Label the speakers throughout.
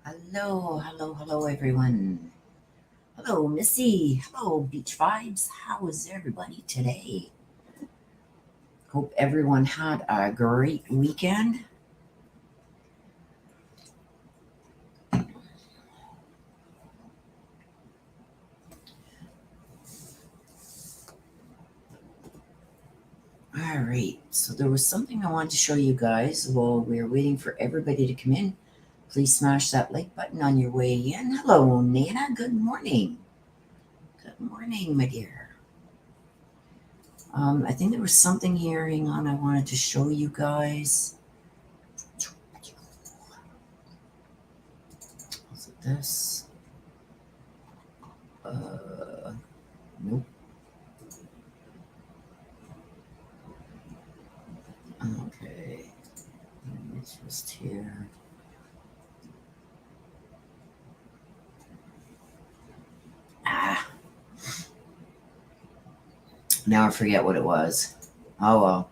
Speaker 1: Hello, hello, hello, everyone. Hello, Missy. Hello, Beach Vibes. How is everybody today? Hope everyone had a great weekend. All right, so there was something I wanted to show you guys while we're waiting for everybody to come in. Please smash that like button on your way in. Hello, Nana. Good morning. Good morning, my dear. I think there was something here. Hang on, I wanted to show you guys. Was it this? Nope. Okay. It's just here. Ah. Now I forget what it was. Oh well.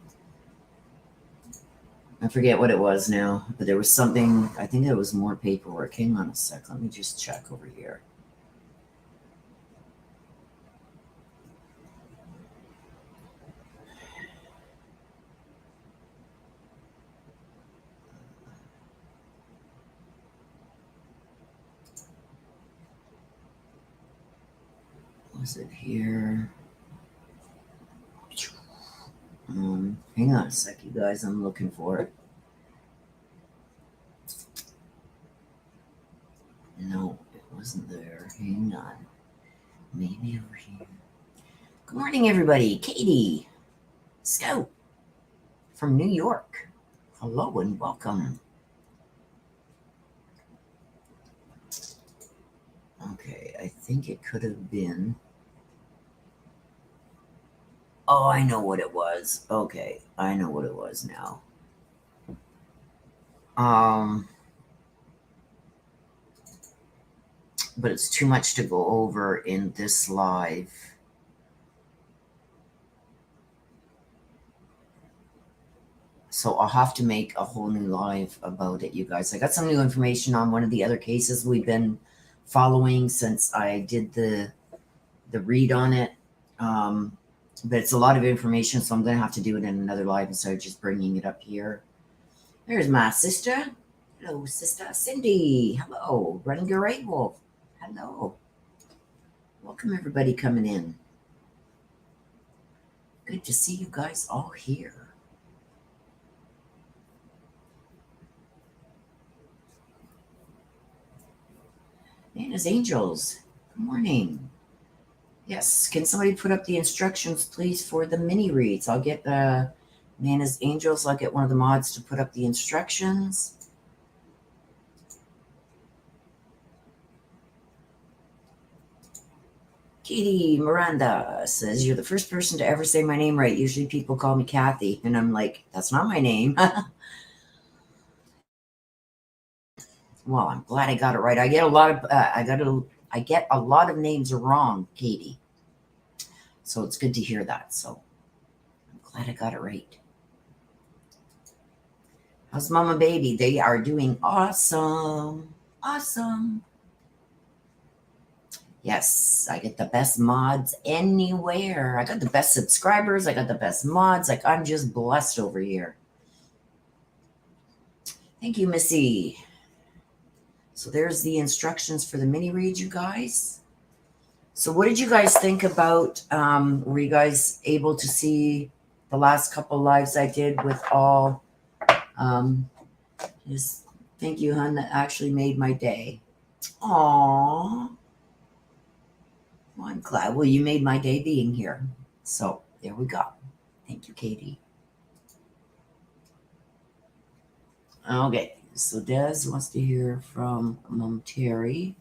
Speaker 1: I forget what it was now. But there was something, I think there was more paperwork. Hang on a sec. Let me just check over here. Was it here? Hang on a sec, you guys. I'm looking for it. No, it wasn't there. Hang on. Maybe over here. Good morning, everybody. Katie, Scout from New York. Hello and welcome. Okay, I think it could have been. Oh, I know what it was. Okay, I know what it was now. But it's too much to go over in this live. So I'll have to make a whole new live about it, you guys. I got some new information on one of the other cases we've been following since I did the read on it. But it's a lot of information, so I'm going to have to do it in another live instead of just bringing it up here. There's my sister. Hello, sister. Cindy. Hello. Running Your Right Wolf. Hello. Welcome, everybody coming in. Good to see you guys all here. Nana's Angels. Good morning. Yes, can somebody put up the instructions, please, for the mini reads? I'll get Nana's Angels. I'll get one of the mods to put up the instructions. Katie Miranda says, you're the first person to ever say my name right. Usually people call me Kathy, and I'm like, that's not my name. Well, I'm glad I got it right. I get a lot of I get a lot of names wrong, Katie. So it's good to hear that. So I'm glad I got it right. How's Mama Baby? They are doing awesome. Awesome. Yes, I get the best mods anywhere. I got the best subscribers. I got the best mods. Like, I'm just blessed over here. Thank you, Missy. So there's the instructions for the mini read, you guys. So what did you guys think about, were you guys able to see the last couple lives I did with all, just thank you, hon, that actually made my day. Aww. Well, I'm glad. Well, you made my day being here. So there we go. Thank you, Katie. Okay, so Des wants to hear from Mom Terry.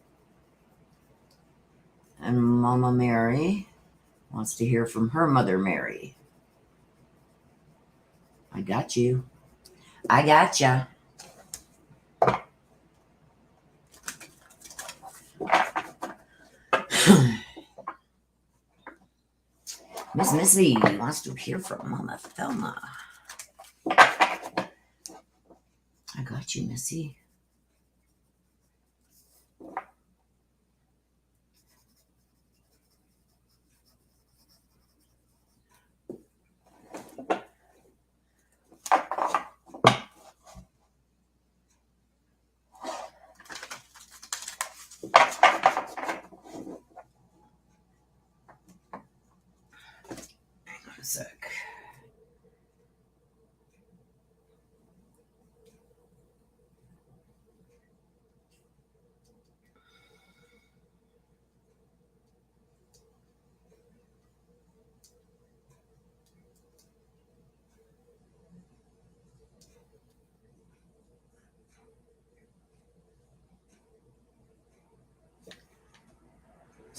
Speaker 1: And Mama Mary wants to hear from her mother, Mary. I got you. I gotcha. Miss Missy wants to hear from Mama Thelma. I got you, Missy.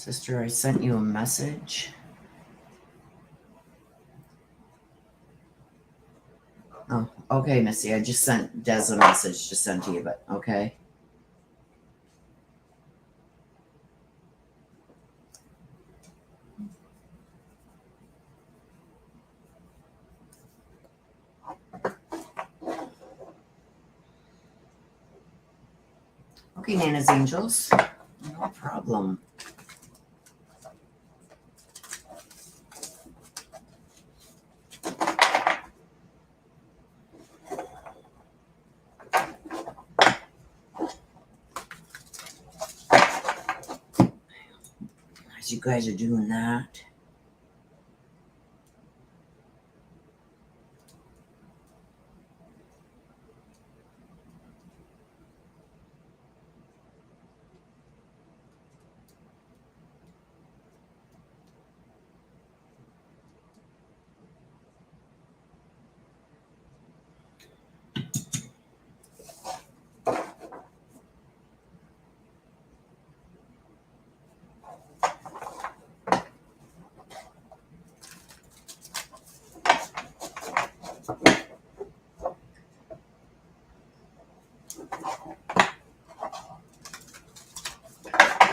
Speaker 1: Sister, I sent you a message. Oh, okay, Missy. I just sent Des a message to send to you, but okay. Okay, Nana's Angels. No problem. As you guys are doing that.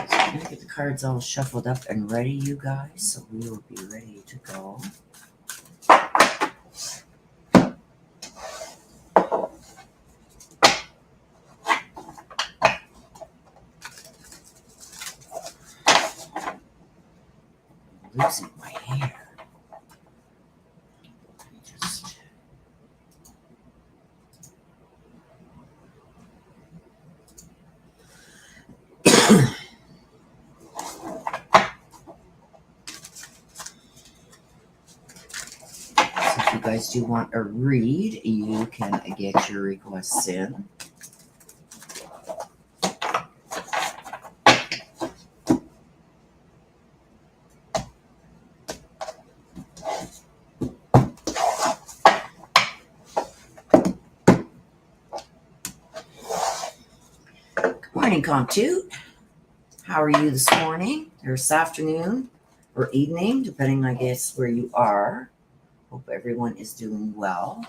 Speaker 1: I'm gonna get the cards all shuffled up and ready, you guys, so we will be ready to go. I'm losing my hair. Let me just... If you guys do want a read, you can get your requests in. Good morning, Comptoot. How are you this morning, or this afternoon, or evening, depending, I guess, where you are. Hope everyone is doing well.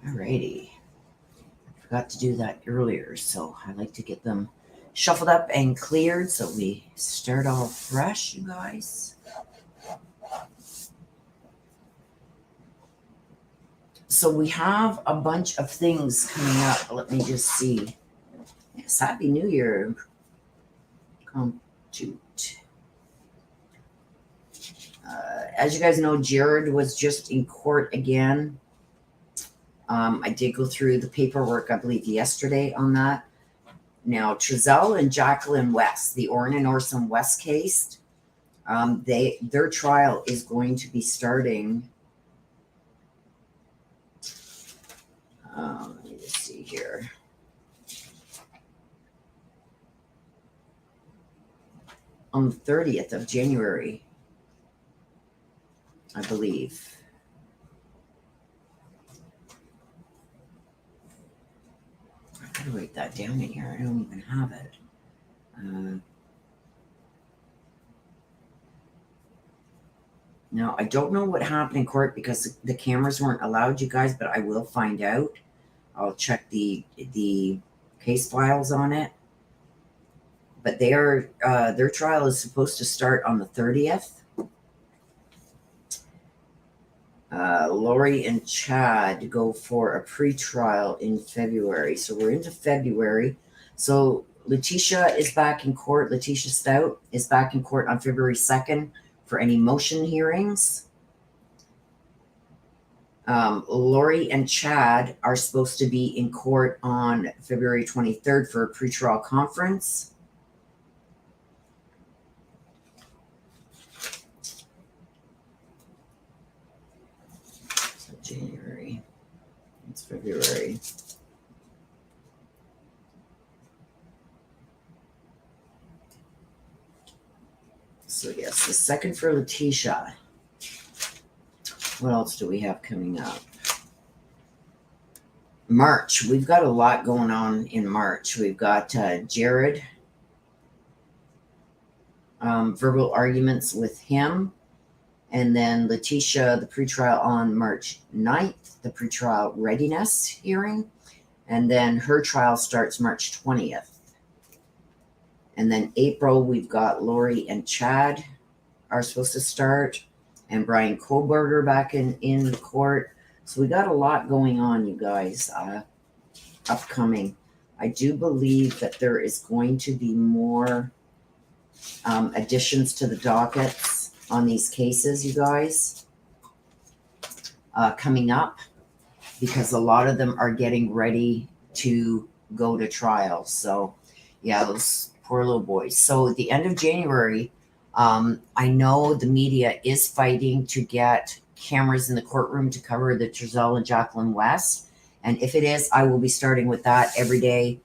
Speaker 1: Alrighty. I forgot to do that earlier, so I like to get them shuffled up and cleared so we start all fresh, you guys. So we have a bunch of things coming up. Let me just see. Yes, Happy New Year. Comptoot. As you guys know, Jared was just in court again. I did go through the paperwork, I believe, yesterday on that. Now, Trezell and Jacqueline West, the Orrin and Orson West case, their trial is going to be starting. Let me just see here. On the 30th of January, I believe. I gotta write that down in here. I don't even have it. Now, I don't know what happened in court because the cameras weren't allowed, you guys, but I will find out. I'll check the case files on it. But their trial is supposed to start on the 30th. Lori and Chad go for a pre-trial in February. So we're into February. So Letitia is back in court. Letitia Stout is back in court on February 2nd for any motion hearings. Lori and Chad are supposed to be in court on February 23rd for a pretrial conference. So January. It's February. So yes, the second for Letitia. What else do we have coming up? March. We've got a lot going on in March. We've got Jared. Verbal arguments with him. And then Letitia, the pretrial on March 9th, the pretrial readiness hearing. And then her trial starts March 20th. And then April, we've got Lori and Chad are supposed to start. And Brian Kohlberger back in the court. So we got a lot going on, you guys, upcoming. I do believe that there is going to be more additions to the dockets on these cases, you guys, coming up, because a lot of them are getting ready to go to trial. So yeah, those poor little boys. So at the end of January, I know the media is fighting to get cameras in the courtroom to cover the Trezell and Jacqueline West. And if it is, I will be starting with that every day,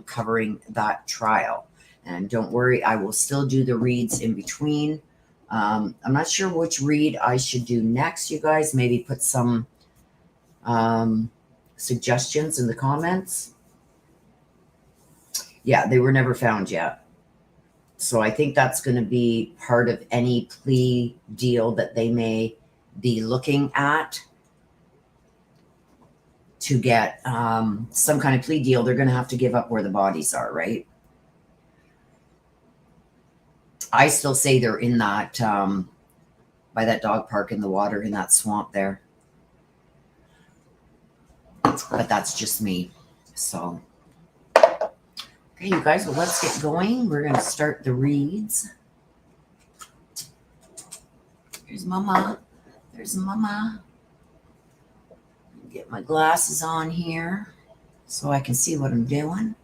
Speaker 1: covering that trial. And don't worry, I will still do the reads in between. I'm not sure which read I should do next, you guys. Maybe put some suggestions in the comments. Yeah, they were never found yet. So I think that's going to be part of any plea deal that they may be looking at to get some kind of plea deal. They're going to have to give up where the bodies are, right? I still say they're in that, by that dog park in the water, in that swamp there. But that's just me. So, okay, you guys, well, let's get going. We're going to start the reads. There's Mama. There's Mama. Get my glasses on here so I can see what I'm doing.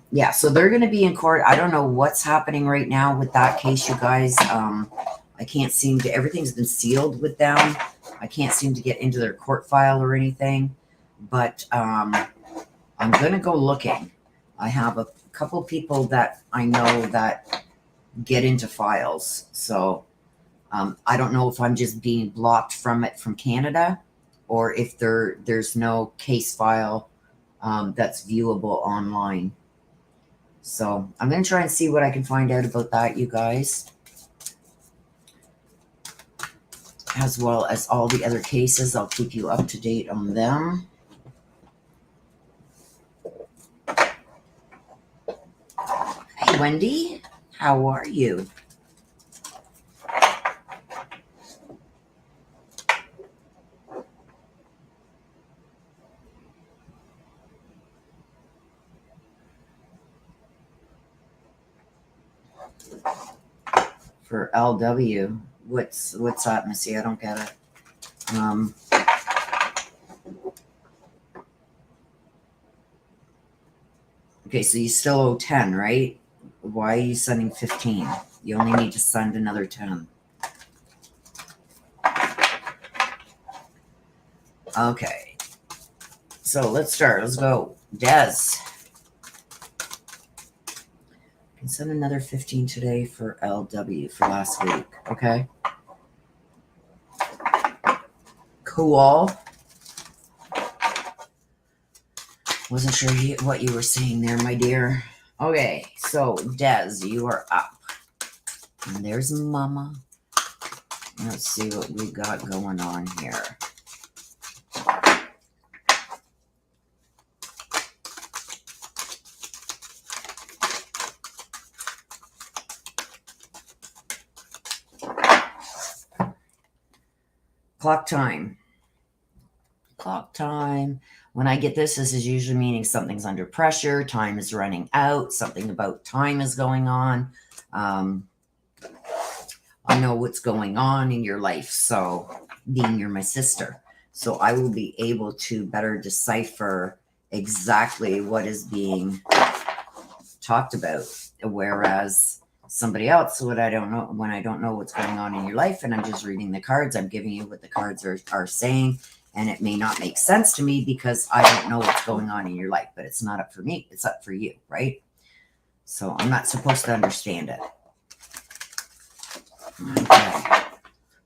Speaker 1: Yeah, so they're going to be in court. I don't know what's happening right now with that case, you guys. I can't seem to, everything's been sealed with them. I can't seem to get into their court file or anything, but I'm going to go looking. I have a couple people that I know that get into files. So I don't know if I'm just being blocked from it from Canada, or if there's no case file that's viewable online. So I'm going to try and see what I can find out about that, you guys, as well as all the other cases. I'll keep you up to date on them. Hey, Wendy, how are you? For LW, what's that, Missy? I don't get it. Okay, so you still owe 10, right? Why are you sending 15? You only need to send another 10. Okay, so let's start. Let's go. Des. Can send another 15 today for LW for last week. Okay. Cool. Wasn't sure what you were saying there, my dear. Okay, so Des, you are up. And there's Mama. Let's see what we got going on here. Clock time. Clock time. When I get this, this is usually meaning something's under pressure, time is running out, something about time is going on. I know what's going on in your life, so being you're my sister. So I will be able to better decipher exactly what is being talked about. Whereas somebody else, when I don't know what's going on in your life and I'm just reading the cards, I'm giving you what the cards are saying. And it may not make sense to me because I don't know what's going on in your life, but it's not up for me. It's up for you, right? So I'm not supposed to understand it. Okay.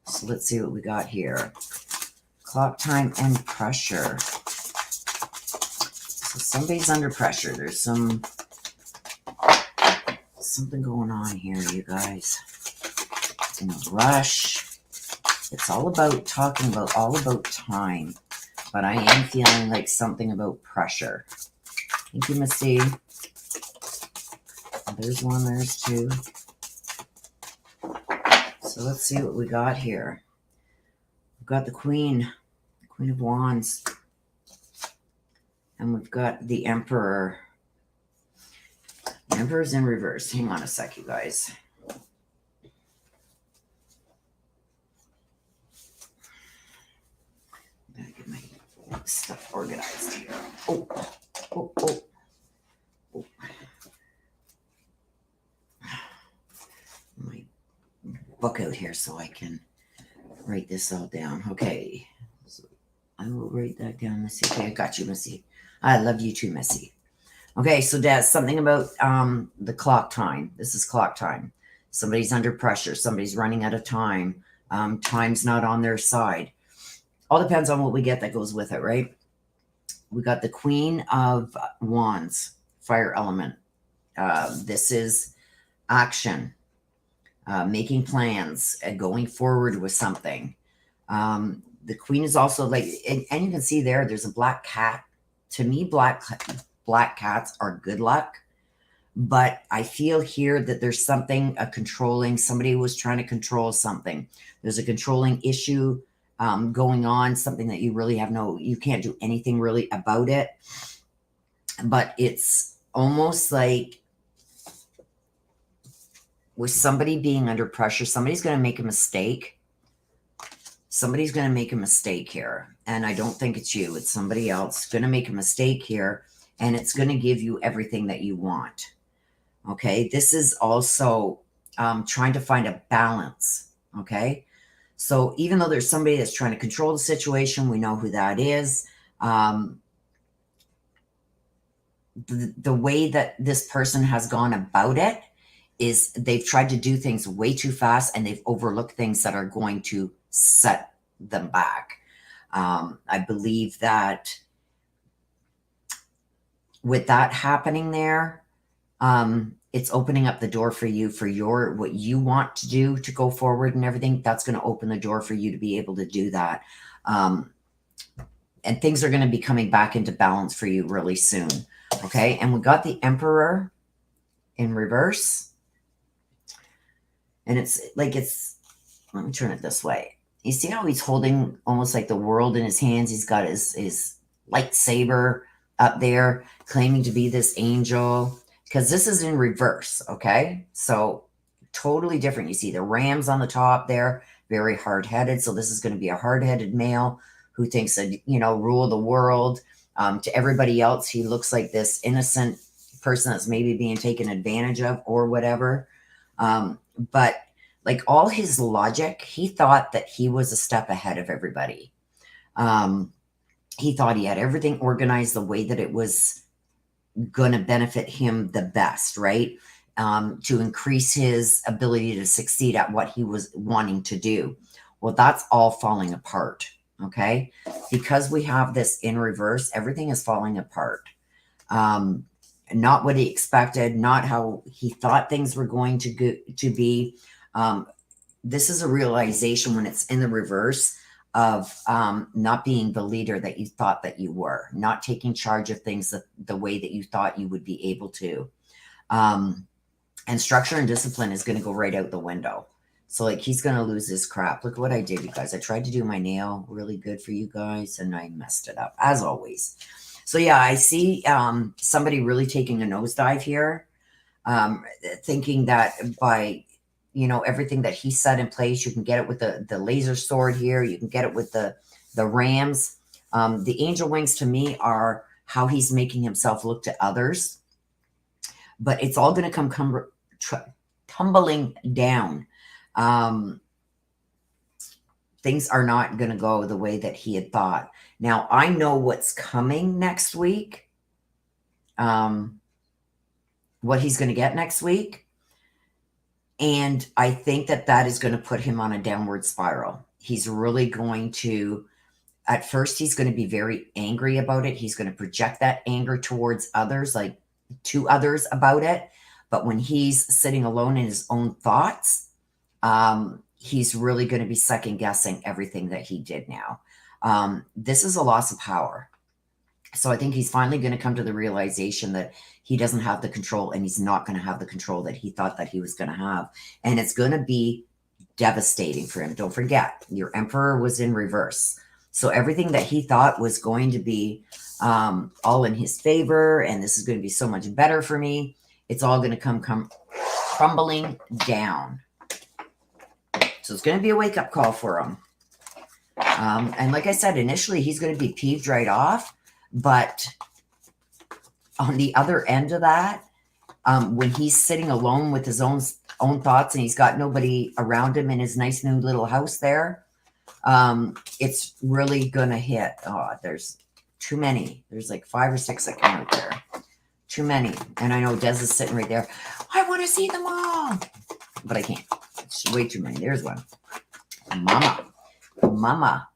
Speaker 1: So let's see what we got here. Clock time and pressure. So somebody's under pressure. There's something going on here, you guys. In a rush. It's all about all about time. But I am feeling like something about pressure. Thank you, Missy. There's one, there's two. So let's see what we got here. We've got the Queen of Wands. And we've got the Emperor. The Emperor's in reverse. Hang on a sec, you guys. I'm going to get my stuff organized here. Oh. My book out here so I can write this all down. Okay. So I will write that down, Missy. Okay, I got you, Missy. I love you too, Missy. Okay, so that's something about the clock time. This is clock time. Somebody's under pressure. Somebody's running out of time. Time's not on their side. All depends on what we get that goes with it, right? We got the Queen of Wands, fire element. This is action, making plans, going forward with something. The Queen is also like, and you can see there's a black cat. To me, black cats are good luck. But I feel here that there's something, somebody was trying to control something. There's a controlling issue going on, something that you really you can't do anything really about it. But it's almost like with somebody being under pressure, somebody's going to make a mistake. Somebody's going to make a mistake here. And I don't think it's you. It's somebody else going to make a mistake here. And it's going to give you everything that you want. Okay. This is also trying to find a balance. Okay. So even though there's somebody that's trying to control the situation, we know who that is. The way that this person has gone about it is they've tried to do things way too fast and they've overlooked things that are going to set them back. I believe that with that happening there, it's opening up the door for you for what you want to do to go forward and everything. That's going to open the door for you to be able to do that. And things are going to be coming back into balance for you really soon. Okay. And we got the Emperor in reverse. And it's like, let me turn it this way. You see how he's holding almost like the world in his hands? He's got his lightsaber up there, claiming to be this angel, because this is in reverse. Okay. So totally different. You see the rams on the top there, very hard-headed. So this is going to be a hard-headed male who thinks that, rule the world. To everybody else, he looks like this innocent person that's maybe being taken advantage of or whatever. But like all his logic, he thought that he was a step ahead of everybody. He thought he had everything organized the way that it was going to benefit him the best, right? To increase his ability to succeed at what he was wanting to do. Well, that's all falling apart, okay? Because we have this in reverse, everything is falling apart. Not what he expected, not how he thought things were going to be. This is a realization when it's in the reverse of not being the leader that you thought that you were, not taking charge of things the way that you thought you would be able to. And structure and discipline is going to go right out the window. So like he's going to lose his crap. Look what I did, you guys. I tried to do my nail really good for you guys and I messed it up as always. So yeah, I see somebody really taking a nosedive here, thinking that by, everything that he set in place, you can get it with the laser sword here. You can get it with the rams. The angel wings to me are how he's making himself look to others. But it's all going to come tumbling down. Things are not going to go the way that he had thought. Now, I know what's coming next week. What he's going to get next week. And I think that that is going to put him on a downward spiral. He's really going to, at first, he's going to be very angry about it. He's going to project that anger towards others, like to others about it. But when he's sitting alone in his own thoughts, he's really going to be second guessing everything that he did now. This is a loss of power. So I think he's finally going to come to the realization that he doesn't have the control, and he's not going to have the control that he thought that he was going to have. And it's going to be devastating for him. Don't forget, your Emperor was in reverse. So everything that he thought was going to be all in his favor, and this is going to be so much better for me, it's all going to come crumbling down. So it's going to be a wake-up call for him. And like I said, initially he's going to be peeved right off. But on the other end of that, when he's sitting alone with his own thoughts and he's got nobody around him in his nice new little house there, it's really going to hit. Oh, there's too many. There's like 5 or 6 that come out there. Too many. And I know Des is sitting right there. I want to see them all. But I can't. It's way too many. There's one. Mama.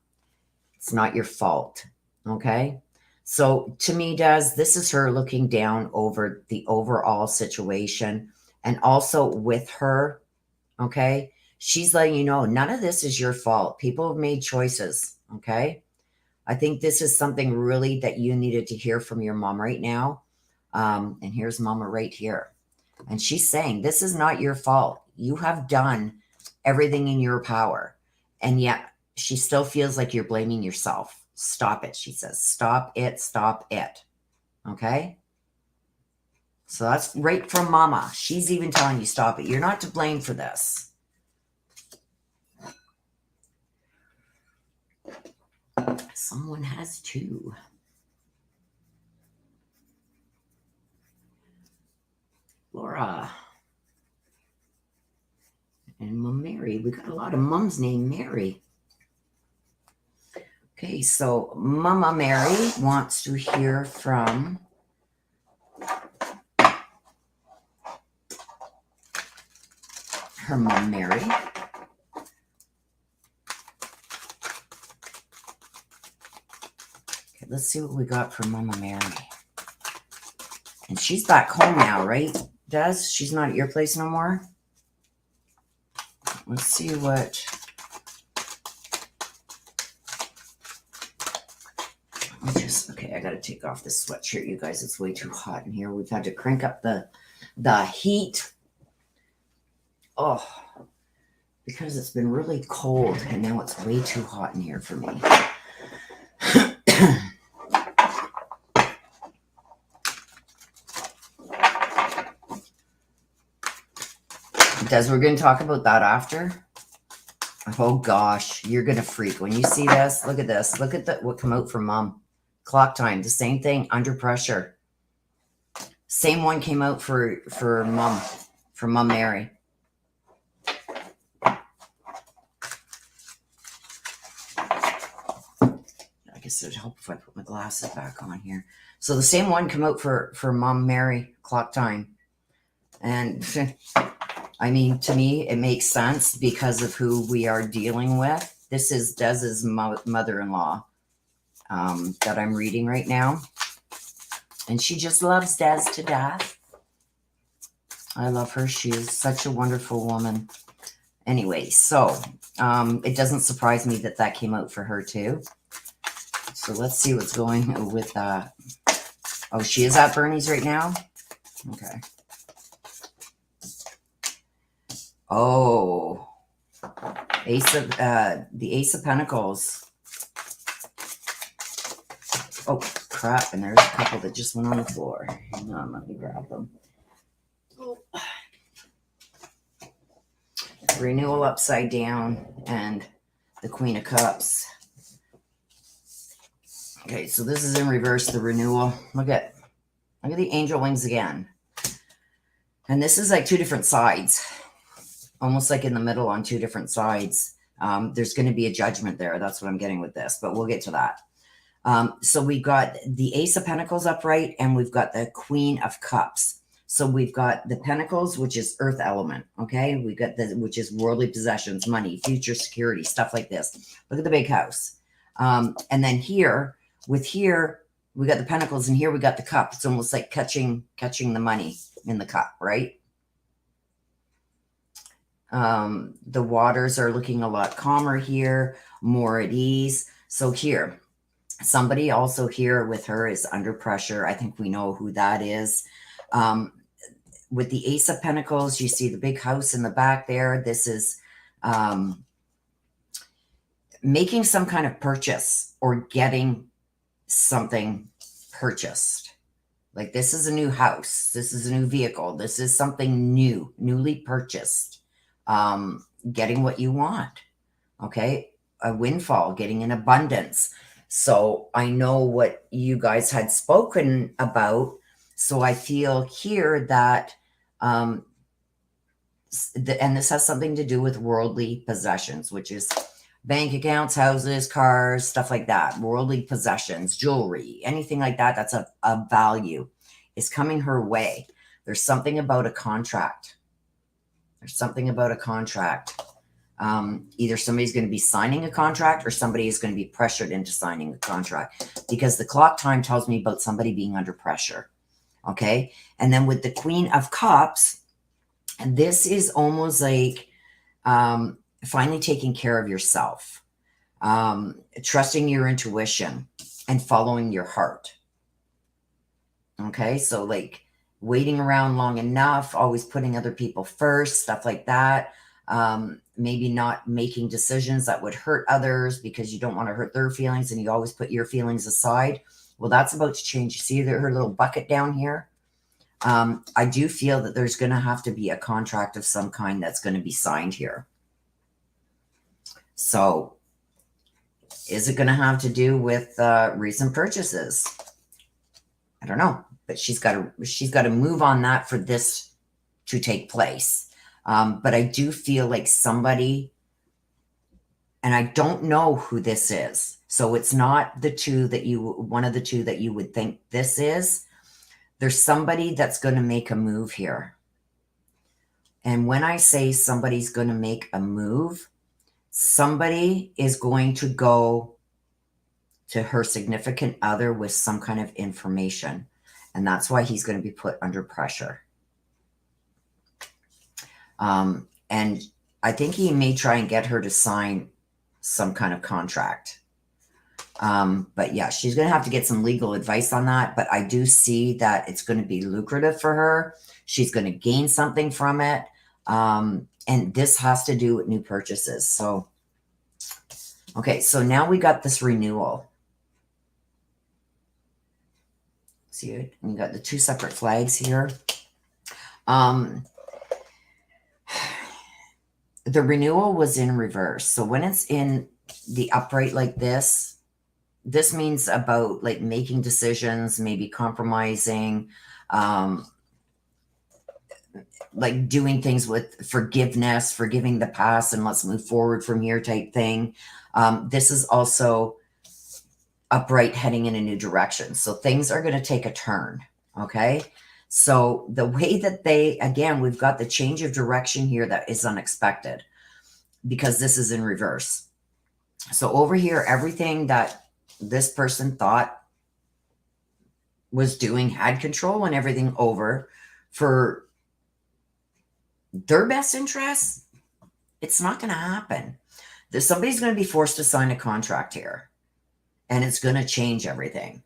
Speaker 1: It's not your fault. Okay? So to me, Des, this is her looking down over the overall situation, and also with her, okay? She's letting you know, none of this is your fault. People have made choices, okay? I think this is something really that you needed to hear from your mom right now. And here's Mama right here. And she's saying, this is not your fault. You have done everything in your power. And yet she still feels like you're blaming yourself. Stop it, she says. Stop it, stop it. Okay? So that's right from Mama. She's even telling you, stop it. You're not to blame for this. Someone has two. Laura. And Mom Mary. We got a lot of moms named Mary. Okay, so Mama Mary wants to hear from her Mom Mary. Okay, let's see what we got for Mama Mary. And she's back home now, right, Des? She's not at your place no more? Let's see what... Okay, I got to take off this sweatshirt, you guys. It's way too hot in here. We've had to crank up the heat. Oh, because it's been really cold, and now it's way too hot in here for me. Des, we're going to talk about that after. Oh, gosh, you're going to freak. When you see this, look at this. Look at what come out from Mom. Clock time, the same thing, under pressure. Same one came out for Mom Mary. I guess it would help if I put my glasses back on here. So the same one came out for Mom Mary, clock time. And I mean, to me, it makes sense because of who we are dealing with. This is Des's mother-in-law. That I'm reading right now. And she just loves Des to death. I love her. She is such a wonderful woman. Anyway, so it doesn't surprise me that that came out for her too. So let's see what's going with that. Oh, she is at Bernie's right now? Okay. Oh. The Ace of Pentacles. Oh, crap. And there's a couple that just went on the floor. Hang on, let me grab them. Oh. Renewal upside down and the Queen of Cups. Okay, so this is in reverse, the renewal. Look at the angel wings again. And this is like two different sides. Almost like in the middle on two different sides. There's going to be a judgment there. That's what I'm getting with this, but we'll get to that. So we got the Ace of Pentacles upright, and we've got the Queen of Cups. So we've got the Pentacles, which is earth element. Okay. We've got the, which is worldly possessions, money, future security, stuff like this. Look at the big house. And then here, here, we got the Pentacles, and here we got the cup. It's almost like catching the money in the cup, right? The waters are looking a lot calmer here, more at ease. So here, somebody also here with her is under pressure. I think we know who that is. With the Ace of Pentacles, you see the big house in the back there. This is making some kind of purchase or getting something purchased. Like this is a new house. This is a new vehicle. This is something new, newly purchased. Getting what you want. Okay. A windfall, getting an abundance. So I know what you guys had spoken about. So I feel here that, and this has something to do with worldly possessions, which is bank accounts, houses, cars, stuff like that. Worldly possessions, jewelry, anything like that. That's a value is coming her way. There's something about a contract. There's something about a contract. Either somebody's going to be signing a contract or somebody is going to be pressured into signing a contract, because the clock time tells me about somebody being under pressure. Okay. And then with the Queen of Cups, this is almost like finally taking care of yourself, trusting your intuition and following your heart. Okay. So like waiting around long enough, always putting other people first, stuff like that. Maybe not making decisions that would hurt others because you don't want to hurt their feelings and you always put your feelings aside. Well, that's about to change. You see her little bucket down here? I do feel that there's going to have to be a contract of some kind that's going to be signed here. So is it going to have to do with recent purchases? I don't know, but she's got to move on that for this to take place. But I do feel like somebody, and I don't know who this is. So it's not one of the two that you would think this is. There's somebody that's going to make a move here. And when I say somebody's going to make a move, somebody is going to go to her significant other with some kind of information. And that's why he's going to be put under pressure. And I think he may try and get her to sign some kind of contract. But yeah, she's going to have to get some legal advice on that. But I do see that it's going to be lucrative for her. She's going to gain something from it. And this has to do with new purchases. So, okay, so now we got this renewal. See it? You got the two separate flags here. The renewal was in reverse. So when it's in the upright like this, this means about like making decisions, maybe compromising, like doing things with forgiveness, forgiving the past, and let's move forward from here type thing. This is also upright, heading in a new direction. So things are going to take a turn. Okay. So the way that again, we've got the change of direction here that is unexpected because this is in reverse. So over here, everything that this person thought was doing, had control and everything over for their best interests, it's not going to happen. Somebody's going to be forced to sign a contract here, and it's going to change everything.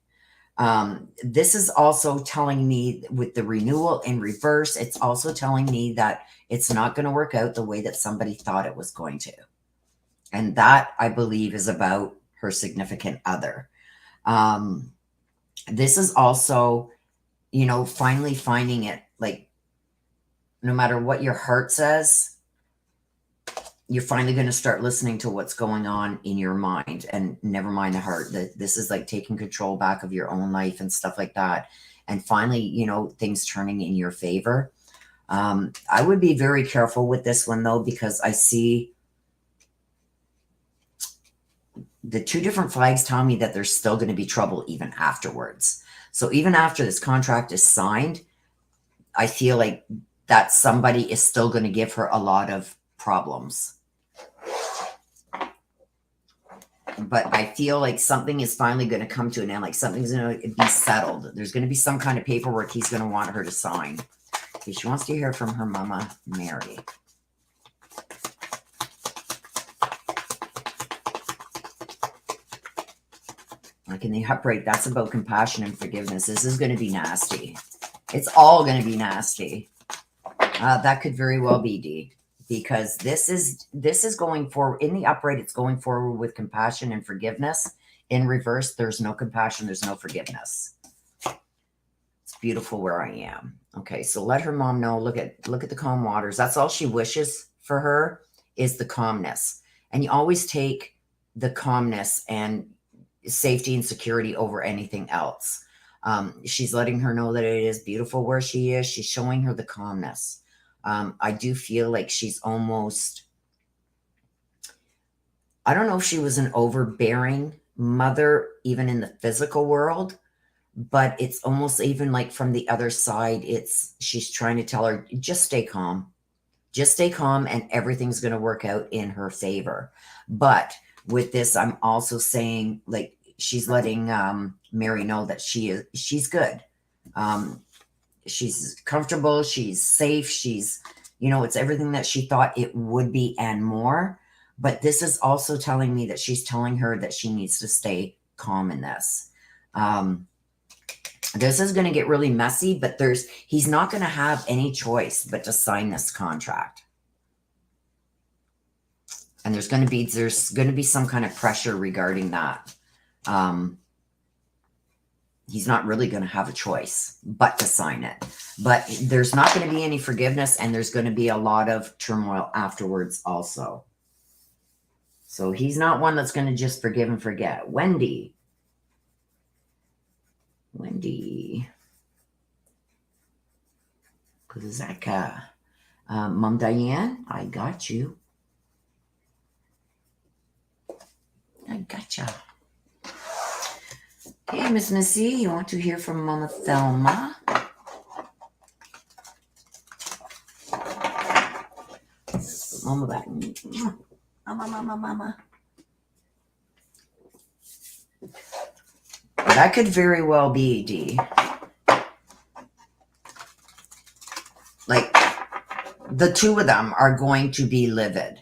Speaker 1: This is also telling me with the renewal in reverse, it's also telling me that it's not going to work out the way that somebody thought it was going to. And that, I believe, is about her significant other. This is also, finally finding it, like, no matter what your heart says, you're finally going to start listening to what's going on in your mind, and never mind the heart. This is like taking control back of your own life and stuff like that. And finally, things turning in your favor. I would be very careful with this one though, because I see the two different flags tell me that there's still going to be trouble even afterwards. So even after this contract is signed, I feel like that somebody is still going to give her a lot of problems. But I feel like something is finally going to come to an end. Like something's going to be settled. There's going to be some kind of paperwork he's going to want her to sign. Okay, she wants to hear from her mama, Mary. Like in the upright, that's about compassion and forgiveness. This is going to be nasty. It's all going to be nasty. That could very well be, Dee. Because this is going forward. In the upright, it's going forward with compassion and forgiveness. In reverse, there's no compassion, there's no forgiveness. It's beautiful where I am. Okay, so let her mom know. Look at the calm waters. That's all she wishes for her, is the calmness. And you always take the calmness and safety and security over anything else. She's letting her know that it is beautiful where she is. She's showing her the calmness. I do feel like she's almost, I don't know if she was an overbearing mother, even in the physical world, but it's almost even like from the other side, she's trying to tell her, just stay calm. Just stay calm and everything's going to work out in her favor. But with this, I'm also saying, like, she's letting Mary know that she's good. She's comfortable. She's safe. She's, it's everything that she thought it would be and more. But this is also telling me that she's telling her that she needs to stay calm in this. This is going to get really messy, but he's not going to have any choice but to sign this contract. And there's going to be some kind of pressure regarding that. He's not really going to have a choice but to sign it. But there's not going to be any forgiveness, and there's going to be a lot of turmoil afterwards also. So he's not one that's going to just forgive and forget. Wendy. Kuzaka. Mom Diane, I got you. I gotcha. Okay, Miss Missy, you want to hear from Mama Thelma? Mama back. Mama. That could very well be, Dee. Like, the two of them are going to be livid.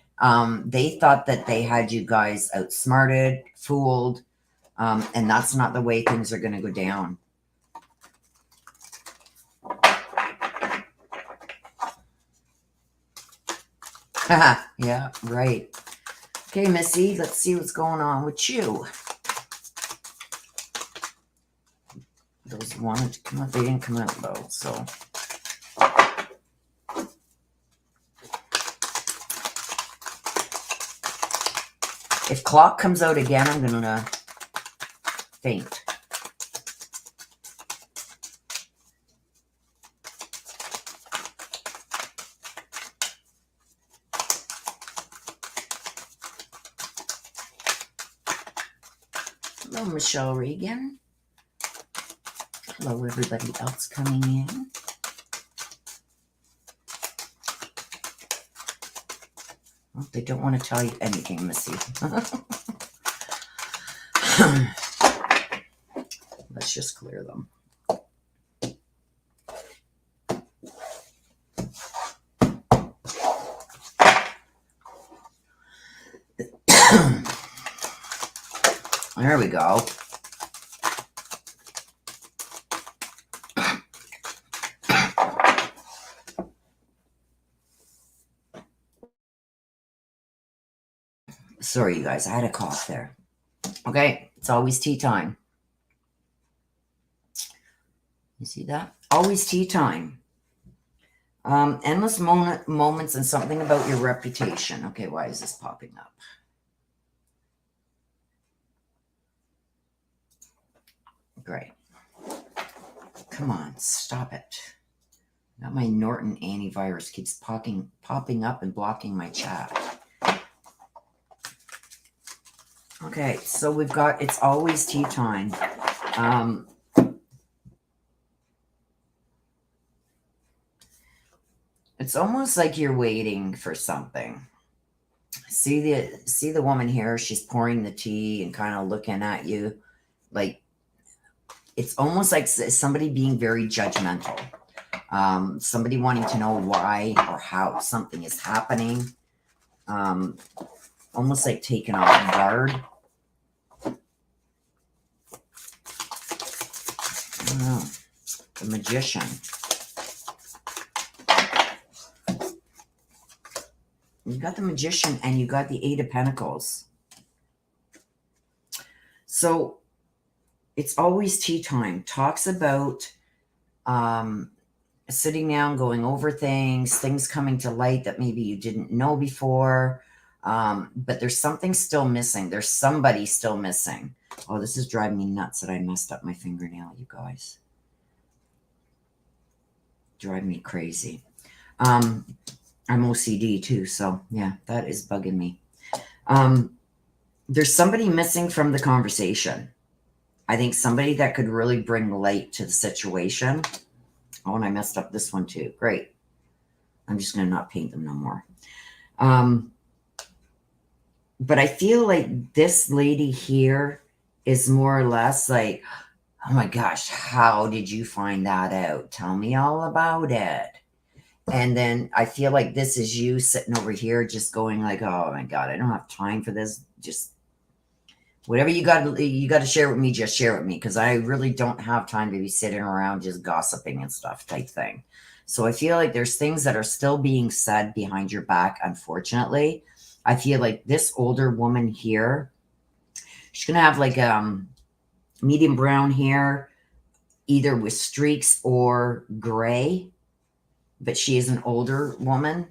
Speaker 1: They thought that they had you guys outsmarted, fooled, and that's not the way things are going to go down. Yeah, right. Okay, Missy, let's see what's going on with you. Those wanted to come out, they didn't come out though, so. If clock comes out again, I'm going to faint. Hello, Michelle Regan. Hello, everybody else coming in. Well, they don't want to tell you anything, Missy. Let's just clear them. There we go. Sorry, you guys. I had a cough there. Okay. It's always tea time. You see that? Always tea time. Endless moments and something about your reputation. Okay, why is this popping up? Great. Come on, stop it. Now my Norton antivirus keeps popping up and blocking my chat. Okay, so we've got It's Always Tea Time. It's almost like you're waiting for something. See the woman here, she's pouring the tea and kind of looking at you like it's almost like somebody being very judgmental. Somebody wanting to know why or how something is happening. Almost like taken off guard. I don't know. The Magician. You got the Magician and you got the Eight of Pentacles. So it's always tea time. Talks about sitting down, going over things coming to light that maybe you didn't know before. But there's something still missing. There's somebody still missing. Oh, this is driving me nuts that I messed up my fingernail, you guys. Drive me crazy. I'm OCD too, so yeah, that is bugging me. There's somebody missing from the conversation. I think somebody that could really bring light to the situation. Oh, and I messed up this one too. Great. I'm just going to not paint them no more. But I feel like this lady here is more or less like, oh my gosh, how did you find that out? Tell me all about it. And then I feel like this is you sitting over here just going like, oh my God, I don't have time for this. Just whatever you got to share with me, just share with me. Because I really don't have time to be sitting around just gossiping and stuff type thing. So I feel like there's things that are still being said behind your back, unfortunately. I feel like this older woman here, she's going to have like medium brown hair, either with streaks or gray. But she is an older woman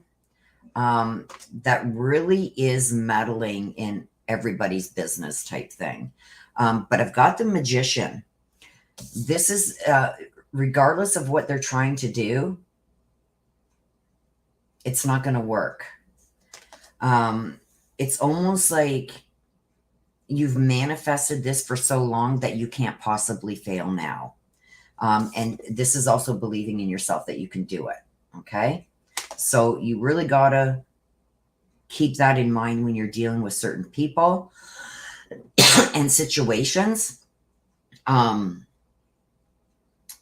Speaker 1: that really is meddling in everybody's business type thing. But I've got the Magician. This is, regardless of what they're trying to do, it's not going to work. It's almost like you've manifested this for so long that you can't possibly fail now. And this is also believing in yourself that you can do it. Okay. So you really got to keep that in mind when you're dealing with certain people and situations.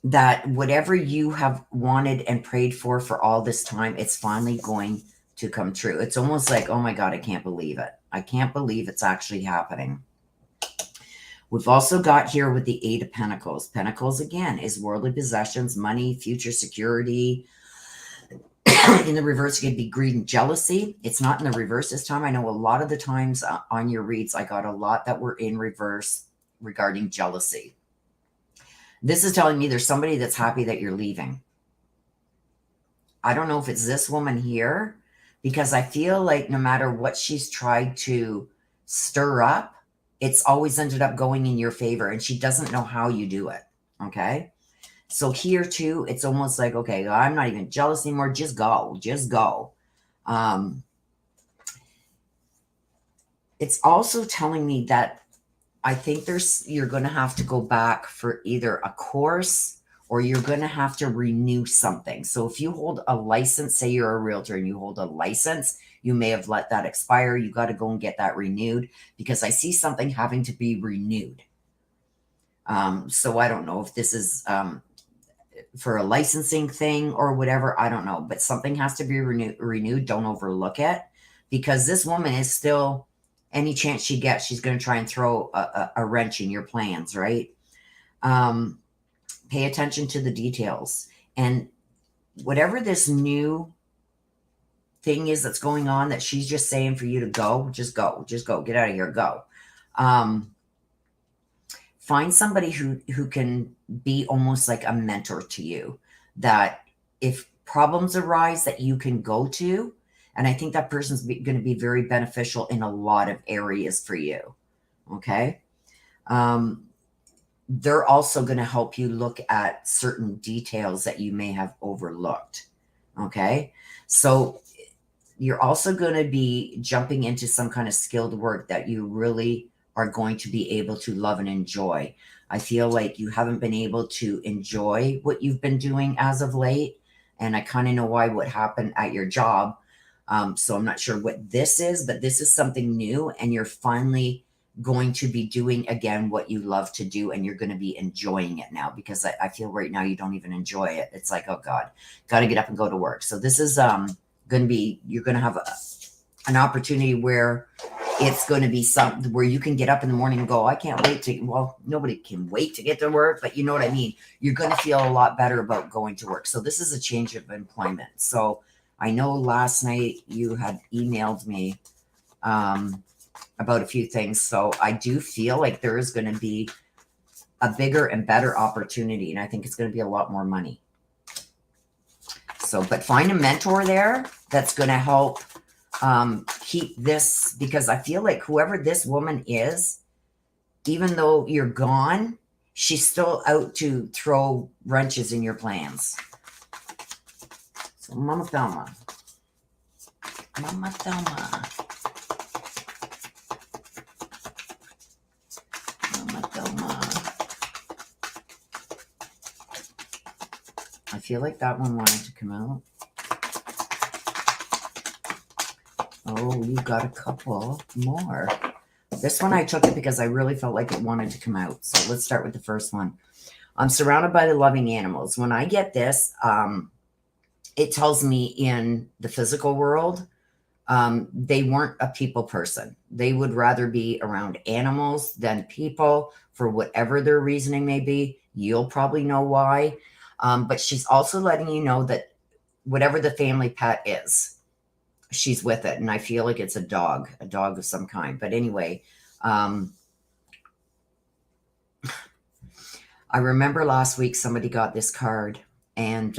Speaker 1: That whatever you have wanted and prayed for all this time, it's finally going to come true. It's almost like, oh my God, I can't believe it. I can't believe it's actually happening. We've also got here with the Eight of Pentacles. Pentacles, again, is worldly possessions, money, future security. In the reverse, it could be greed and jealousy. It's not in the reverse this time. I know a lot of the times on your reads, I got a lot that were in reverse regarding jealousy. This is telling me there's somebody that's happy that you're leaving. I don't know if it's this woman here, because I feel like no matter what she's tried to stir up, it's always ended up going in your favor, and she doesn't know how you do it. Okay. So here too, it's almost like, okay, I'm not even jealous anymore. Just go, just go. It's also telling me that I think you're going to have to go back for either a course or you're going to have to renew something. So if you hold a license, say you're a realtor and you hold a license, you may have let that expire. You got to go and get that renewed, because I see something having to be renewed. So I don't know if this is for a licensing thing or whatever. I don't know, but something has to be renewed. Don't overlook it, because this woman is still, any chance she gets, she's going to try and throw a wrench in your plans, right? Pay attention to the details. And whatever this new thing is that's going on, that she's just saying for you to go, just go, get out of here, go. Find somebody who can be almost like a mentor to you, that if problems arise that you can go to. And I think that person's going to be very beneficial in a lot of areas for you. Okay. They're also going to help you look at certain details that you may have overlooked. Okay. So you're also going to be jumping into some kind of skilled work that you really are going to be able to love and enjoy. I feel like you haven't been able to enjoy what you've been doing as of late. And I kind of know why what happened at your job. So I'm not sure what this is, but this is something new, and you're finally going to be doing again what you love to do, and you're going to be enjoying it now, because I feel right now you don't even enjoy it. It's like, oh God, got to get up and go to work. So this is going to be, you're going to have an opportunity where it's going to be something where you can get up in the morning and go, I can't wait to, well, nobody can wait to get to work, but you know what I mean? You're going to feel a lot better about going to work. So this is a change of employment. So I know last night you had emailed me about a few things. So I do feel like there is going to be a bigger and better opportunity. And I think it's going to be a lot more money. So, but find a mentor there that's going to help keep this, because I feel like whoever this woman is, even though you're gone, she's still out to throw wrenches in your plans. So Mama Thelma. Mama Thelma. Mama Thelma. I feel like that one wanted to come out. Oh, you got a couple more. This one I took it because I really felt like it wanted to come out. So let's start with the first one. I'm surrounded by the loving animals. When I get this, it tells me in the physical world, they weren't a people person. They would rather be around animals than people for whatever their reasoning may be. You'll probably know why. But she's also letting you know that whatever the family pet is, she's with it. And I feel like it's a dog of some kind. But anyway, I remember last week somebody got this card, and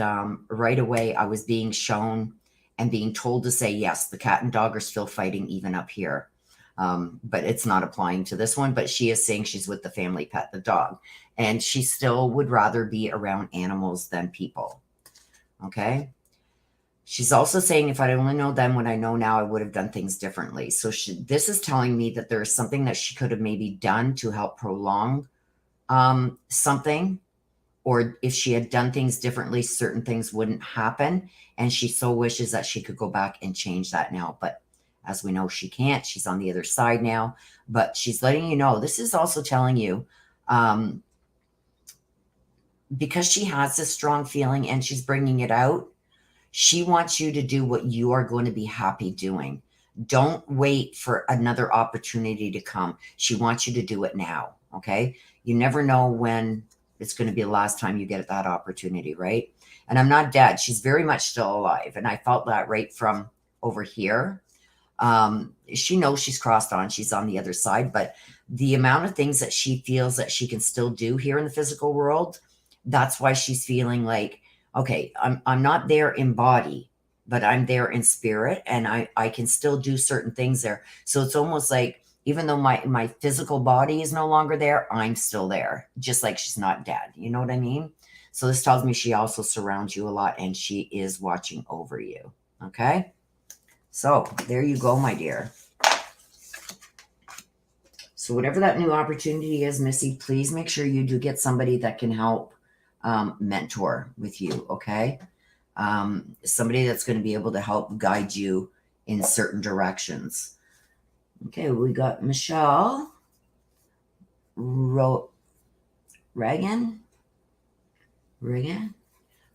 Speaker 1: right away I was being shown and being told to say, yes, the cat and dog are still fighting even up here. But it's not applying to this one, but she is saying she's with the family pet, the dog, and she still would rather be around animals than people. Okay. She's also saying, if I'd only known then what I know now, I would have done things differently. So this is telling me that there's something that she could have maybe done to help prolong something, or if she had done things differently, certain things wouldn't happen. And she so wishes that she could go back and change that now. But as we know, she can't. She's on the other side now. But she's letting you know, this is also telling you, because she has this strong feeling and she's bringing it out, she wants you to do what you are going to be happy doing. Don't wait for another opportunity to come. She wants you to do it now, okay? You never know when it's going to be the last time you get that opportunity, right? And I'm not dead. She's very much still alive. And I felt that right from over here. She knows she's crossed on. She's on the other side. But the amount of things that she feels that she can still do here in the physical world, that's why she's feeling like, okay, I'm not there in body, but I'm there in spirit, and I can still do certain things there. So it's almost like, even though my physical body is no longer there, I'm still there, just like she's not dead. You know what I mean? So this tells me she also surrounds you a lot, and she is watching over you. Okay? So there you go, my dear. So whatever that new opportunity is, Missy, please make sure you do get somebody that can help mentor with you, okay? Somebody that's going to be able to help guide you in certain directions. Okay, we got Michelle Reagan.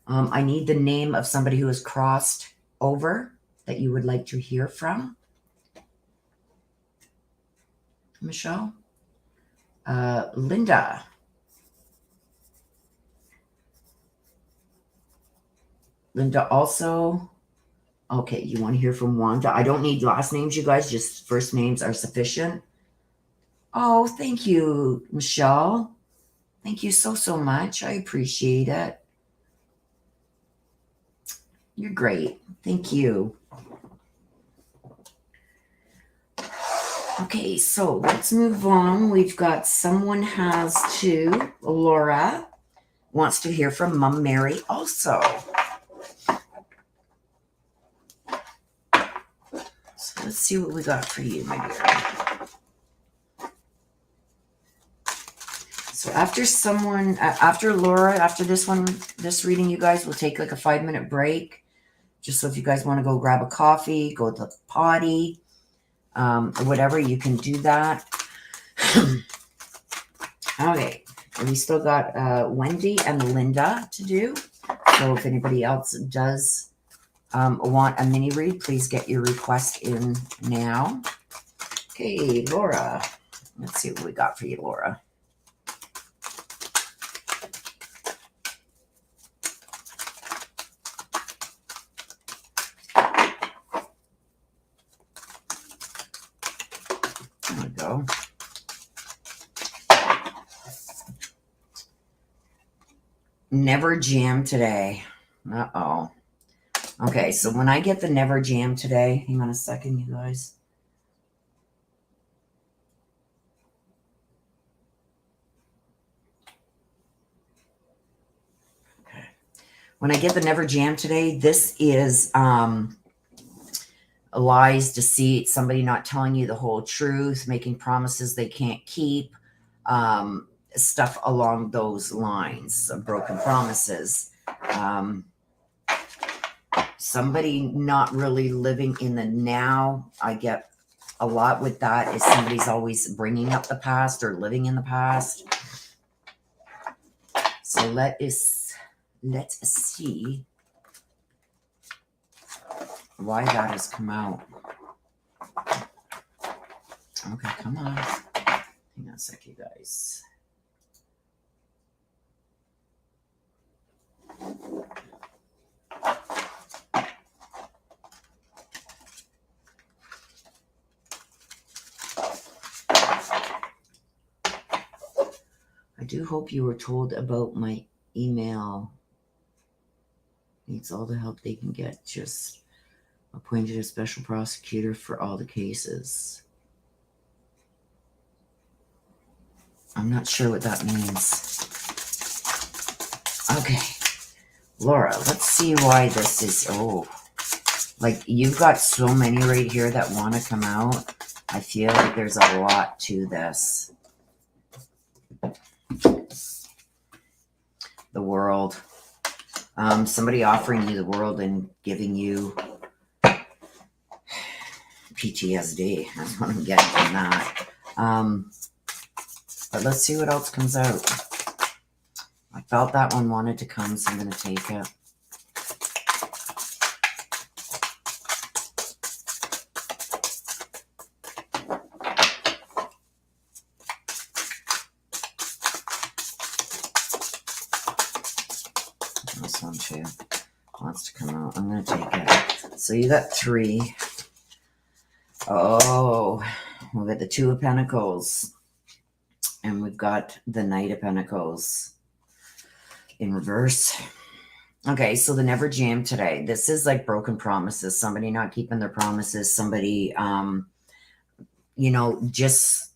Speaker 1: I need the name of somebody who has crossed over that you would like to hear from. Michelle. Linda. Linda also. Okay, you want to hear from Wanda? I don't need last names, you guys. Just first names are sufficient. Oh, thank you, Michelle. Thank you so, so much. I appreciate it. You're great. Thank you. Okay, so let's move on. We've got someone has to. Laura wants to hear from Mom Mary also. So let's see what we got for you, my dear. So after Laura, after this reading, you guys will take like a 5-minute break. Just so if you guys want to go grab a coffee, go to the potty, or whatever, you can do that. Okay, we still got Wendy and Linda to do. So if anybody else does want a mini read, please get your request in now. Okay, Laura. Let's see what we got for you, Laura. There we go. Never jam today. Uh-oh. Okay, so when I get the never jam today, hang on a second, you guys. Okay. When I get the never jam today, this is lies, deceit, somebody not telling you the whole truth, making promises they can't keep, stuff along those lines, broken promises. Somebody not really living in the now. I get a lot with that is somebody's always bringing up the past or living in the past. So let's see why that has come out. Okay, come on. Hang on a sec, you guys. I do hope you were told about my email. Needs all the help they can get. Just appointed a special prosecutor for all the cases. I'm not sure what that means. Okay. Laura, let's see why this is. Oh, like you've got so many right here that want to come out. I feel like there's a lot to this. The world. Somebody offering you the world and giving you PTSD. That's what I'm getting from that. But let's see what else comes out. I felt that one wanted to come, so I'm going to take it. This one too wants to come out. I'm going to take it. So you got 3. Oh, we've got the 2 of Pentacles. And we've got the Knight of Pentacles in reverse. Okay, so the never jam today. This is like broken promises. Somebody not keeping their promises. Somebody, you know, just,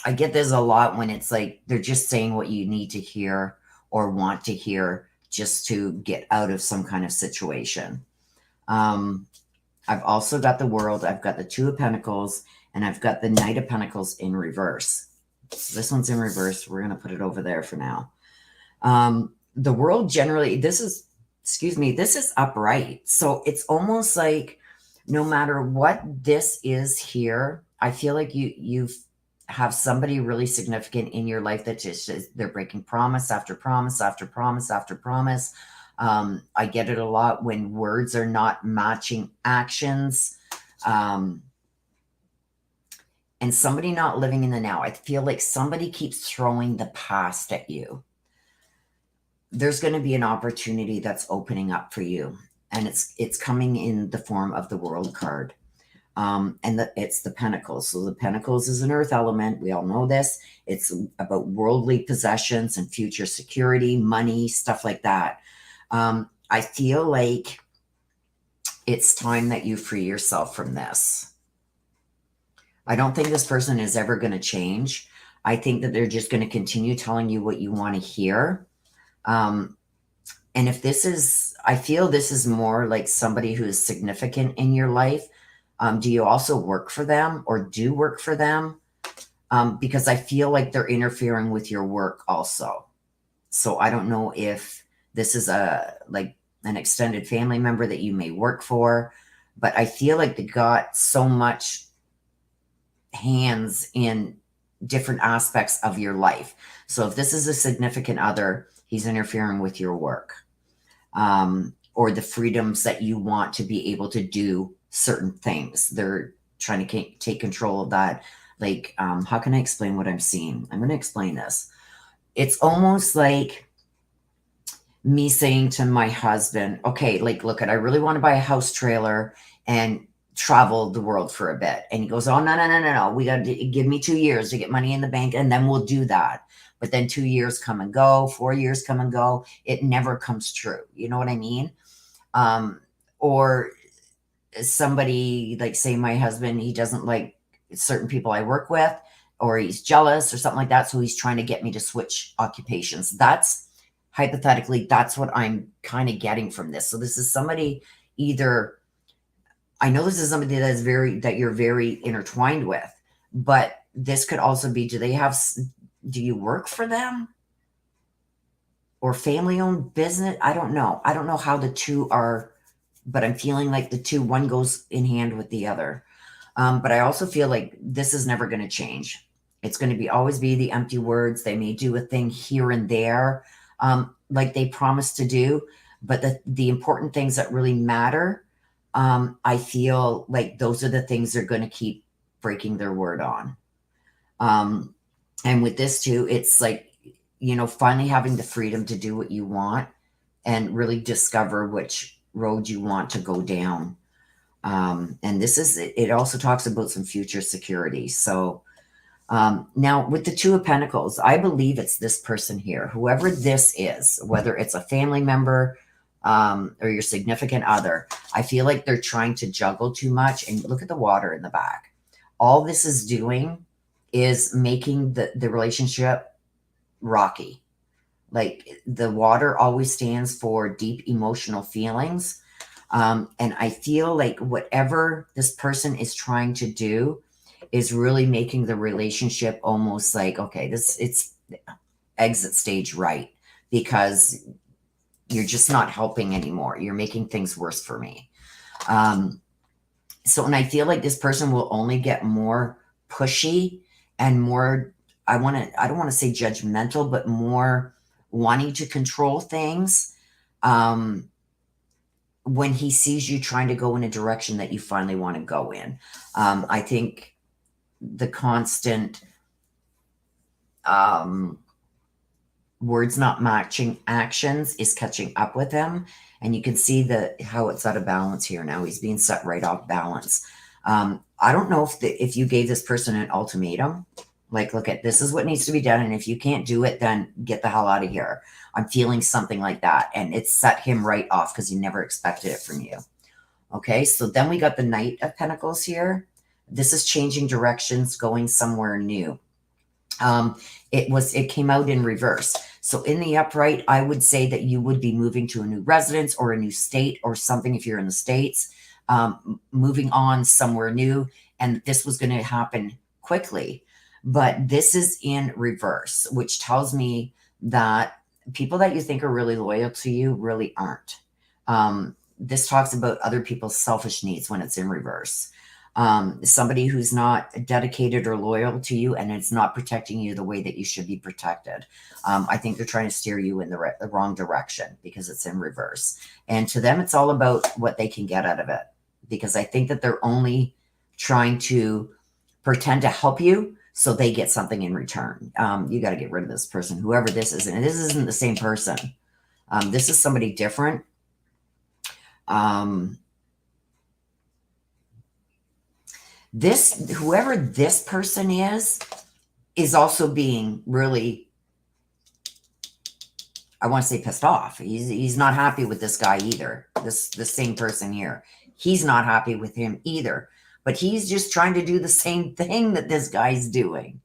Speaker 1: I get this a lot when it's like they're just saying what you need to hear or want to hear just to get out of some kind of situation. I've also got the World. I've got the 2 of Pentacles. And I've got the Knight of Pentacles in reverse. So this one's in reverse. We're going to put it over there for now. The World generally, this is upright. So it's almost like no matter what this is here, I feel like you have somebody really significant in your life that just they're breaking promise after promise after promise after promise. I get it a lot when words are not matching actions. And somebody not living in the now. I feel like somebody keeps throwing the past at you. There's going to be an opportunity that's opening up for you. And it's coming in the form of the World card. And it's the Pentacles. So the Pentacles is an earth element. We all know this. It's about worldly possessions and future security, money, stuff like that. I feel like it's time that you free yourself from this. I don't think this person is ever going to change. I think that they're just going to continue telling you what you want to hear. And if this is, I feel this is more like somebody who is significant in your life. Do you also work for them or do work for them? because I feel like they're interfering with your work also. So I don't know if this is like an extended family member that you may work for, but I feel like they got so much hands in different aspects of your life. So if this is a significant other, he's interfering with your work, or the freedoms that you want to be able to do certain things. They're trying to take control of that. Like, how can I explain what I'm seeing? I'm going to explain this. It's almost like me saying to my husband, okay, like, look, I really want to buy a house trailer and travel the world for a bit. And he goes, oh, no. We got to give me 2 years to get money in the bank and then we'll do that. But then 2 years come and go, 4 years come and go. It never comes true. You know what I mean? Or somebody, like, say my husband, he doesn't like certain people I work with, or he's jealous or something like that. So he's trying to get me to switch occupations. That's hypothetically, that's what I'm kind of getting from this. So this is somebody, either, I know this is somebody that you're very intertwined with, but this could also be, do you work for them? Or family owned business? I don't know. I don't know how the two are, but I'm feeling like one goes in hand with the other. But I also feel like this is never going to change. It's going to always be the empty words. They may do a thing here and there, like they promised to do, but the important things that really matter, I feel like those are the things they're going to keep breaking their word on. And with this too, it's like, finally having the freedom to do what you want and really discover which road you want to go down. And it also talks about some future security. So now with the Two of Pentacles, I believe it's this person here, whoever this is, whether it's a family member, or your significant other. I feel like they're trying to juggle too much. And look at the water in the back. All this is doing is making the relationship rocky. Like, the water always stands for deep emotional feelings. And I feel like whatever this person is trying to do is really making the relationship almost like, okay, it's exit stage right, because you're just not helping anymore. You're making things worse for me. And I feel like this person will only get more pushy and more, I don't want to say judgmental, but more wanting to control things. When he sees you trying to go in a direction that you finally want to go in. I think the constant words not matching actions is catching up with him. And you can see how it's out of balance here now. He's being set right off balance. I don't know if you gave this person an ultimatum, like, look, this is what needs to be done. And if you can't do it, then get the hell out of here. I'm feeling something like that. And it set him right off because he never expected it from you. Okay, so then we got the Knight of Pentacles here. This is changing directions, going somewhere new. It came out in reverse. So in the upright, I would say that you would be moving to a new residence or a new state or something if you're in the States, moving on somewhere new. And this was going to happen quickly. But this is in reverse, which tells me that people that you think are really loyal to you really aren't. This talks about other people's selfish needs when it's in reverse. Somebody who's not dedicated or loyal to you and it's not protecting you the way that you should be protected. I think they're trying to steer you in the wrong direction because it's in reverse. And to them, it's all about what they can get out of it, because I think that they're only trying to pretend to help you so they get something in return. You got to get rid of this person, whoever this is. And this isn't the same person. This is somebody different. Whoever this person is also being really, I want to say, pissed off. He's not happy with this guy either. The same person here. He's not happy with him either. But he's just trying to do the same thing that this guy's doing.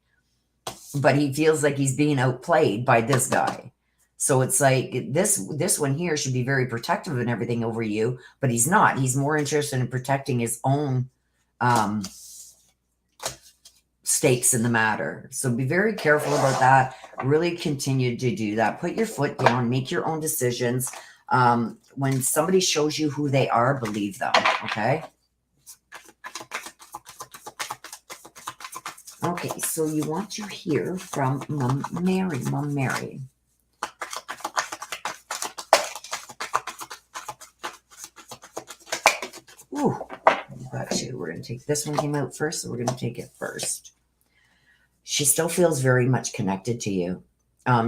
Speaker 1: But he feels like he's being outplayed by this guy. So it's like this one here should be very protective and everything over you, but he's not. He's more interested in protecting his own stakes in the matter. So be very careful about that. Really continue to do that. Put your foot down, make your own decisions. When somebody shows you who they are, believe them, okay? Okay, so you want to hear from Mom Mary. Mom Mary. Ooh, actually, we're going to take this one came out first, so we're going to take it first. She still feels very much connected to you.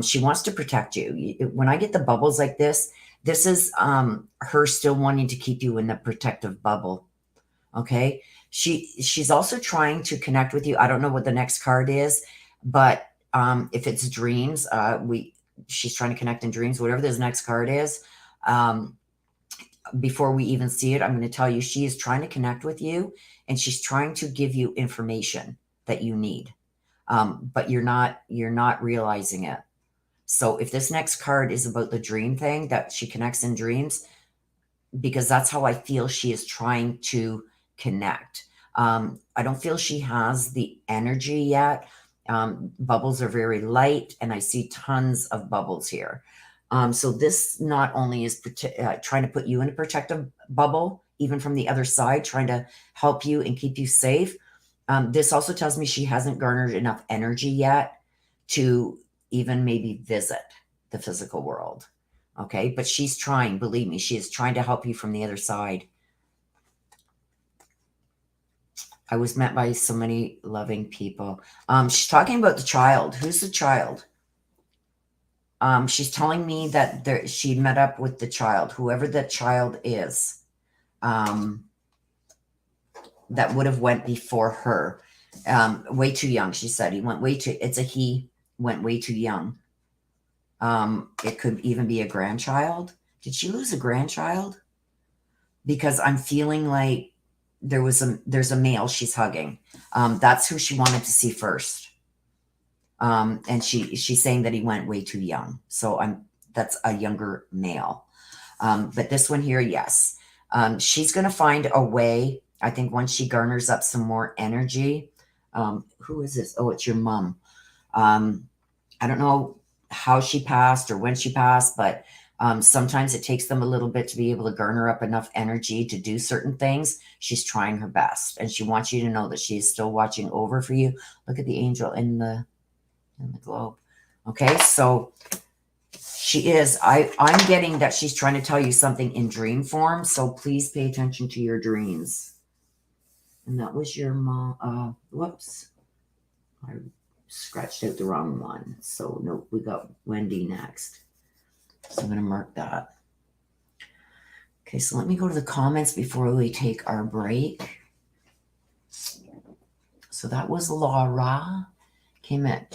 Speaker 1: She wants to protect you. When I get the bubbles like this is her still wanting to keep you in the protective bubble. Okay. She's also trying to connect with you. I don't know what the next card is, but if it's dreams, she's trying to connect in dreams, whatever this next card is. Before we even see it, I'm going to tell you she is trying to connect with you, and she's trying to give you information that you need. But you're not realizing it. So if this next card is about the dream thing, that she connects in dreams, because that's how I feel she is trying to connect. I don't feel she has the energy yet. Bubbles are very light, and I see tons of bubbles here. So this not only is trying to put you in a protective bubble, even from the other side, trying to help you and keep you safe. This also tells me she hasn't garnered enough energy yet to even maybe visit the physical world. Okay, but she's trying, believe me, she is trying to help you from the other side. I was met by so many loving people. She's talking about the child. Who's the child? She's telling me that she met up with the child, whoever that child is, that would have went before her. Way too young, she said. He went way too, he went way too young. It could even be a grandchild. Did she lose a grandchild? Because I'm feeling like there's a male she's hugging. That's who she wanted to see first. And she's saying that he went way too young. So that's a younger male. But this one here, yes. She's going to find a way. I think once she garners up some more energy. Who is this? Oh, it's your mom. I don't know how she passed or when she passed, but sometimes it takes them a little bit to be able to garner up enough energy to do certain things. She's trying her best, and she wants you to know that she is still watching over for you. Look at the angel in the globe. Okay, so she is. I'm getting that she's trying to tell you something in dream form, so please pay attention to your dreams. And that was your mom. Whoops. I scratched out the wrong one. So, nope, we got Wendy next. So I'm going to mark that. Okay, so let me go to the comments before we take our break. So that was Laura. Came at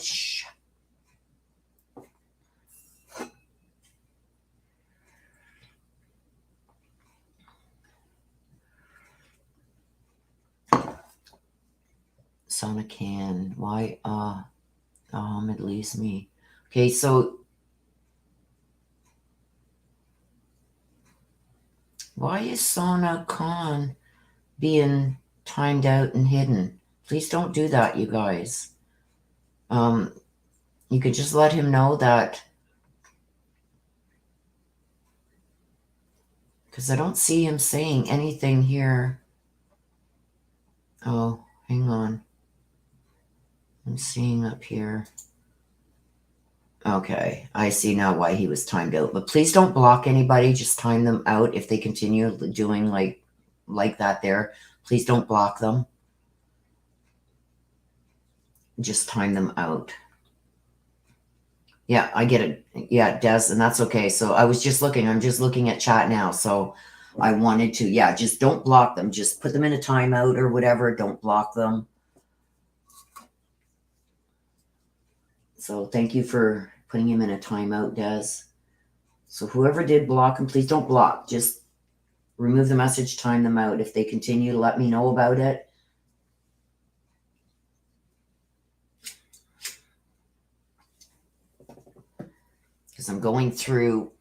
Speaker 1: Sonican. Why Ahmed leaves me. Okay, so why is Sana Khan being timed out and hidden? Please don't do that, you guys. You could just let him know that, because I don't see him saying anything here. Oh, hang on. I'm seeing up here. Okay, I see now why he was timed out. But please don't block anybody. Just time them out if they continue doing like that there. Please don't block them. Just time them out. Yeah, I get it. Yeah, Des, and that's okay. So I was just looking. I'm just looking at chat now. So I wanted to, yeah, just don't block them. Just put them in a timeout or whatever. Don't block them. So thank you for putting him in a timeout, Des. So whoever did block him, please don't block. Just remove the message, time them out. If they continue to let me know about it. Because I'm going through.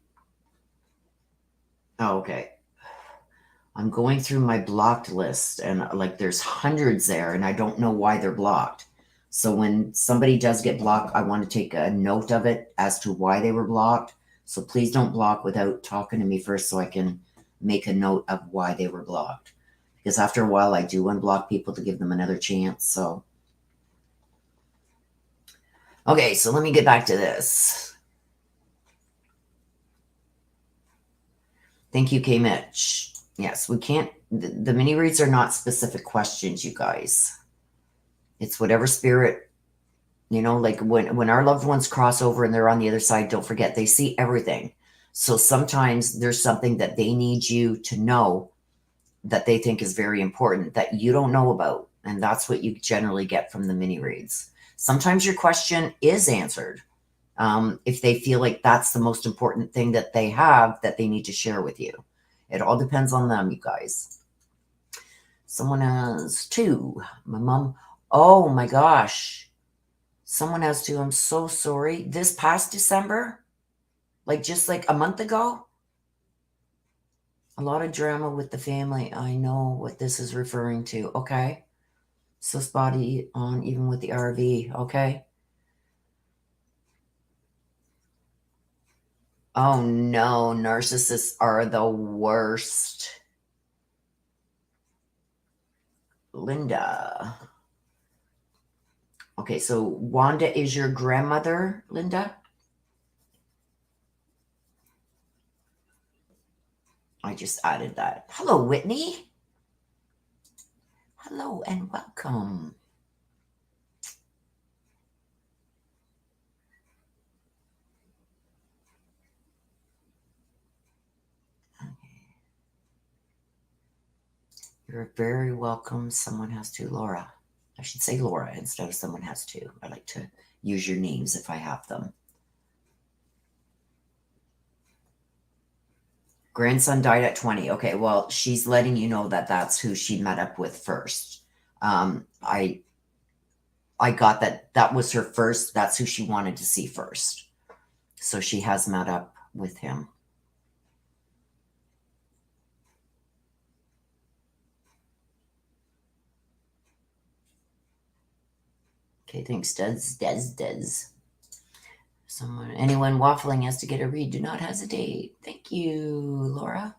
Speaker 1: Oh, okay. I'm going through my blocked list, and like there's hundreds there, and I don't know why they're blocked. So when somebody does get blocked, I want to take a note of it as to why they were blocked. So please don't block without talking to me first so I can make a note of why they were blocked. Because after a while, I do unblock people to give them another chance. So, okay, so let me get back to this. Thank you, K. Mitch. Yes, we can't, the mini reads are not specific questions, you guys. It's whatever spirit, you know, like when our loved ones cross over and they're on the other side, don't forget, they see everything. So sometimes there's something that they need you to know that they think is very important that you don't know about. And that's what you generally get from the mini reads. Sometimes your question is answered if they feel like that's the most important thing that they have that they need to share with you. It all depends on them, you guys. Someone has two. My mom. Oh my gosh. Someone has two. I'm so sorry. This past December, like just like a month ago, a lot of drama with the family. I know what this is referring to. Okay. So spotty on even with the RV. Okay. Oh no. Narcissists are the worst. Linda. Okay, so Wanda is your grandmother, Linda? I just added that. Hello, Whitney. Hello and welcome. You're very welcome. Someone has to, Laura. I should say Laura instead of someone has to. I like to use your names if I have them. Grandson died at 20. Okay, well, she's letting you know that that's who she met up with first. I got that that was her first. That's who she wanted to see first. So she has met up with him. Okay, thanks, Des. Someone, anyone waffling has to get a read. Do not hesitate. Thank you, Laura.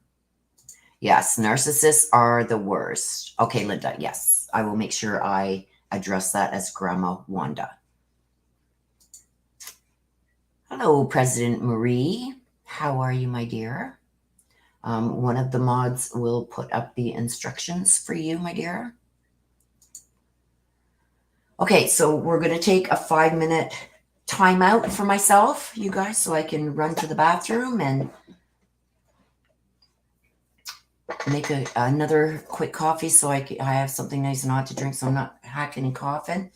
Speaker 1: Yes, narcissists are the worst. Okay, Linda, yes. I will make sure I address that as Grandma Wanda. Hello, President Marie. How are you, my dear? One of the mods will put up the instructions for you, my dear. Okay, so we're going to take a 5-minute timeout for myself, you guys, so I can run to the bathroom and make another quick coffee so I have something nice and hot to drink so I'm not hacking and coughing.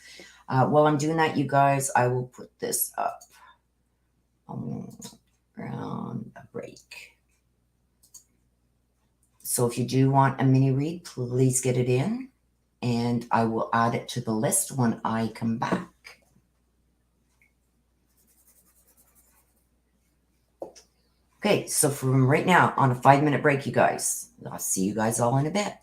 Speaker 1: While I'm doing that, you guys, I will put this up around a break. So if you do want a mini read, please get it in, and I will add it to the list when I come back. Okay, so from right now on a 5-minute break, you guys. I'll see you guys all in a bit.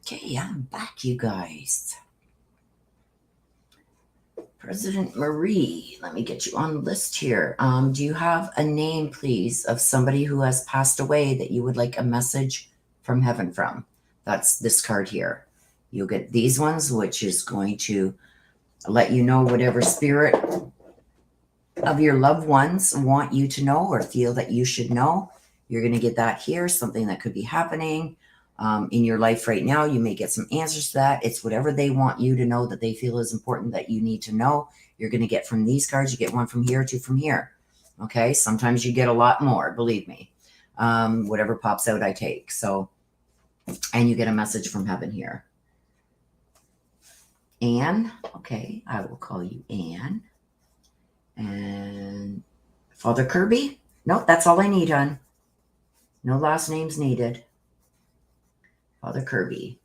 Speaker 1: Okay, I'm back, you guys. President Marie, let me get you on the list here. Do you have a name, please, of somebody who has passed away that you would like a message from heaven from? That's this card here. You'll get these ones, which is going to let you know whatever spirit of your loved ones want you to know or feel that you should know. You're going to get that here, something that could be happening in your life right now. You may get some answers to that. It's whatever they want you to know that they feel is important that you need to know. You're going to get from these cards. You get one from here, two from here. Okay. Sometimes you get a lot more, believe me. Whatever pops out, I take. So, and you get a message from heaven here. Anne. Okay. I will call you Anne. And Father Kirby? Nope, that's all I need, hon. No last names needed. Father Kirby.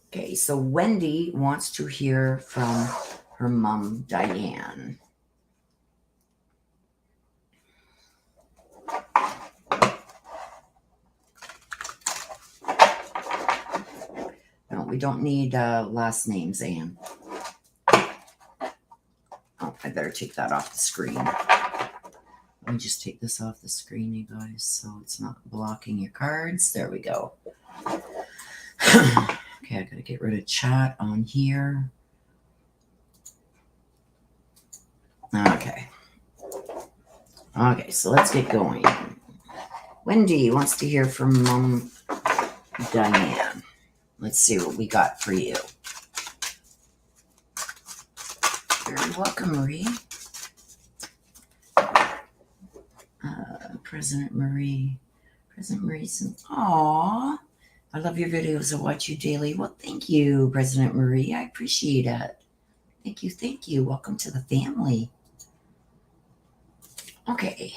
Speaker 1: Okay, so Wendy wants to hear from her mom, Diane. No, we don't need last names, Anne. Oh, I better take that off the screen. Let me just take this off the screen, you guys, so it's not blocking your cards. There we go. Okay, I gotta get rid of chat on here. Okay. Okay, so let's get going. Wendy wants to hear from Mom Diane. Let's see what we got for you. You're welcome, Marie. President Marie. President Marie says, "Aw, I love your videos. I watch you daily." Well, thank you, President Marie. I appreciate it. Thank you, thank you. Welcome to the family. Okay.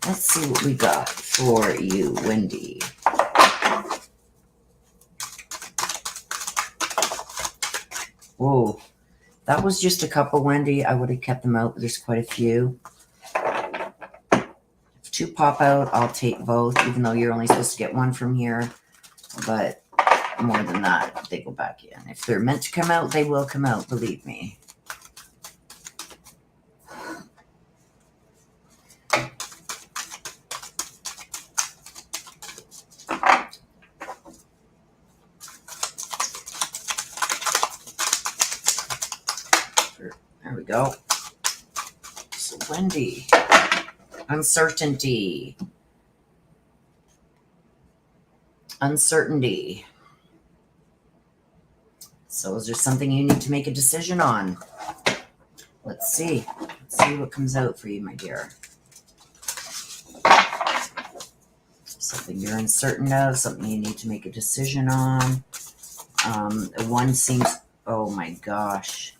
Speaker 1: Let's see what we got for you, Wendy. Whoa, that was just a couple, Wendy. I would have kept them out, but there's quite a few. If two pop out, I'll take both, even though you're only supposed to get one from here. But more than that, they go back in. If they're meant to come out, they will come out, believe me. There we go. So Wendy, uncertainty. Uncertainty. So is there something you need to make a decision on? Let's see. Let's see what comes out for you, my dear. Something you're uncertain of, something you need to make a decision on. One seems, oh my gosh,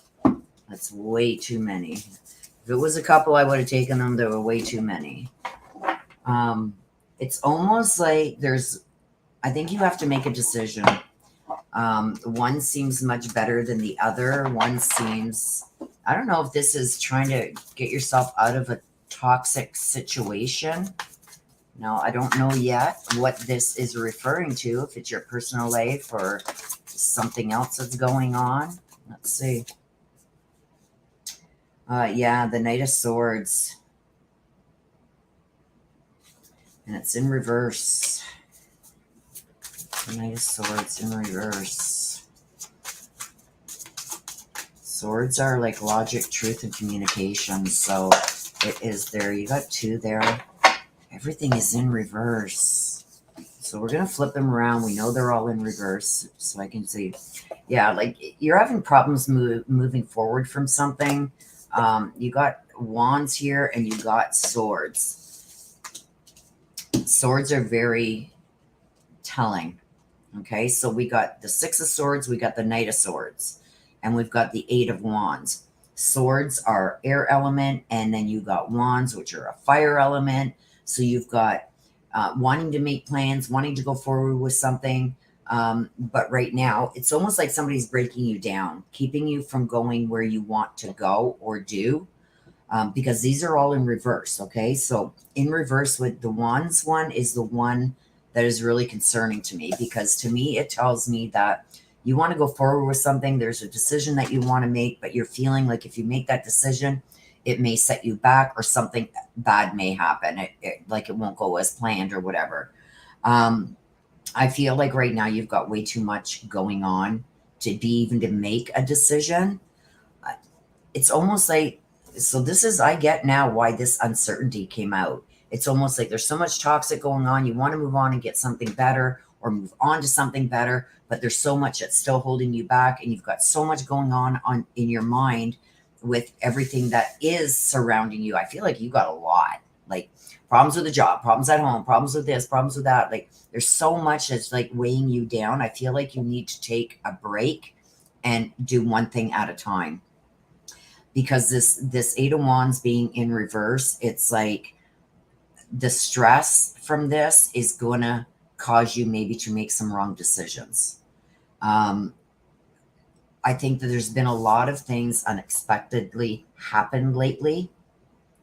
Speaker 1: that's way too many. If it was a couple, I would have taken them. There were way too many. It's almost like I think you have to make a decision. One seems much better than the other. One seems, I don't know if this is trying to get yourself out of a toxic situation. No, I don't know yet what this is referring to, if it's your personal life or something else that's going on. Let's see. Yeah, the Knight of Swords. And it's in reverse. The Knight of Swords in reverse. Swords are like logic, truth, and communication. So it is there. You got two there. Everything is in reverse. So we're going to flip them around. We know they're all in reverse. So I can see. Yeah, like you're having problems moving forward from something. You got wands here and you got swords. Swords are very telling. Okay, so we got the Six of Swords, we got the Knight of Swords, and we've got the Eight of Wands. Swords are air element, and then you got wands, which are a fire element. So you've got wanting to make plans, wanting to go forward with something. But right now, it's almost like somebody's breaking you down, keeping you from going where you want to go or do. because these are all in reverse. Okay. So in reverse with the wands one is the one that is really concerning to me, because to me, it tells me that you want to go forward with something. There's a decision that you want to make, but you're feeling like if you make that decision, it may set you back or something bad may happen. Like it won't go as planned or whatever. Um, I feel like right now you've got way too much going on to be even to make a decision. It's almost like, so this is, I get now why this uncertainty came out. It's almost like there's so much toxic going on. You want to move on and get something better or move on to something better, but there's so much that's still holding you back. And you've got so much going on in your mind with everything that is surrounding you. I feel like you got a lot, like problems with the job, problems at home, problems with this, problems with that. Like there's so much that's like weighing you down. I feel like you need to take a break and do one thing at a time, because this Eight of Wands being in reverse, it's like the stress from this is going to cause you maybe to make some wrong decisions. I think that there's been a lot of things unexpectedly happened lately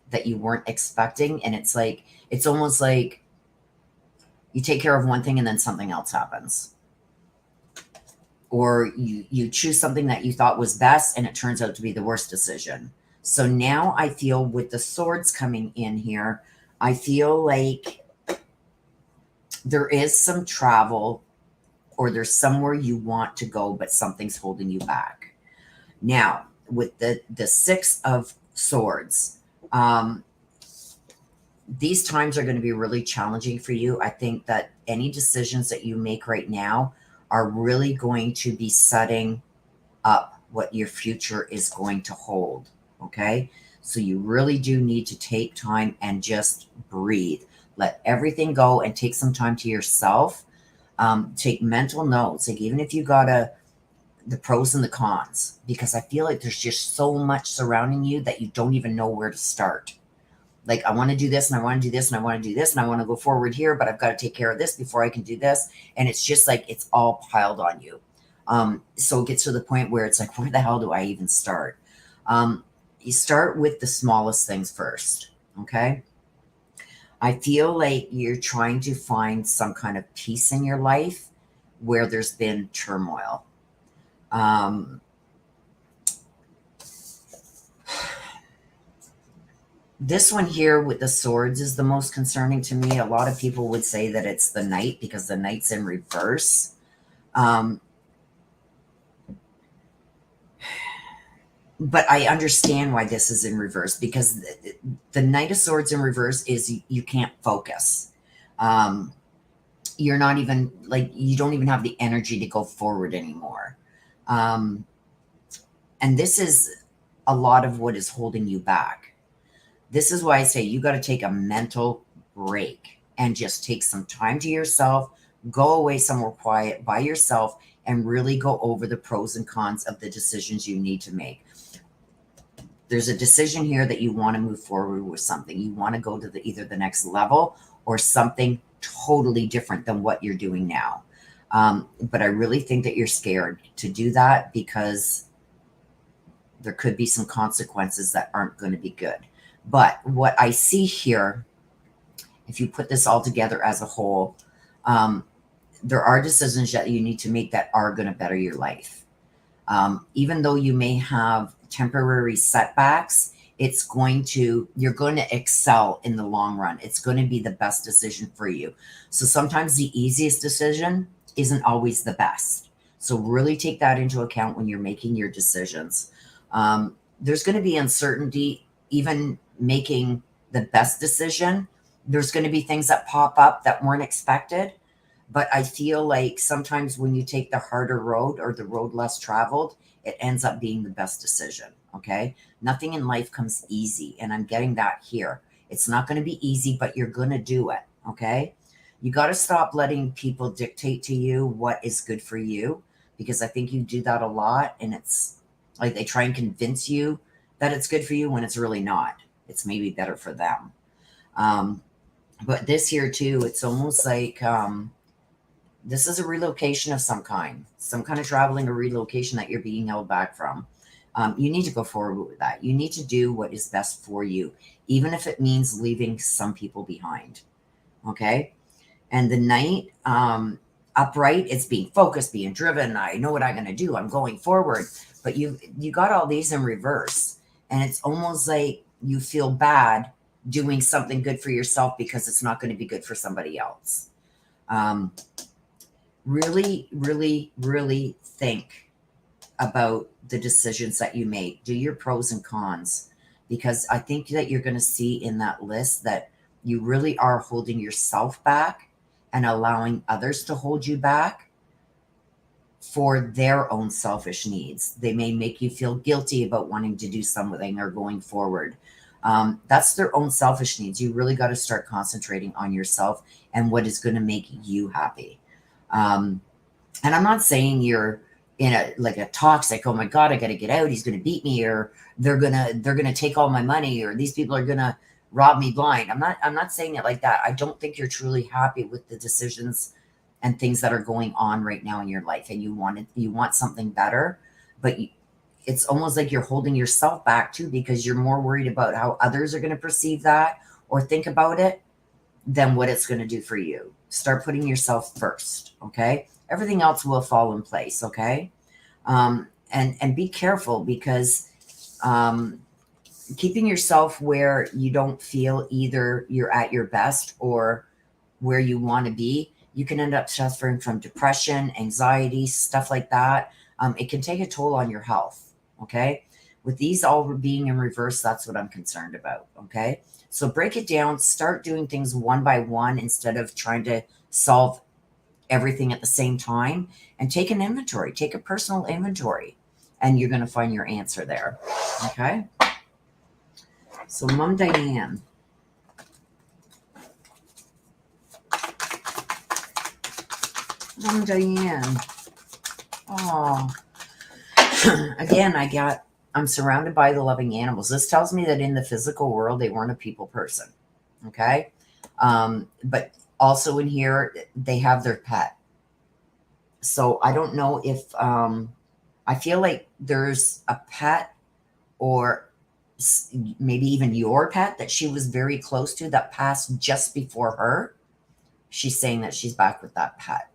Speaker 1: that you weren't expecting, and it's like, it's almost like you take care of one thing and then something else happens, or you choose something that you thought was best and it turns out to be the worst decision. So now I feel with the swords coming in here, I feel like there is some travel, or there's somewhere you want to go, but something's holding you back. Now, with the Six of Swords, these times are going to be really challenging for you. I think that any decisions that you make right now are really going to be setting up what your future is going to hold. Okay. So you really do need to take time and just breathe. Let everything go and take some time to yourself. Take mental notes. Like even if you got the pros and the cons, because I feel like there's just so much surrounding you that you don't even know where to start. Like, I want to do this and I want to do this and I want to do this and I want to go forward here, but I've got to take care of this before I can do this. And it's just like, it's all piled on you. So it gets to the point where it's like, where the hell do I even start? You start with the smallest things first. Okay. I feel like you're trying to find some kind of peace in your life where there's been turmoil. This one here with the swords is the most concerning to me. A lot of people would say that it's the Knight because the Knight's in reverse. But I understand why this is in reverse, because the Knight of Swords in reverse is you can't focus. You're not even like, you don't even have the energy to go forward anymore. And this is a lot of what is holding you back. This is why I say you got to take a mental break and just take some time to yourself, go away somewhere quiet by yourself, and really go over the pros and cons of the decisions you need to make. There's a decision here that you want to move forward with something. You want to go to either the next level or something totally different than what you're doing now. But I really think that you're scared to do that because there could be some consequences that aren't going to be good. But what I see here, if you put this all together as a whole, there are decisions that you need to make that are going to better your life. Even though you may have temporary setbacks, you're going to excel in the long run. It's going to be the best decision for you. So sometimes the easiest decision isn't always the best. So really take that into account when you're making your decisions. There's going to be uncertainty, even making the best decision. There's going to be things that pop up that weren't expected. But I feel like sometimes when you take the harder road or the road less traveled, it ends up being the best decision. Okay. Nothing in life comes easy. And I'm getting that here. It's not going to be easy, but you're going to do it. Okay. You got to stop letting people dictate to you what is good for you, because I think you do that a lot. And it's like they try and convince you that it's good for you when it's really not. It's maybe better for them. But this here too, it's almost like, this is a relocation of some kind of traveling or relocation that you're being held back from. You need to go forward with that. You need to do what is best for you, even if it means leaving some people behind. Okay. And the Knight, upright, it's being focused, being driven. I know what I'm going to do. I'm going forward. But you got all these in reverse. And it's almost like you feel bad doing something good for yourself because it's not going to be good for somebody else. Really, really, really think about the decisions that you make. Do your pros and cons, because I think that you're going to see in that list that you really are holding yourself back and allowing others to hold you back for their own selfish needs. They may make you feel guilty about wanting to do something or going forward. That's their own selfish needs. You really got to start concentrating on yourself and what is going to make you happy. And I'm not saying you're in a toxic, oh my God, I got to get out, he's going to beat me, or they're going to take all my money, or these people are going to rob me blind. I'm not saying it like that. I don't think you're truly happy with the decisions and things that are going on right now in your life, and you want something better, but it's almost like you're holding yourself back too, because you're more worried about how others are going to perceive that or think about it than what it's going to do for you. Start putting yourself first. Okay. Everything else will fall in place. Okay. And be careful, because, keeping yourself where you don't feel either you're at your best or where you want to be, you can end up suffering from depression, anxiety, stuff like that. It can take a toll on your health. Okay. With these all being in reverse, that's what I'm concerned about. Okay. So break it down, start doing things one by one instead of trying to solve everything at the same time, and take an inventory, take a personal inventory, and you're going to find your answer there. Okay. So Mom Diane. Mom Diane. Oh, again, I'm surrounded by the loving animals. This tells me that in the physical world, they weren't a people person. Okay. But also in here, they have their pet. So I don't know if, I feel like there's a pet, or maybe even your pet, that she was very close to that passed just before her. She's saying that she's back with that pet.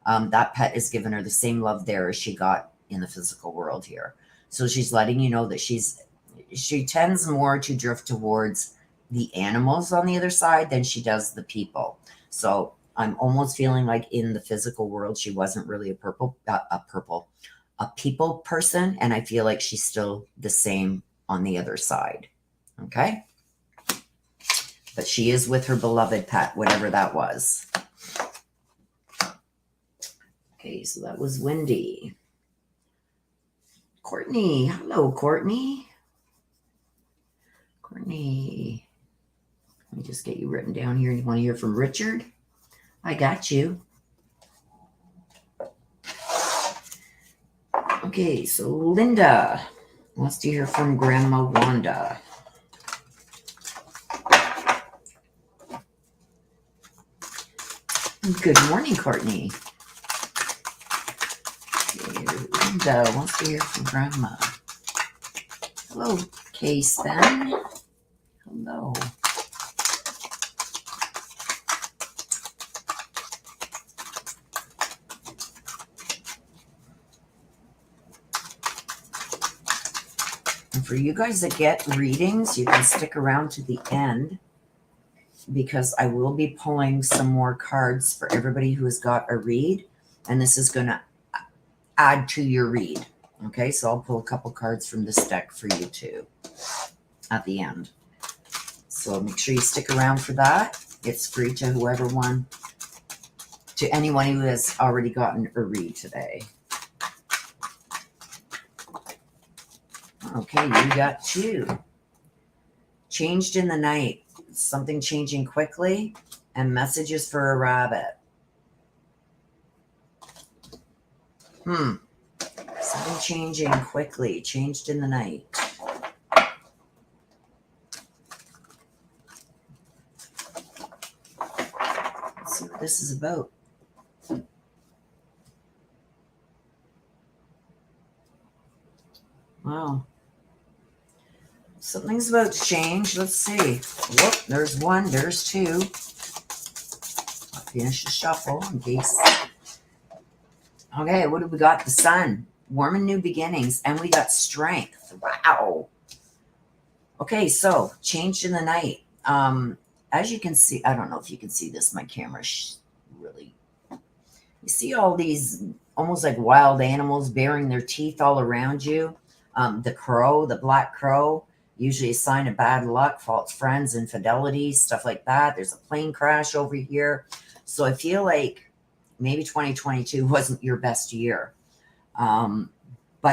Speaker 1: That pet has given her the same love there as she got in the physical world here. So she's letting you know that she tends more to drift towards the animals on the other side than she does the people. So I'm almost feeling like in the physical world, she wasn't really a people person. And I feel like she's still the same on the other side. Okay. But she is with her beloved pet, whatever that was. Okay, so that was Wendy. Courtney. Hello, Courtney. Courtney. Let me just get you written down here. You want to hear from Richard? I got you. Okay, so Linda wants to hear from Grandma Wanda. Good morning, Courtney. Linda wants to hear from Grandma. Hello, Case then. Hello. And for you guys that get readings, you can stick around to the end, because I will be pulling some more cards for everybody who has got a read, and this is going to add to your read. Okay, so I'll pull a couple cards from this deck for you too at the end. So make sure you stick around for that. It's free to to anyone who has already gotten a read today. Okay, you got two. Changed in the night. Something changing quickly, and messages for a rabbit. Something changing quickly. Changed in the night. Let's see what this is about. Wow. Something's about to change. Let's see. Whoop, there's one, there's two. I'll finish the shuffle in case. Okay, what do we got? The sun. Warm and new beginnings. And we got strength. Wow. Okay, so changed in the night. As you can see, I don't know if you can see this. My camera really. You see all these almost like wild animals bearing their teeth all around you. The crow, the black crow, usually a sign of bad luck, false friends, infidelity, stuff like that. There's a plane crash over here. So I feel like maybe 2022 wasn't your best year. But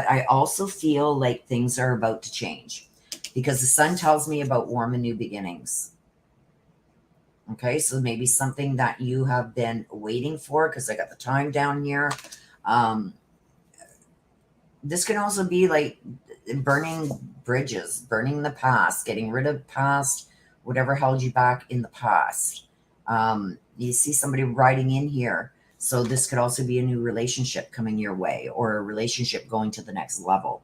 Speaker 1: I also feel like things are about to change because the sun tells me about warm and new beginnings. Okay, so maybe something that you have been waiting for, because I got the time down here. This can also be like burning bridges, burning the past, getting rid of past, whatever held you back in the past. You see somebody writing in here. So this could also be a new relationship coming your way, or a relationship going to the next level.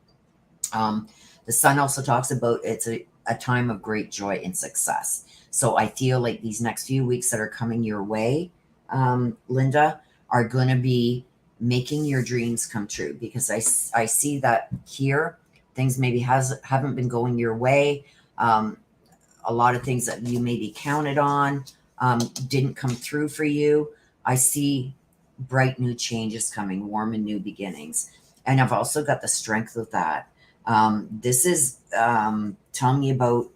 Speaker 1: The sun also talks about it's a time of great joy and success. So I feel like these next few weeks that are coming your way, Linda, are going to be making your dreams come true, because I see that here things maybe haven't been going your way. A lot of things that you maybe counted on didn't come through for you. I see bright new changes coming, warm and new beginnings. And I've also got the strength of that. This is telling me about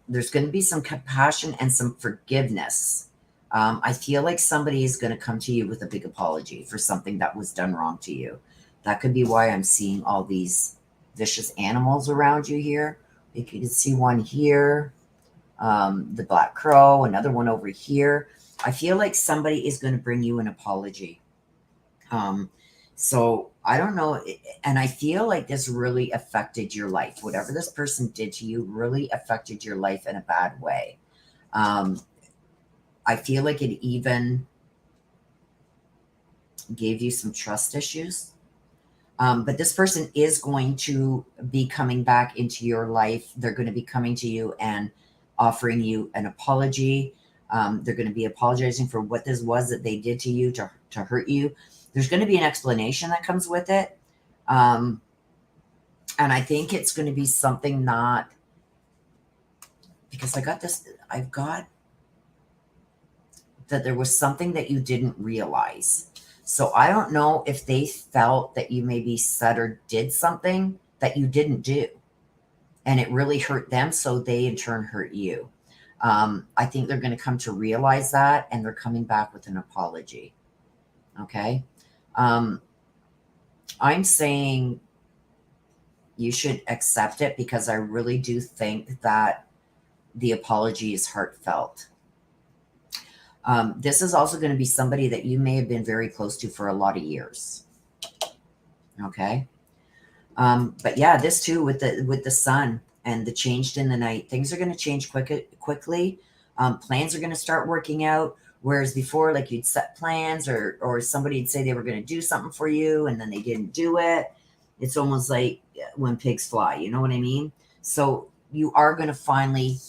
Speaker 1: there's going to be some compassion and some forgiveness. I feel like somebody is going to come to you with a big apology for something that was done wrong to you. That could be why I'm seeing all these vicious animals around you here. You can see one here, the black crow, another one over here. I feel like somebody is going to bring you an apology. So I don't know. And I feel like this really affected your life. Whatever this person did to you really affected your life in a bad way. I feel like it even gave you some trust issues. But this person is going to be coming back into your life. They're going to be coming to you and offering you an apology. They're going to be apologizing for what this was that they did to you to hurt you. There's going to be an explanation that comes with it. And I think it's going to be something not, because I've got that there was something that you didn't realize. So I don't know if they felt that you maybe said or did something that you didn't do, and it really hurt them. So they in turn hurt you. I think they're going to come to realize that, and they're coming back with an apology. Okay. I'm saying you should accept it, because I really do think that the apology is heartfelt. This is also going to be somebody that you may have been very close to for a lot of years. Okay. But yeah, this too, with the sun and the changed in the night, things are going to change quickly. Plans are going to start working out. Whereas before, like, you'd set plans, or somebody'd say they were going to do something for you and then they didn't do it. It's almost like when pigs fly, you know what I mean? So you are going to finally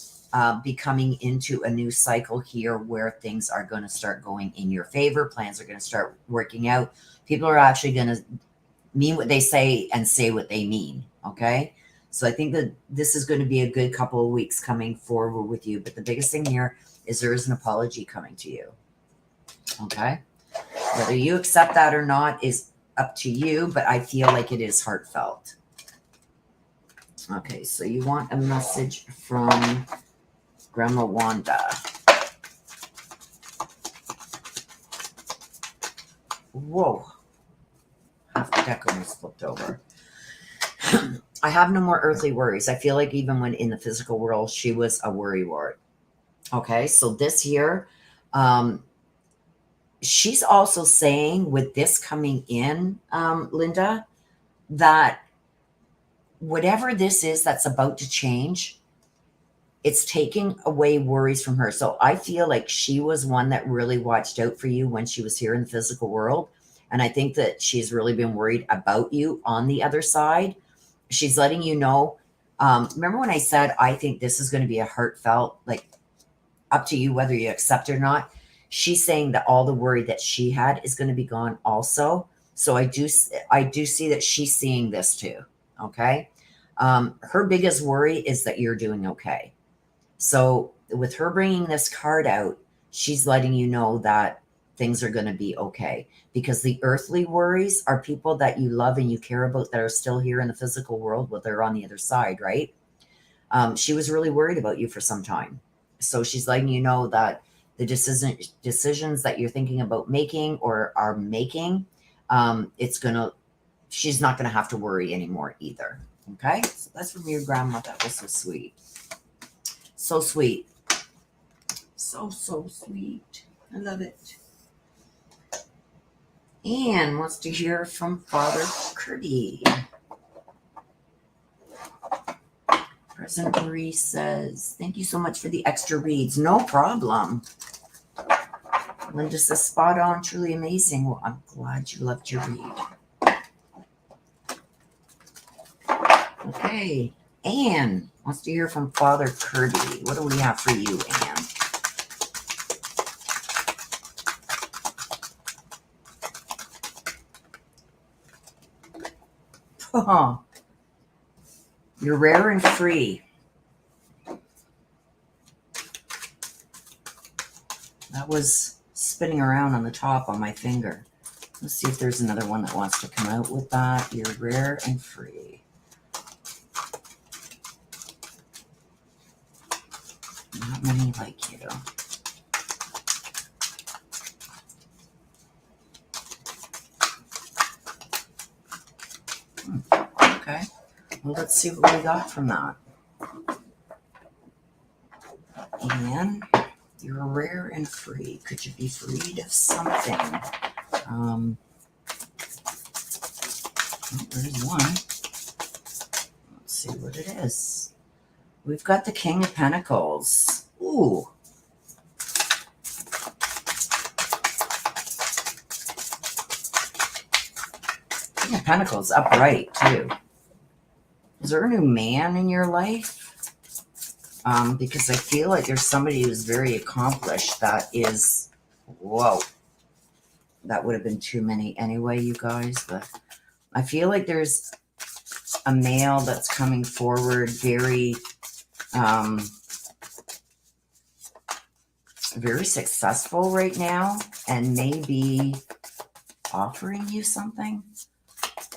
Speaker 1: be coming into a new cycle here where things are going to start going in your favor. Plans are going to start working out. People are actually going to mean what they say and say what they mean. Okay. So I think that this is going to be a good couple of weeks coming forward with you. But the biggest thing here is there is an apology coming to you. Okay. Whether you accept that or not is up to you, but I feel like it is heartfelt. Okay. So you want a message from Grandma Wanda. Whoa. Half the deck almost flipped over. I have no more earthly worries. I feel like even when in the physical world, she was a worrywart. Okay, so this here, she's also saying with this coming in, Linda, that whatever this is that's about to change, it's taking away worries from her. So I feel like she was one that really watched out for you when she was here in the physical world. And I think that she's really been worried about you on the other side. She's letting you know. Remember when I said, I think this is going to be a heartfelt, like up to you whether you accept it or not. She's saying that all the worry that she had is going to be gone also. So I do see that she's seeing this too. Okay. Her biggest worry is that you're doing okay. So with her bringing this card out, she's letting you know that things are going to be okay, because the earthly worries are people that you love and you care about that are still here in the physical world, but they're on the other side, right? She was really worried about you for some time. So she's letting you know that the decisions that you're thinking about making or are making, she's not going to have to worry anymore either. Okay. So that's from your grandma. That was so sweet. So sweet. So sweet. I love it. Anne wants to hear from Father Curdy. President Marie says, thank you so much for the extra reads. No problem. Linda says, spot on, truly amazing. Well, I'm glad you loved your read. Okay. Anne wants to hear from Father Curdy. What do we have for you, Anne? Oh, you're rare and free. That was spinning around on the top on my finger. Let's see if there's another one that wants to come out with that. You're rare and free. Not many like you. Okay. Well, let's see what we got from that. And you're rare and free. Could you be freed of something? Oh, there's one. Let's see what it is. We've got the King of Pentacles. Ooh. King of Pentacles upright too. Is there a new man in your life? Because I feel like there's somebody who's very accomplished that is, whoa, that would have been too many anyway, you guys, but I feel like there's a male that's coming forward very, very successful right now and maybe offering you something.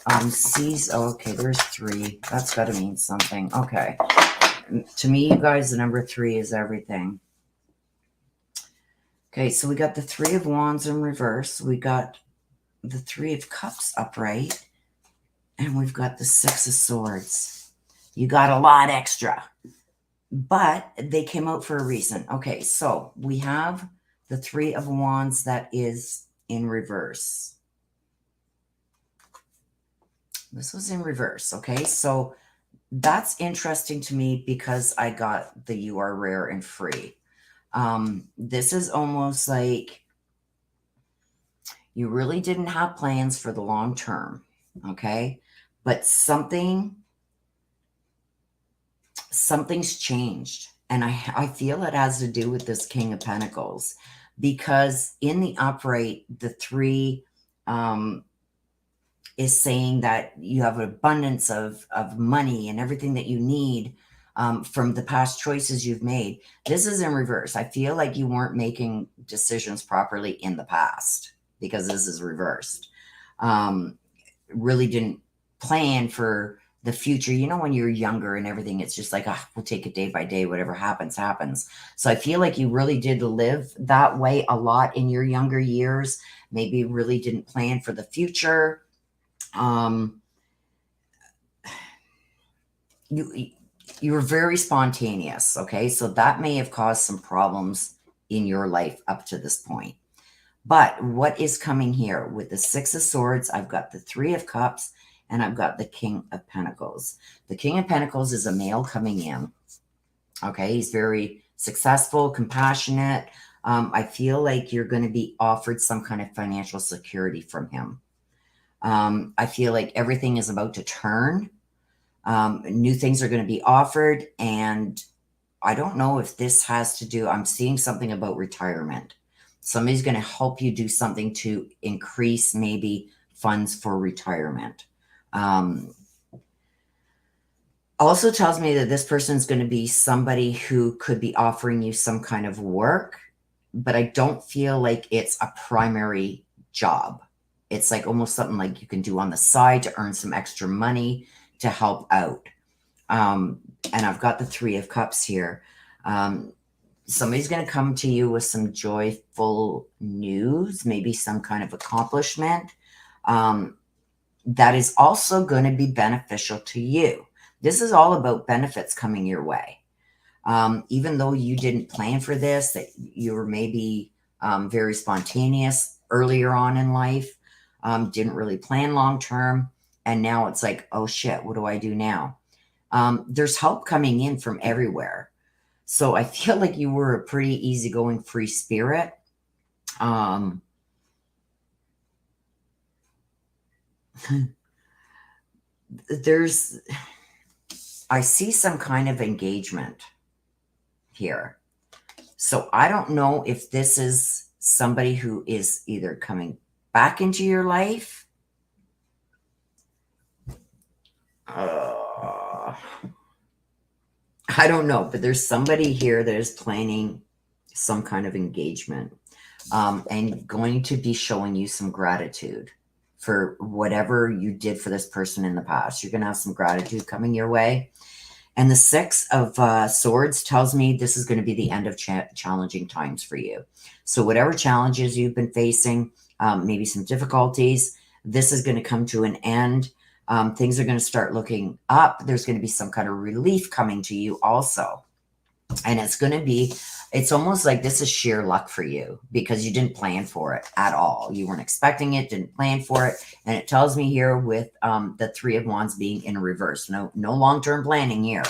Speaker 1: Okay, there's 3. That's got to mean something. Okay. To me, you guys, the number 3 is everything. Okay, so we got the 3 of Wands in reverse. We got the 3 of Cups upright. And we've got the 6 of Swords. You got a lot extra. But they came out for a reason. Okay, so we have the 3 of Wands that is in reverse. This was in reverse, okay? So that's interesting to me because I got the you are rare and free. This is almost like you really didn't have plans for the long term, okay? But something's changed. And I feel it has to do with this King of Pentacles, because in the upright, the 3 is saying that you have an abundance of money and everything that you need from the past choices you've made. This is in reverse. I feel like you weren't making decisions properly in the past because this is reversed. Really didn't plan for the future. You know, when you're younger and everything, it's just like, we'll take it day by day. Whatever happens, happens. So I feel like you really did live that way a lot in your younger years. Maybe really didn't plan for the future. You were very spontaneous. Okay. So that may have caused some problems in your life up to this point. But what is coming here with the 6 of Swords? I've got the 3 of Cups and I've got the King of Pentacles. The King of Pentacles is a male coming in. Okay. He's very successful, compassionate. I feel like you're going to be offered some kind of financial security from him. I feel like everything is about to turn. New things are going to be offered. And I don't know if this has to do, I'm seeing something about retirement. Somebody's going to help you do something to increase maybe funds for retirement. Also tells me that this person is going to be somebody who could be offering you some kind of work, but I don't feel like it's a primary job. It's like almost something like you can do on the side to earn some extra money to help out. And I've got the 3 of Cups here. Somebody's going to come to you with some joyful news, maybe some kind of accomplishment that is also going to be beneficial to you. This is all about benefits coming your way. Even though you didn't plan for this, that you were maybe very spontaneous earlier on in life, didn't really plan long term, and now it's like, oh shit, what do I do now? There's help coming in from everywhere. So I feel like you were a pretty easygoing free spirit. I see some kind of engagement here. So I don't know if this is somebody who is either coming back into your life. I don't know, but there's somebody here that is planning some kind of engagement and going to be showing you some gratitude for whatever you did for this person in the past. You're going to have some gratitude coming your way. And the 6 of Swords tells me this is going to be the end of challenging times for you. So whatever challenges you've been facing, maybe some difficulties, this is going to come to an end. Things are going to start looking up. There's going to be some kind of relief coming to you also. And it's almost like this is sheer luck for you because you didn't plan for it at all. You weren't expecting it, didn't plan for it. And it tells me here with the 3 of Wands being in reverse. No long-term planning here.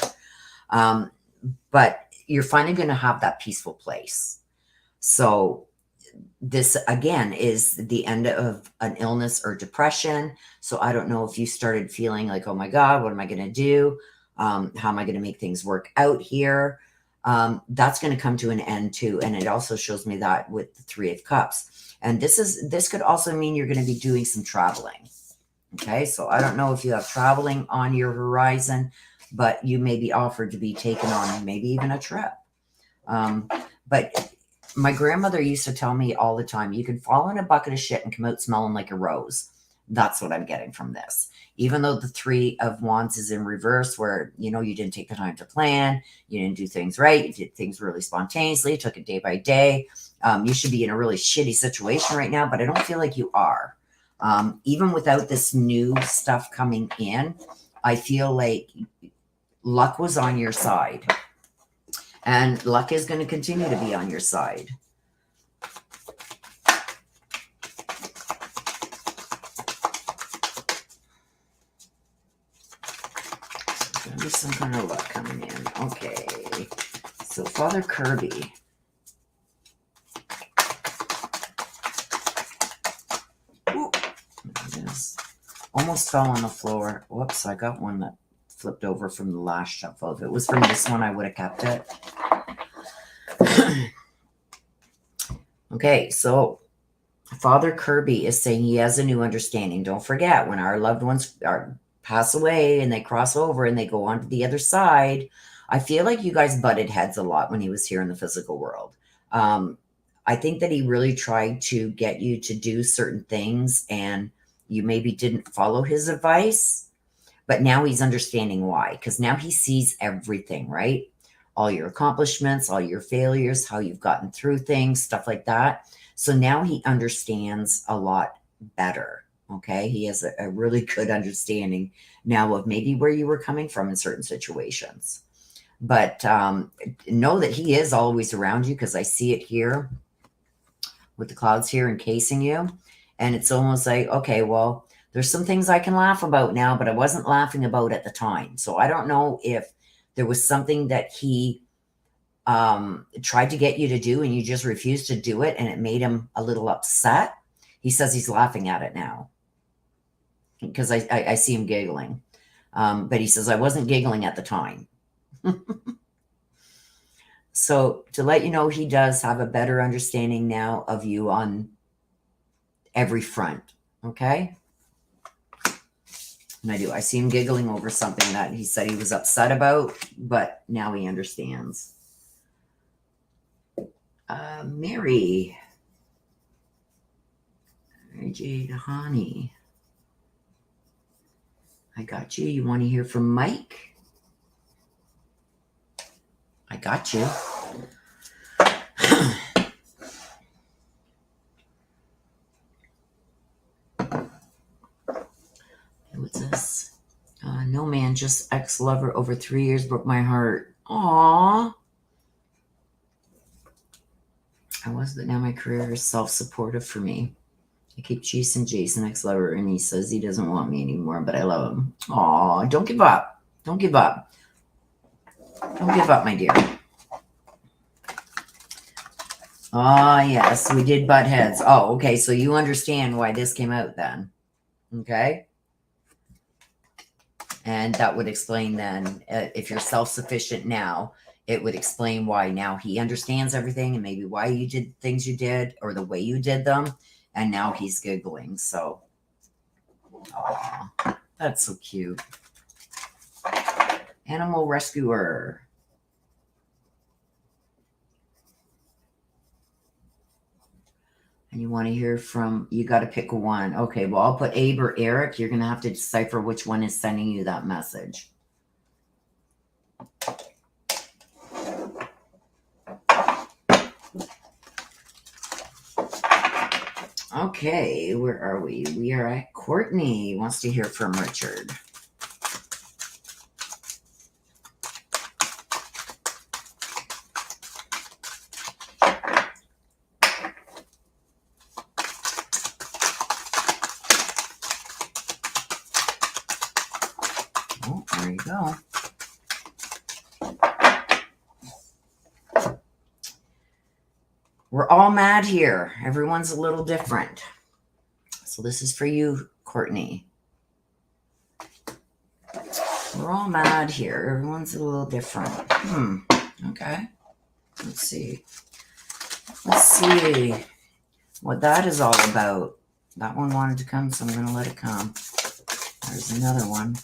Speaker 1: But you're finally going to have that peaceful place. So this, again, is the end of an illness or depression. So I don't know if you started feeling like, oh my God, what am I going to do? How am I going to make things work out here? That's going to come to an end too. And it also shows me that with the 3 of Cups. And this could also mean you're going to be doing some traveling. Okay. So I don't know if you have traveling on your horizon, but you may be offered to be taken on maybe even a trip. But my grandmother used to tell me all the time, you can fall in a bucket of shit and come out smelling like a rose. That's what I'm getting from this. Even though the 3 of Wands is in reverse, where, you didn't take the time to plan, you didn't do things right, you did things really spontaneously, took it day by day. You should be in a really shitty situation right now, but I don't feel like you are. Even without this new stuff coming in, I feel like luck was on your side. And luck is going to continue to be on your side. There's going to be some kind of luck coming in. Okay. So Father Kirby. Ooh, almost fell on the floor. Whoops, I got one that flipped over from the last shuffle. If it was from this one, I would have kept it. Okay, so Father Kirby is saying he has a new understanding. Don't forget, when our loved ones pass away and they cross over and they go on to the other side, I feel like you guys butted heads a lot when he was here in the physical world. I think that he really tried to get you to do certain things and you maybe didn't follow his advice, but now he's understanding why, because now he sees everything, right? All your accomplishments, all your failures, how you've gotten through things, stuff like that. So now he understands a lot better. Okay. He has a really good understanding now of maybe where you were coming from in certain situations. But know that he is always around you, because I see it here with the clouds here encasing you. And it's almost like, okay, well, there's some things I can laugh about now, but I wasn't laughing about at the time. So I don't know if there was something that he tried to get you to do and you just refused to do it and it made him a little upset. He says he's laughing at it now because I see him giggling. But he says, I wasn't giggling at the time. So to let you know, he does have a better understanding now of you on every front. Okay? And I do. I see him giggling over something that he said he was upset about, but now he understands. Mary. Mary Jade, honey. I got you. You want to hear from Mike? I got you. What's this? No man, just ex-lover over 3 years broke my heart. Aww. I was, but now my career is self-supportive for me. I keep chasing Jason, ex-lover, and he says he doesn't want me anymore, but I love him. Aww, don't give up. Don't give up. Don't give up, my dear. Ah, yes, we did butt heads. Oh, okay, so you understand why this came out then. Okay? And that would explain then, if you're self-sufficient now, it would explain why now he understands everything and maybe why you did things you did or the way you did them. And now he's giggling. So, aw, that's so cute. Animal rescuer. And you want to hear from, you got to pick one. Okay, well, I'll put Abe or Eric. You're going to have to decipher which one is sending you that message. Okay, where are we? We are at Courtney. Wants to hear from Richard. Oh, there you go. We're all mad here. Everyone's a little different. So this is for you, Courtney. We're all mad here. Everyone's a little different. Okay. Let's see. Let's see what that is all about. That one wanted to come, so I'm going to let it come. There's another one.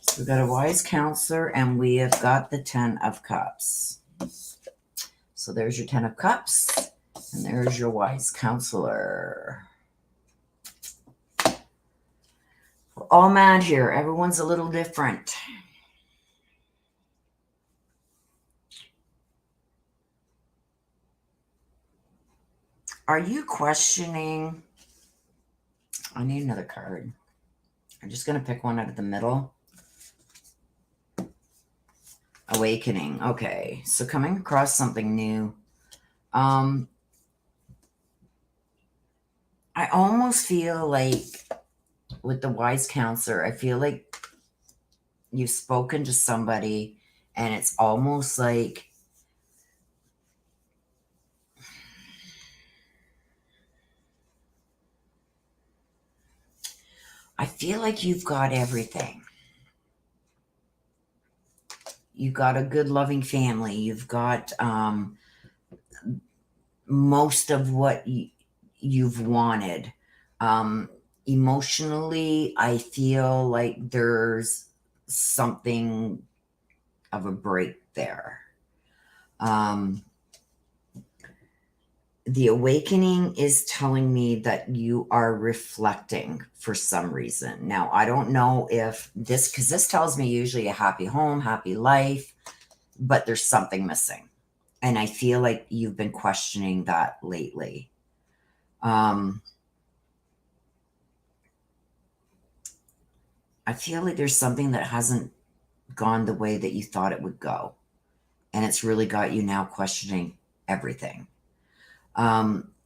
Speaker 1: So we've got a wise counselor, and we have got the 10 of cups. So there's your 10 of cups, and there's your wise counselor. We're all mad here. Everyone's a little different. Are you questioning? I need another card. I'm just going to pick one out of the middle. Awakening. Okay, so coming across something new. I almost feel like with the wise counselor, I feel like you've spoken to somebody and it's almost like I feel like you've got everything. You've got a good, loving family. You've got most of what you've wanted. Emotionally, I feel like there's something of a break there. The awakening is telling me that you are reflecting for some reason. Now, I don't know if this, because this tells me usually a happy home, happy life, but there's something missing. And I feel like you've been questioning that lately. I feel like there's something that hasn't gone the way that you thought it would go. And it's really got you now questioning everything.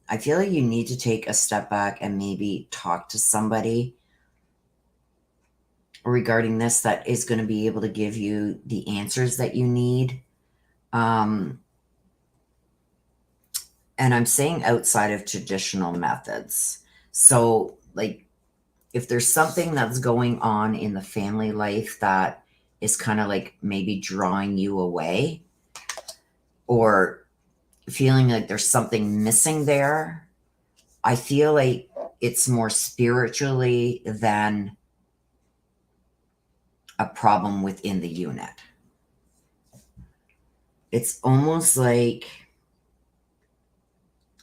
Speaker 1: I feel like you need to take a step back and maybe talk to somebody regarding this that is going to be able to give you the answers that you need. And I'm saying outside of traditional methods. So, like, if there's something that's going on in the family life that is kind of like maybe drawing you away, or feeling like there's something missing there, I feel like it's more spiritually than a problem within the unit. It's almost like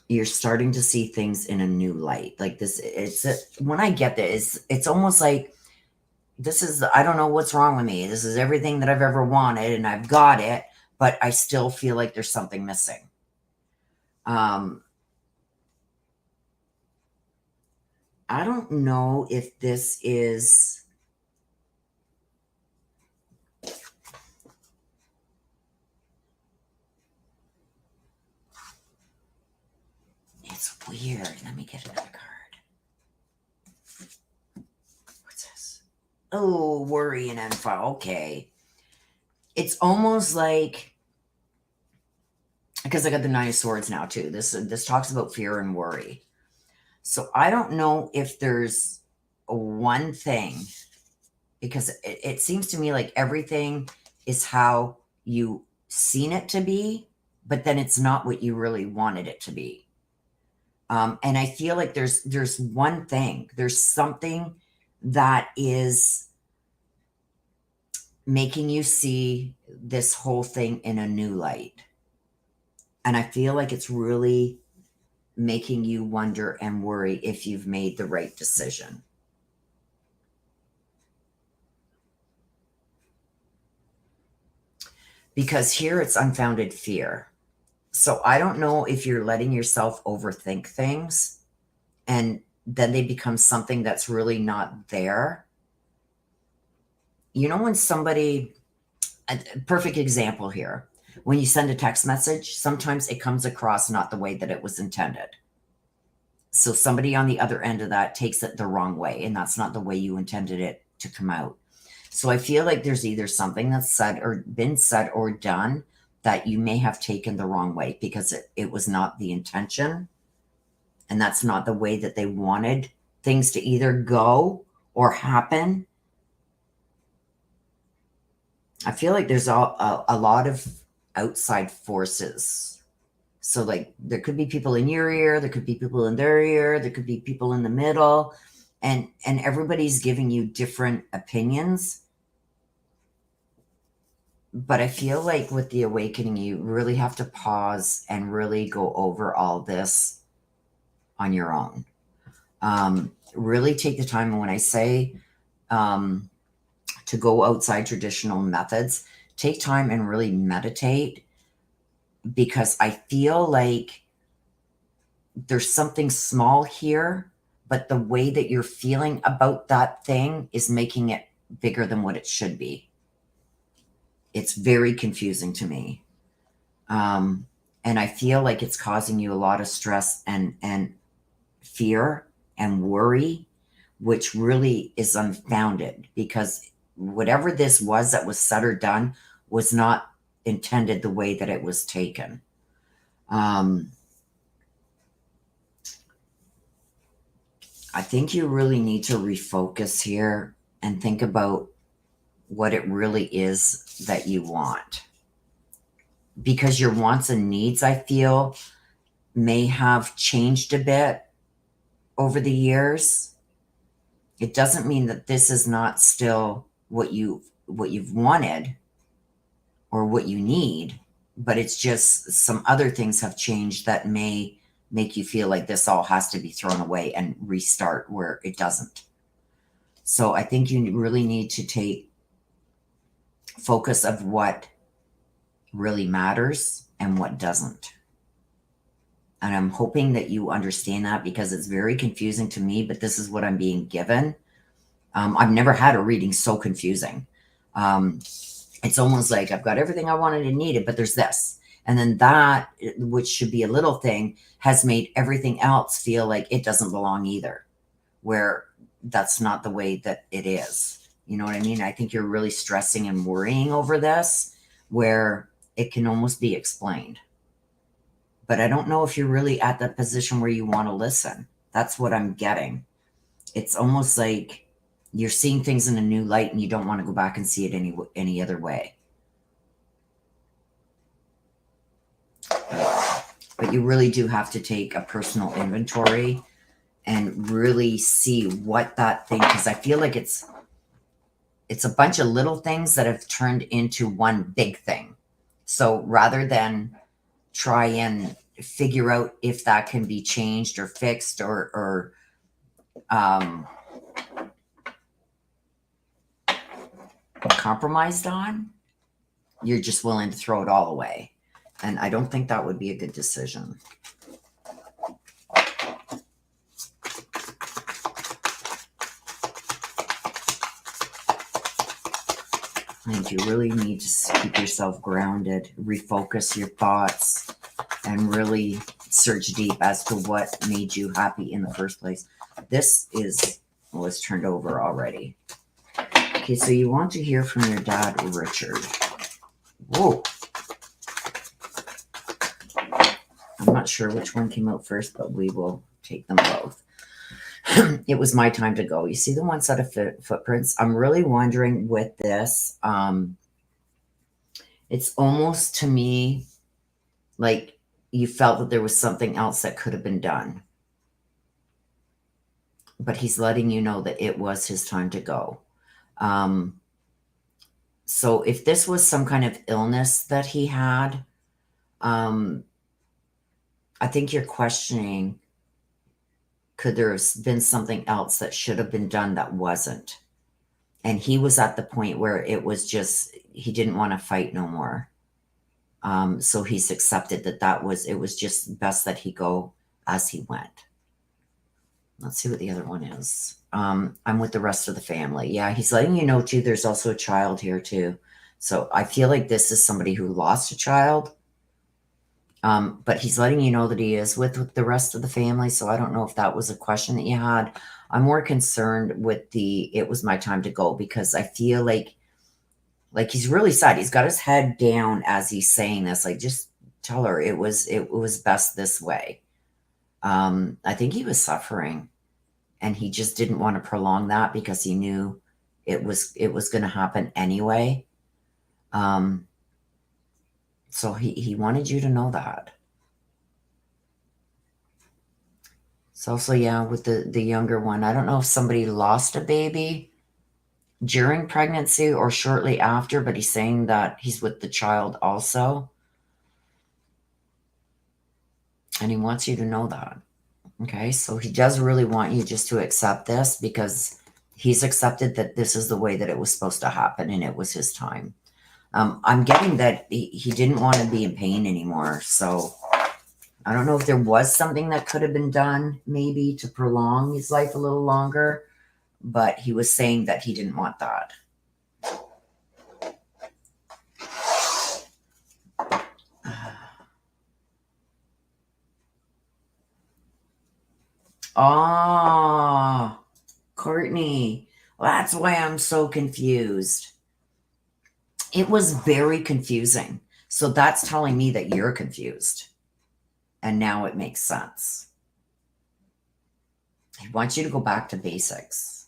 Speaker 1: you're starting to see things in a new light. Like this, when I get this, it's almost like I don't know what's wrong with me. This is everything that I've ever wanted and I've got it, but I still feel like there's something missing. I don't know if this is, it's weird. Let me get another card. What's this? Oh, worry and info. Okay. It's almost like, because I got the Nine of Swords now too. This talks about fear and worry. So I don't know if there's one thing, because it seems to me like everything is how you seen it to be, but then it's not what you really wanted it to be. And I feel like there's one thing, there's something that is making you see this whole thing in a new light. And I feel like it's really making you wonder and worry if you've made the right decision. Because here it's unfounded fear. So I don't know if you're letting yourself overthink things and then they become something that's really not there. You know, when somebody, a perfect example here, when you send a text message, sometimes it comes across not the way that it was intended. So somebody on the other end of that takes it the wrong way, and that's not the way you intended it to come out. So I feel like there's either something that's said or been said or done that you may have taken the wrong way because it was not the intention, and that's not the way that they wanted things to either go or happen. I feel like there's a lot of outside forces. So like there could be people in your ear, there could be people in their ear, there could be people in the middle, and everybody's giving you different opinions. But I feel like with the awakening, you really have to pause and really go over all this on your own. Really take the time. And when I say to go outside traditional methods, take time and really meditate, because I feel like there's something small here, but the way that you're feeling about that thing is making it bigger than what it should be. It's very confusing to me. And I feel like it's causing you a lot of stress and fear and worry, which really is unfounded, because whatever this was that was said or done was not intended the way that it was taken. I think you really need to refocus here and think about what it really is that you want. Because your wants and needs, I feel, may have changed a bit over the years. It doesn't mean that this is not still what you've wanted or what you need, but it's just some other things have changed that may make you feel like this all has to be thrown away and restart where it doesn't. So I think you really need to take focus of what really matters and what doesn't. And I'm hoping that you understand that, because it's very confusing to me, but this is what I'm being given. I've never had a reading so confusing. It's almost like I've got everything I wanted and needed, but there's this. And then that, which should be a little thing, has made everything else feel like it doesn't belong either, where that's not the way that it is. You know what I mean? I think you're really stressing and worrying over this, where it can almost be explained. But I don't know if you're really at the position where you want to listen. That's what I'm getting. It's almost like you're seeing things in a new light and you don't want to go back and see it any other way. But you really do have to take a personal inventory and really see what that thing, because I feel like it's a bunch of little things that have turned into one big thing. So rather than try and figure out if that can be changed or fixed or compromised on, you're just willing to throw it all away. And I don't think that would be a good decision. I think you really need to keep yourself grounded, refocus your thoughts, and really search deep as to what made you happy in the first place. This was turned over already. Okay, so you want to hear from your dad, Richard. Whoa. I'm not sure which one came out first, but we will take them both. It was my time to go. You see the one set of footprints? I'm really wondering with this, it's almost to me like you felt that there was something else that could have been done. But he's letting you know that it was his time to go. So if this was some kind of illness that he had, I think you're questioning, could there have been something else that should have been done that wasn't? And he was at the point where it was just, he didn't want to fight no more. So he's accepted that it was just best that he go as he went. Let's see what the other one is. I'm with the rest of the family. Yeah, he's letting you know too, there's also a child here too. So I feel like this is somebody who lost a child. But he's letting you know that he is with the rest of the family. So I don't know if that was a question that you had. I'm more concerned with it was my time to go, because I feel like he's really sad. He's got his head down as he's saying this. Like, just tell her it was best this way. I think he was suffering, and he just didn't want to prolong that because he knew it was going to happen anyway. So he wanted you to know that. So yeah, with the younger one, I don't know if somebody lost a baby during pregnancy or shortly after, but he's saying that he's with the child also. And he wants you to know that. Okay, so he does really want you just to accept this, because he's accepted that this is the way that it was supposed to happen and it was his time. I'm getting that he didn't want to be in pain anymore. So I don't know if there was something that could have been done maybe to prolong his life a little longer, but he was saying that he didn't want that. Oh, Courtney. Well, that's why I'm so confused. It was very confusing. So that's telling me that you're confused. And now it makes sense. He wants you to go back to basics.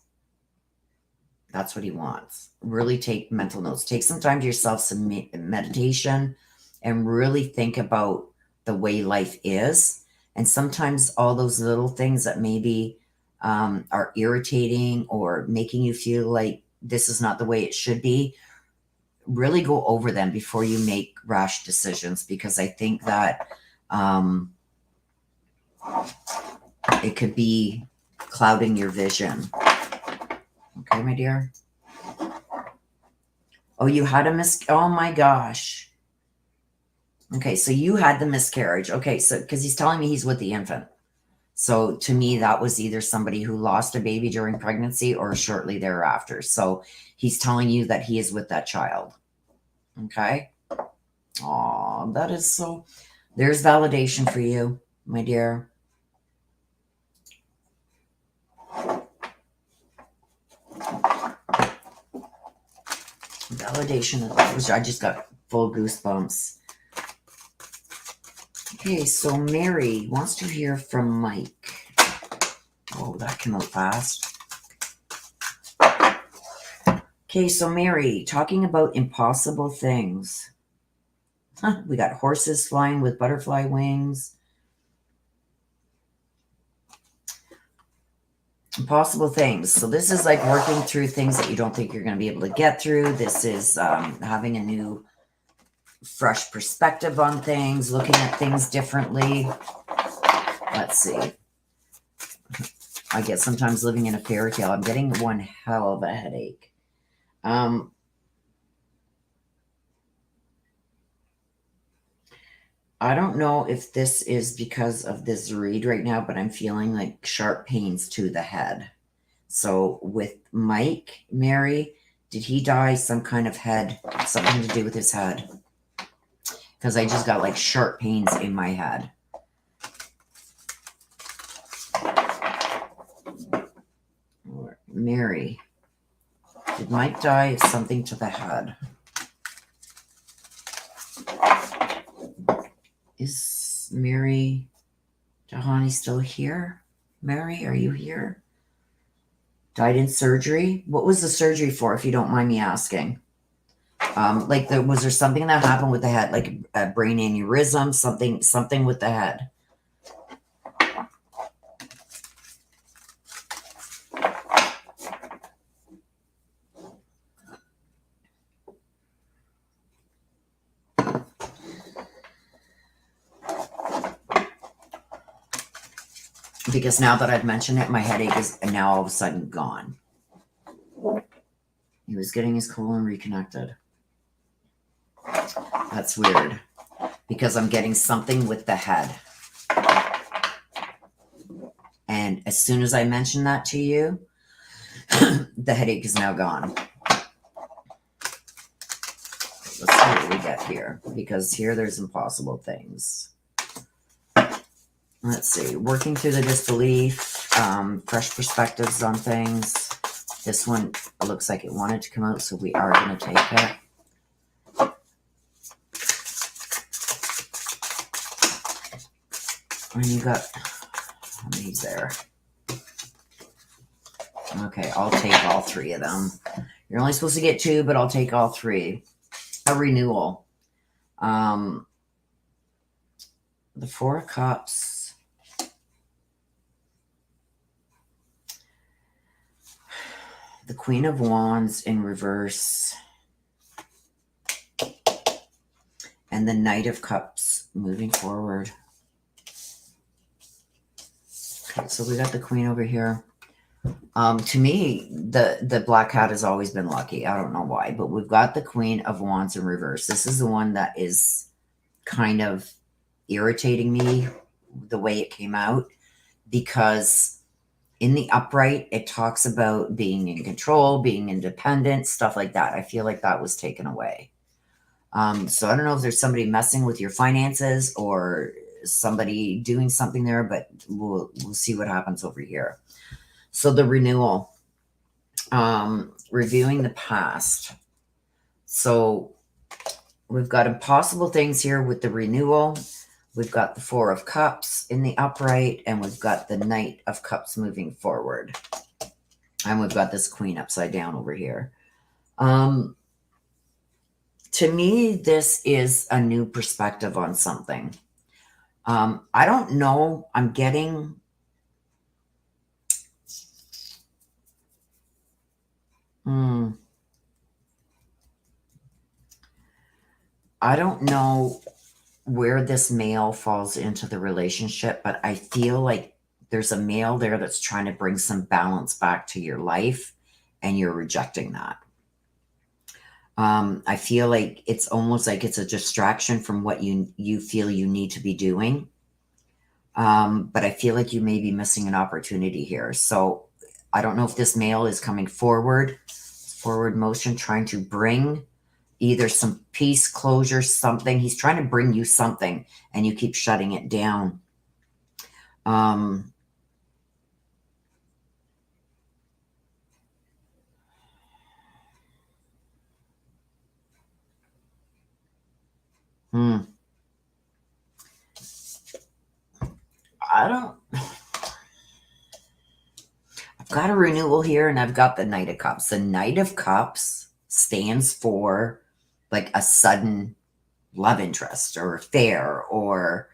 Speaker 1: That's what he wants. Really take mental notes. Take some time to yourself, some meditation, and really think about the way life is. And sometimes all those little things that maybe are irritating or making you feel like this is not the way it should be, really go over them before you make rash decisions, because I think that it could be clouding your vision. Okay, my dear. Oh, you had oh my gosh. Okay, so you had the miscarriage. Okay, so because he's telling me he's with the infant. So to me, that was either somebody who lost a baby during pregnancy or shortly thereafter. So he's telling you that he is with that child. Okay. Oh, that is so. There's validation for you, my dear. Validation of that. I just got full goosebumps. Okay, so Mary wants to hear from Mike. Oh, that came out fast. Okay, so Mary, talking about impossible things. Huh, we got horses flying with butterfly wings. Impossible things. So this is like working through things that you don't think you're going to be able to get through. This is having a new, fresh perspective on things, looking at things differently. Let's see. I get sometimes living in a fairy tale. I'm getting one hell of a headache. I don't know if this is because of this read right now, but I'm feeling like sharp pains to the head. So with Mike, Mary, did he die some kind of head, something to do with his head? Because I just got like sharp pains in my head. Mary, did Mike die of something to the head? Is Mary Jahani still here? Mary, are you here? Died in surgery? What was the surgery for, if you don't mind me asking? Was there something that happened with the head, like a brain aneurysm, something with the head? Because now that I've mentioned it, my headache is now all of a sudden gone. He was getting his colon reconnected. That's weird. Because I'm getting something with the head. And as soon as I mention that to you, the headache is now gone. Let's see what we get here. Because here there's impossible things. Let's see. Working through the disbelief. Fresh perspectives on things. This one looks like it wanted to come out, so we are going to take it. And you got these there. Okay, I'll take all three of them. You're only supposed to get two, but I'll take all three. A renewal. The Four of Cups. The Queen of Wands in reverse. And the Knight of Cups moving forward. Okay, so we got the Queen over here. To me, the Black Cat has always been lucky. I don't know why, but we've got the Queen of Wands in reverse. This is the one that is kind of irritating me, the way it came out, because in the upright, it talks about being in control, being independent, stuff like that. I feel like that was taken away. So I don't know if there's somebody messing with your finances or somebody doing something there, but we'll see what happens over here. So the renewal, reviewing the past. So we've got impossible things here with the renewal. We've got the Four of Cups in the upright, and we've got the Knight of Cups moving forward. And we've got this Queen upside down over here. To me, this is a new perspective on something. I don't know. I'm getting... I don't know where this male falls into the relationship, but I feel like there's a male there that's trying to bring some balance back to your life, and you're rejecting that. I feel like it's almost like it's a distraction from what you feel you need to be doing. But I feel like you may be missing an opportunity here. So I don't know if this male is coming forward motion, trying to bring either some peace, closure, something. He's trying to bring you something, and you keep shutting it down. I don't... I've got a renewal here, and I've got the Knight of Cups. The Knight of Cups stands for like a sudden love interest or affair or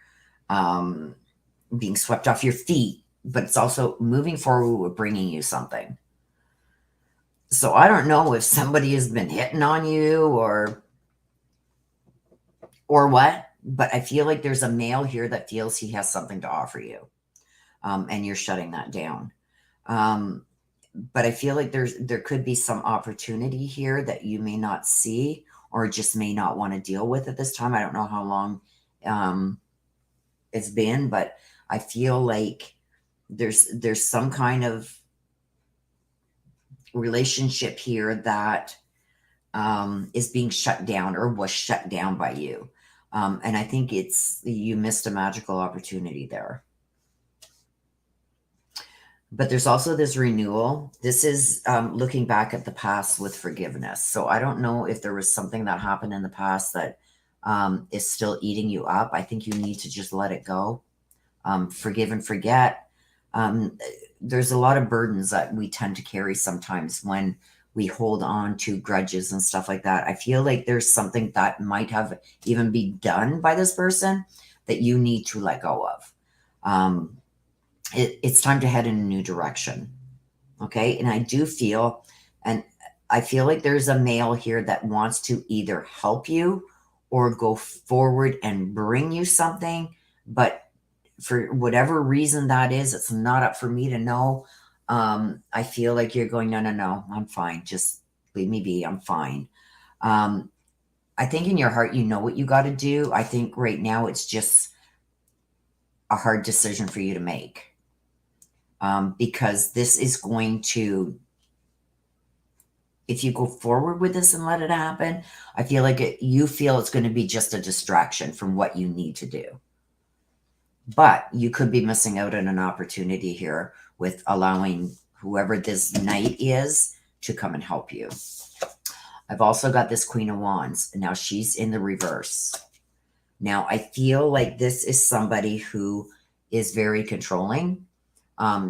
Speaker 1: being swept off your feet, but it's also moving forward with bringing you something. So I don't know if somebody has been hitting on you or what, but I feel like there's a male here that feels he has something to offer you, and you're shutting that down. But I feel like there could be some opportunity here that you may not see or just may not want to deal with at this time. I don't know how long it's been, but I feel like there's some kind of relationship here that is being shut down or was shut down by you. And I think you missed a magical opportunity there. But there's also this renewal. This is looking back at the past with forgiveness. So I don't know if there was something that happened in the past that is still eating you up. I think you need to just let it go. Forgive and forget. There's a lot of burdens that we tend to carry sometimes when we hold on to grudges and stuff like that. I feel like there's something that might have even been done by this person that you need to let go of. It's time to head in a new direction. Okay. And I feel like there's a male here that wants to either help you or go forward and bring you something. But for whatever reason that is, it's not up for me to know. I feel like you're going, no, I'm fine. Just leave me be. I'm fine. I think in your heart, you know what you got to do. I think right now it's just a hard decision for you to make. Because this is going to, if you go forward with this and let it happen, I feel like you feel it's going to be just a distraction from what you need to do. But you could be missing out on an opportunity here with allowing whoever this knight is to come and help you. I've also got this Queen of Wands. Now she's in the reverse. Now I feel like this is somebody who is very controlling.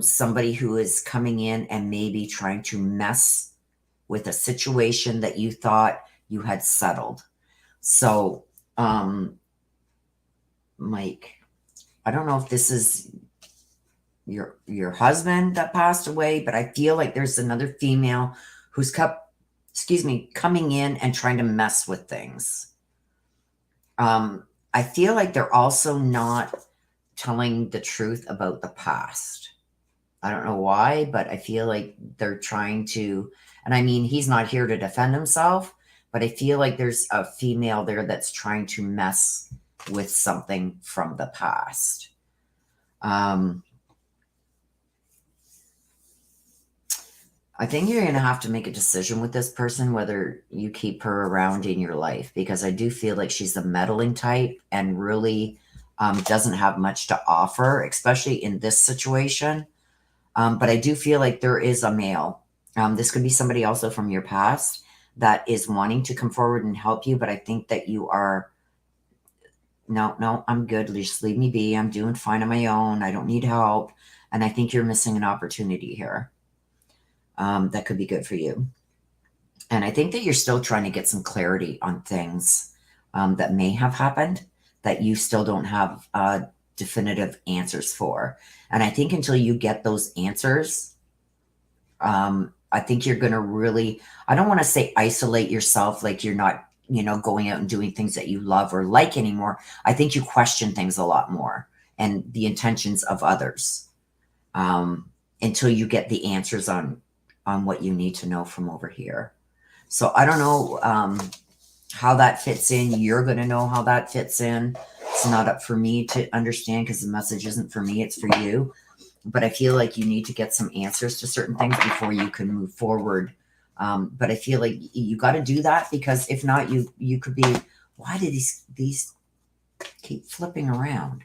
Speaker 1: Somebody who is coming in and maybe trying to mess with a situation that you thought you had settled. So, Mike, I don't know if this is your husband that passed away, but I feel like there's another female who's coming in and trying to mess with things. I feel like they're also not telling the truth about the past. I don't know why, but I feel like they're trying to, and I mean, he's not here to defend himself, but I feel like there's a female there that's trying to mess with something from the past. I think you're going to have to make a decision with this person, whether you keep her around in your life, because I do feel like she's the meddling type and really doesn't have much to offer, especially in this situation. But I do feel like there is a male. This could be somebody also from your past that is wanting to come forward and help you. But I think that you are, no, I'm good. Just leave me be. I'm doing fine on my own. I don't need help. And I think you're missing an opportunity here that could be good for you. And I think that you're still trying to get some clarity on things that may have happened that you still don't have definitive answers for. And I think until you get those answers, I think you're going to really, I don't want to say isolate yourself like you're not, going out and doing things that you love or like anymore. I think you question things a lot more and the intentions of others until you get the answers on what you need to know from over here. So I don't know how that fits in. You're going to know how that fits in. It's not up for me to understand because the message isn't for me, it's for you. But I feel like you need to get some answers to certain things before you can move forward. But I feel like you got to do that, because if not, you could be, why did these keep flipping around?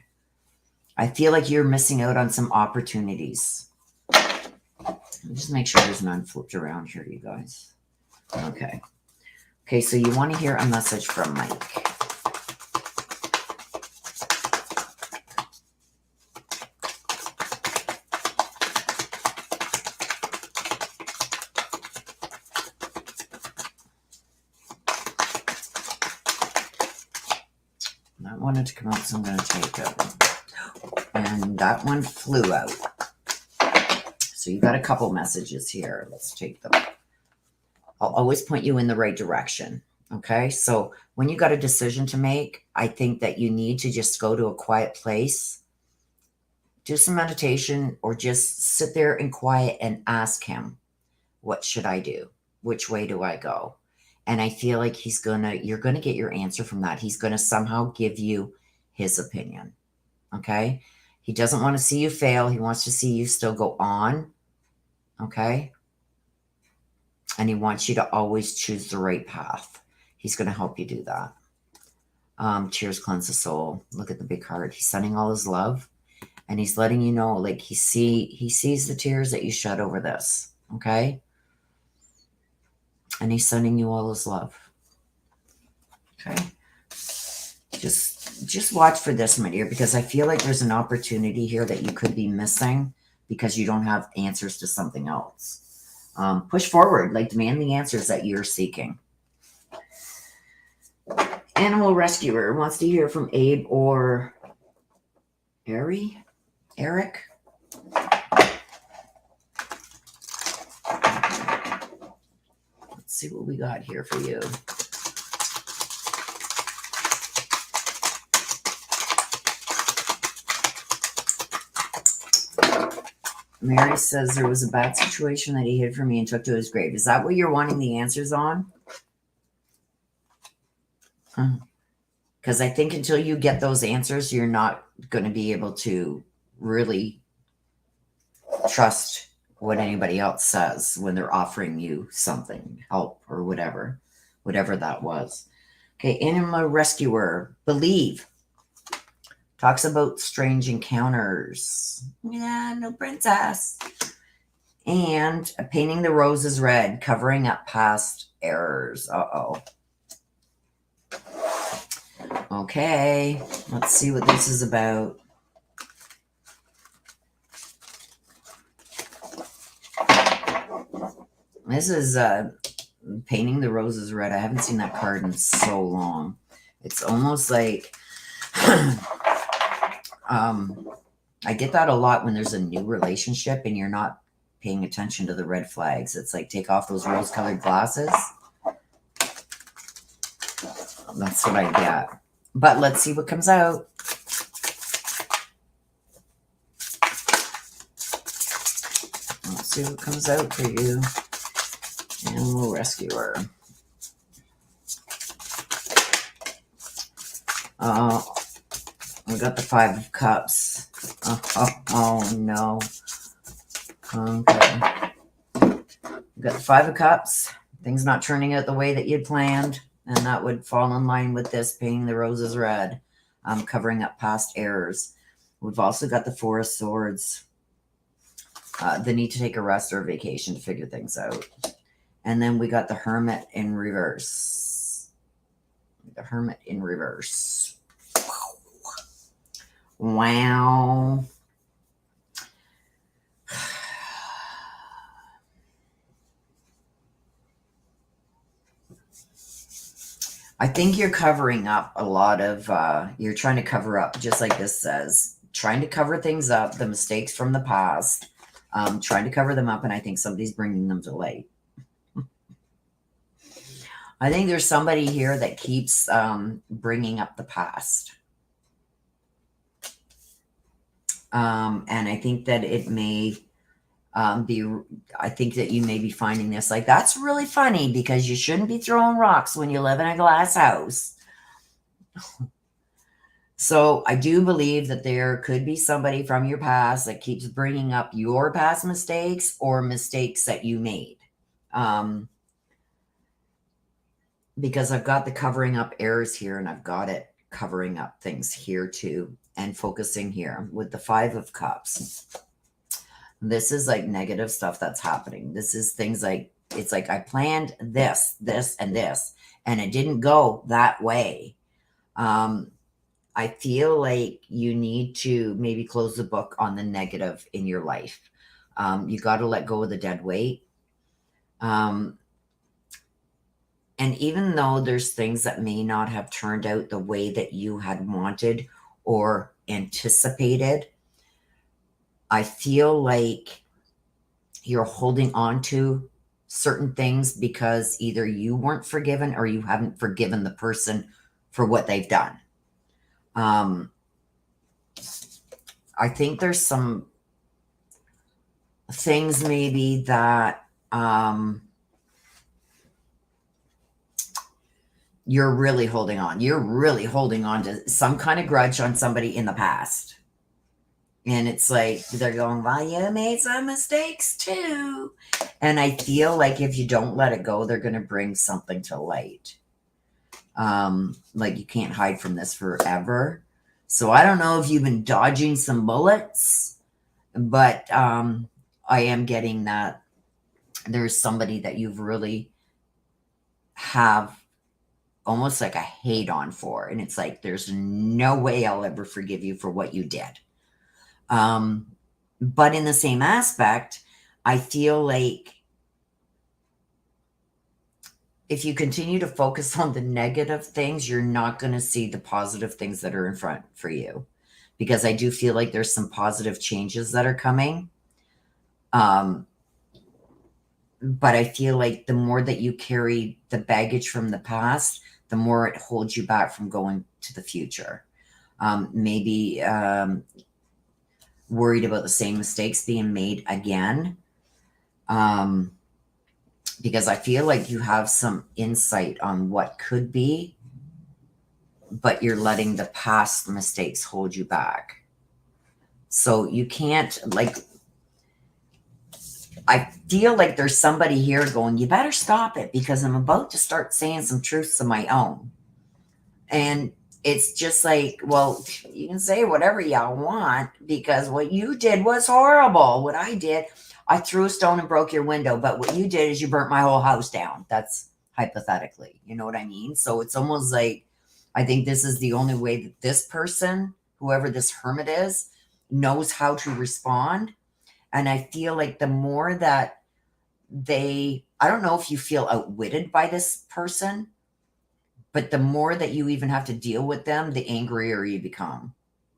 Speaker 1: I feel like you're missing out on some opportunities. Just make sure there's none flipped around here, you guys. Okay. Okay, so you want to hear a message from Mike. want it to come out, so I'm going to take it. And that one flew out. So you got a couple messages here. Let's take them. I'll always point you in the right direction. Okay, so when you got a decision to make, I think that you need to just go to a quiet place, do some meditation, or just sit there in quiet and ask him, what should I do? Which way do I go? And I feel like you're gonna get your answer from that. He's gonna somehow give you his opinion. Okay, he doesn't want to see you fail. He wants to see you still go on. Okay, and he wants you to always choose the right path. He's going to help you do that. Tears cleanse the soul. Look at the big heart. He's sending all his love, and he's letting you know, like he sees the tears that you shed over this. Okay, and he's sending you all his love. Okay, just watch for this, my dear, because I feel like there's an opportunity here that you could be missing because you don't have answers to something else. Push forward, like demand the answers that you're seeking. Animal rescuer wants to hear from Abe or Eric. Let's see what we got here for you. Mary says there was a bad situation that he hid from me and took to his grave. Is that what you're wanting the answers on? Because I think until you get those answers, you're not going to be able to really trust what anybody else says when they're offering you something, help or whatever that was. Okay, animal rescuer, believe. Talks about strange encounters. Yeah, no princess. And painting the roses red, covering up past errors. Uh-oh. Okay, let's see what this is about. This is painting the roses red. I haven't seen that card in so long. It's almost like I get that a lot when there's a new relationship and you're not paying attention to the red flags. It's like, take off those rose-colored glasses. That's what I get. But let's see what comes out. Let's see what comes out for you. Animal rescuer. We got the Five of Cups. Oh no. Okay. We got the Five of Cups. Things not turning out the way that you'd planned. And that would fall in line with this, painting the roses red, covering up past errors. We've also got the Four of Swords. The need to take a rest or a vacation to figure things out. And then we got the Hermit in reverse. The Hermit in reverse. Wow. I think you're covering up a lot of, you're trying to cover up, just like this says, trying to cover things up, the mistakes from the past, trying to cover them up, and I think somebody's bringing them to light. I think there's somebody here that keeps bringing up the past. And I think that it may I think that you may be finding this like, that's really funny because you shouldn't be throwing rocks when you live in a glass house. So I do believe that there could be somebody from your past that keeps bringing up your past mistakes or mistakes that you made. Because I've got the covering up errors here, and I've got it covering up things here too, and focusing here with the Five of Cups. This is like negative stuff that's happening. This is things like, it's like I planned this, and this, and it didn't go that way. I feel like you need to maybe close the book on the negative in your life. You got to let go of the dead weight. And even though there's things that may not have turned out the way that you had wanted or anticipated, I feel like you're holding on to certain things because either you weren't forgiven or you haven't forgiven the person for what they've done. I think there's some things maybe that you're really holding on. You're really holding on to some kind of grudge on somebody in the past. And it's like they're going, well, you made some mistakes too. And I feel like if you don't let it go, they're going to bring something to light. Like you can't hide from this forever. So I don't know if you've been dodging some bullets, but I am getting that there's somebody that you've really have almost like a hate on for. And it's like, there's no way I'll ever forgive you for what you did. But in the same aspect, I feel like if you continue to focus on the negative things, you're not going to see the positive things that are in front for you. Because I do feel like there's some positive changes that are coming. But I feel like the more that you carry the baggage from the past, the more it holds you back from going to the future. Maybe worried about the same mistakes being made again. Because I feel like you have some insight on what could be, but you're letting the past mistakes hold you back. So you can't, like, I feel like there's somebody here going, you better stop it because I'm about to start saying some truths of my own. And it's just like, well, you can say whatever y'all want because what you did was horrible. What I did, I threw a stone and broke your window. But what you did is you burnt my whole house down. That's hypothetically, you know what I mean? So it's almost like, I think this is the only way that this person, whoever this hermit is, knows how to respond. And I feel like the more that I don't know if you feel outwitted by this person, but the more that you even have to deal with them, the angrier you become.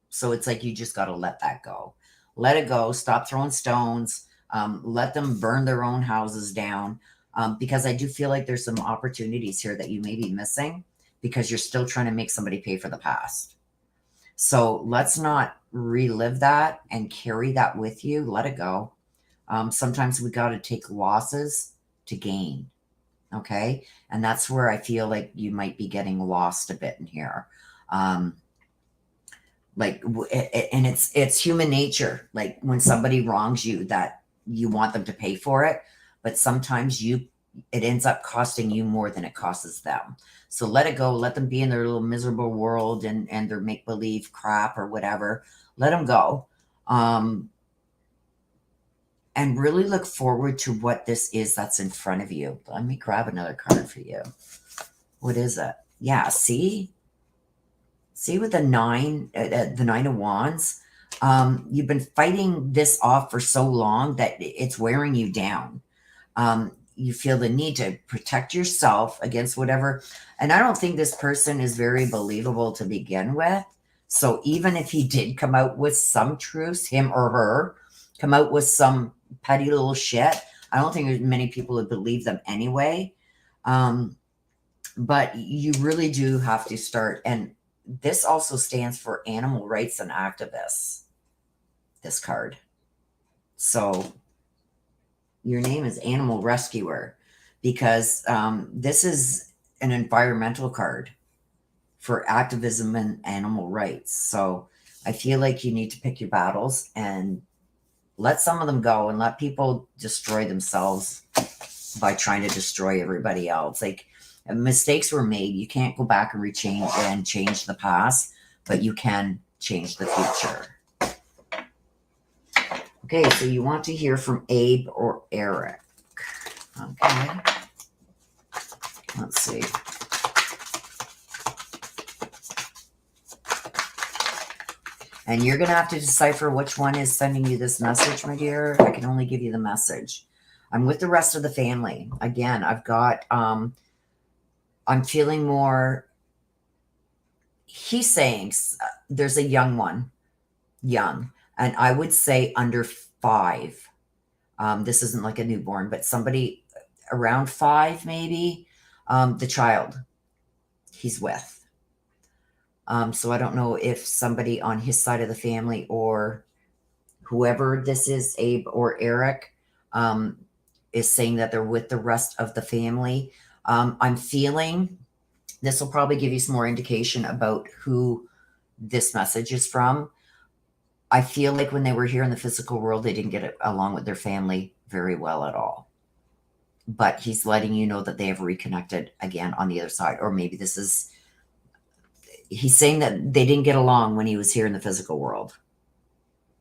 Speaker 1: So it's like you just got to let that go. Let it go. Stop throwing stones. Let them burn their own houses down. Because I do feel like there's some opportunities here that you may be missing because you're still trying to make somebody pay for the past. So let's not relive that and carry that with you. Let it go. Sometimes we got to take losses to gain. Okay. And that's where I feel like you might be getting lost a bit in here. And it's human nature. Like when somebody wrongs you, that you want them to pay for it, but sometimes it ends up costing you more than it costs them. So let it go. Let them be in their little miserable world and their make-believe crap or whatever. Let them go. And really look forward to what this is that's in front of you. Let me grab another card for you. What is it? Yeah, see with the nine of wands. You've been fighting this off for so long that it's wearing you down. You feel the need to protect yourself against whatever. And I don't think this person is very believable to begin with. So even if he did come out with some truths, him or her, come out with some petty little shit, I don't think there's many people who believe them anyway. But you really do have to start. And this also stands for animal rights and activists, this card. So your name is Animal Rescuer because this is an environmental card for activism and animal rights. So I feel like you need to pick your battles and let some of them go and let people destroy themselves by trying to destroy everybody else. Like mistakes were made. You can't go back and change the past, but you can change the future. Okay, so you want to hear from Abe or Eric. Okay. Let's see. And you're going to have to decipher which one is sending you this message, my dear. I can only give you the message. I'm with the rest of the family. Again, I've got I'm feeling more, he's saying there's a young one, young, and I would say under 5. This isn't like a newborn, but somebody around 5, maybe. The child he's with. So I don't know if somebody on his side of the family or whoever this is, Abe or Eric, is saying that they're with the rest of the family. I'm feeling this will probably give you some more indication about who this message is from. I feel like when they were here in the physical world, they didn't get along with their family very well at all. But he's letting you know that they have reconnected again on the other side. Or maybe this is, he's saying that they didn't get along when he was here in the physical world.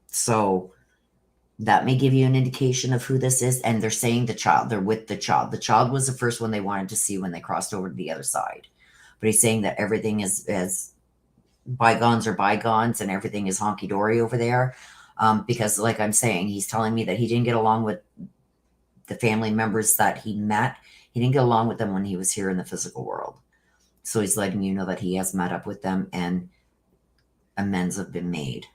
Speaker 1: So that may give you an indication of who this is. And they're saying the child, they're with the child. The child was the first one they wanted to see when they crossed over to the other side. But he's saying that everything is bygones are bygones and everything is honky-dory over there. Because like I'm saying, he's telling me that he didn't get along with the family members that he met. He didn't get along with them when he was here in the physical world. So he's letting you know that he has met up with them and amends have been made.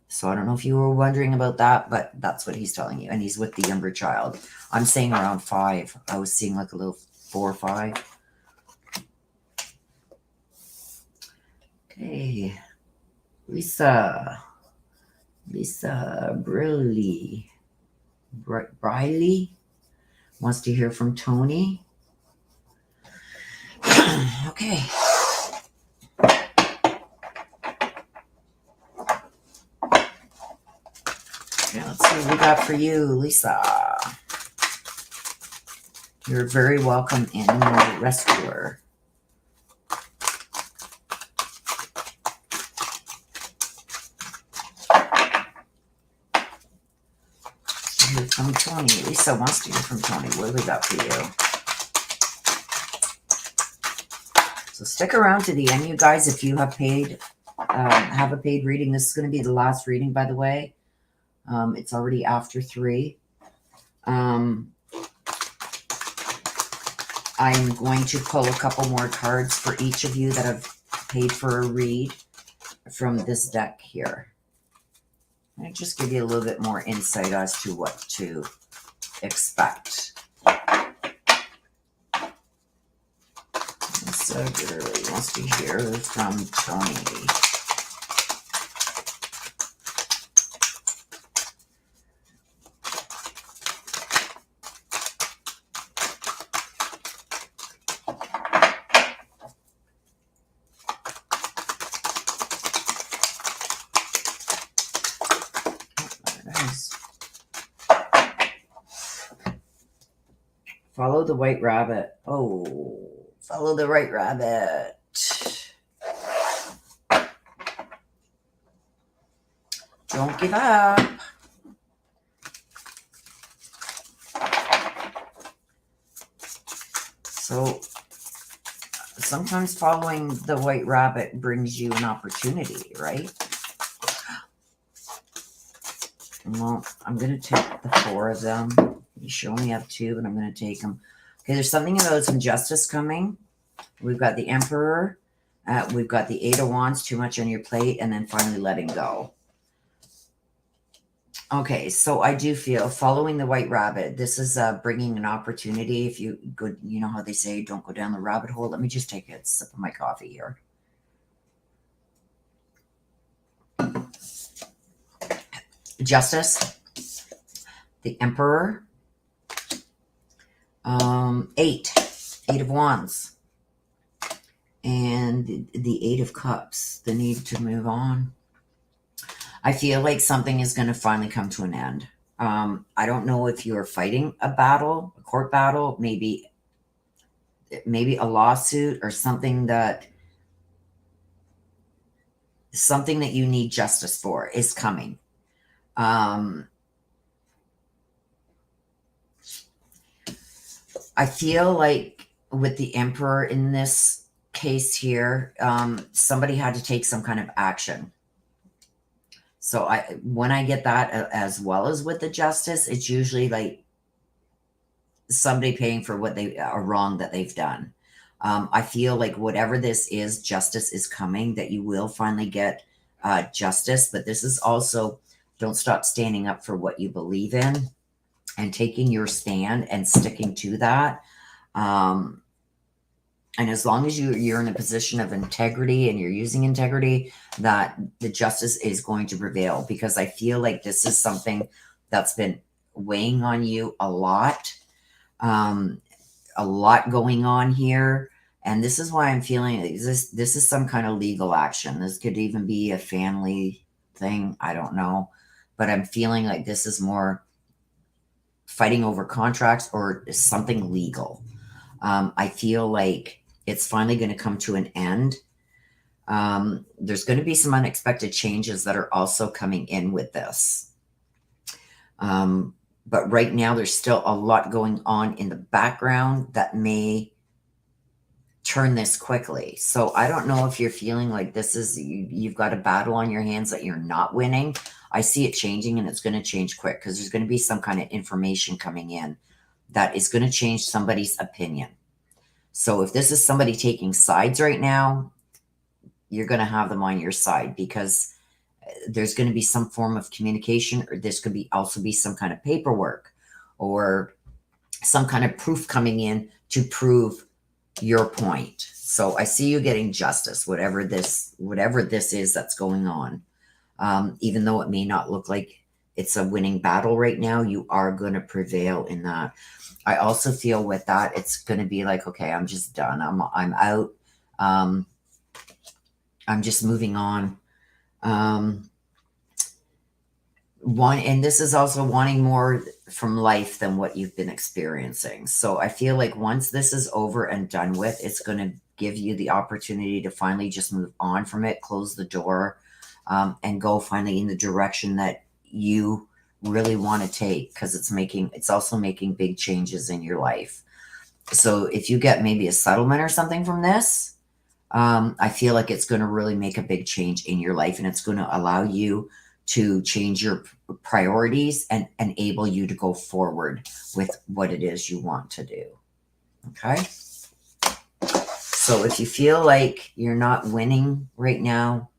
Speaker 1: So I don't know if you were wondering about that, but that's what he's telling you. And he's with the younger child. I'm saying around 5. I was seeing like a little 4 or 5. Okay. Lisa Briley wants to hear from Tony. Okay. Okay, let's see what we got for you, Lisa. You're very welcome, animal rescuer. Hear from Tony. Lisa wants to hear from Tony. What do we got for you? So stick around to the end, you guys. If you have have a paid reading, this is going to be the last reading, by the way. It's already after 3. I'm going to pull a couple more cards for each of you that have paid for a read from this deck here. And just give you a little bit more insight as to what to expect. So really wants to hear from Tony. Follow the white rabbit. Oh, follow the white rabbit. Don't give up. So sometimes following the white rabbit brings you an opportunity, right? Well, I'm going to take the 4 of them. You should only have 2, but I'm going to take them. Okay, there's something about some justice coming. We've got the Emperor. We've got the 8 of Wands, too much on your plate, and then finally letting go. Okay, so I do feel following the white rabbit, this is bringing an opportunity. If you go, you know how they say, don't go down the rabbit hole. Let me just take a sip of my coffee here. Justice, the Emperor, 8 of Wands, and the 8 of Cups, the need to move on. I feel like something is going to finally come to an end. I don't know if you're fighting a battle, a court battle, maybe a lawsuit or something that you need justice for is coming. I feel like with the Emperor in this case here, somebody had to take some kind of action. So when I get that as well as with the Justice, it's usually like somebody paying for what a wrong that they've done. I feel like whatever this is, justice is coming, that you will finally get justice. But this is also, don't stop standing up for what you believe in and taking your stand and sticking to that. And as long as you're in a position of integrity and you're using integrity, that the justice is going to prevail, because I feel like this is something that's been weighing on you a lot going on here. And this is why I'm feeling like this is some kind of legal action. This could even be a family thing. I don't know. But I'm feeling like this is more fighting over contracts or something legal. I feel like it's finally going to come to an end. There's going to be some unexpected changes that are also coming in with this. But right now, there's still a lot going on in the background that may turn this quickly. So I don't know if you're feeling like this is, you've got a battle on your hands that you're not winning. I see it changing, and it's going to change quick, because there's going to be some kind of information coming in that is going to change somebody's opinion. So if this is somebody taking sides right now, you're going to have them on your side, because there's going to be some form of communication, or this could be also be some kind of paperwork or some kind of proof coming in to prove your point. So I see you getting justice, whatever this is that's going on. Even though it may not look like it's a winning battle right now, you are going to prevail in that. I also feel with that, it's going to be like, okay, I'm just done. I'm out. I'm just moving on. And this is also wanting more from life than what you've been experiencing. So I feel like once this is over and done with, it's going to give you the opportunity to finally just move on from it, close the door, and go finally in the direction that you really want to take, because it's also making big changes in your life. So if you get maybe a settlement or something from this, I feel like it's going to really make a big change in your life, and it's going to allow you to change your priorities and enable you to go forward with what it is you want to do. Okay. So if you feel like you're not winning right now,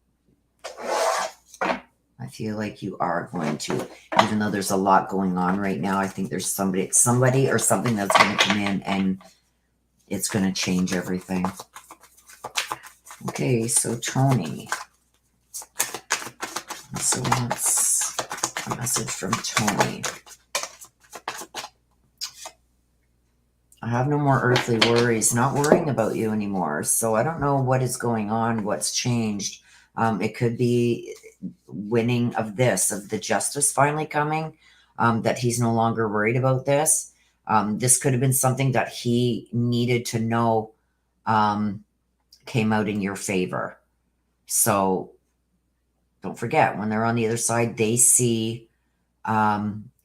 Speaker 1: I feel like you are going to, even though there's a lot going on right now, I think there's somebody or something that's going to come in and it's going to change everything. Okay, so Tony. So what's a message from Tony? I have no more earthly worries, not worrying about you anymore. So I don't know what is going on, what's changed. It could be winning of the justice finally coming, that he's no longer worried about this. This could have been something that he needed to know came out in your favor. So don't forget, when they're on the other side, they see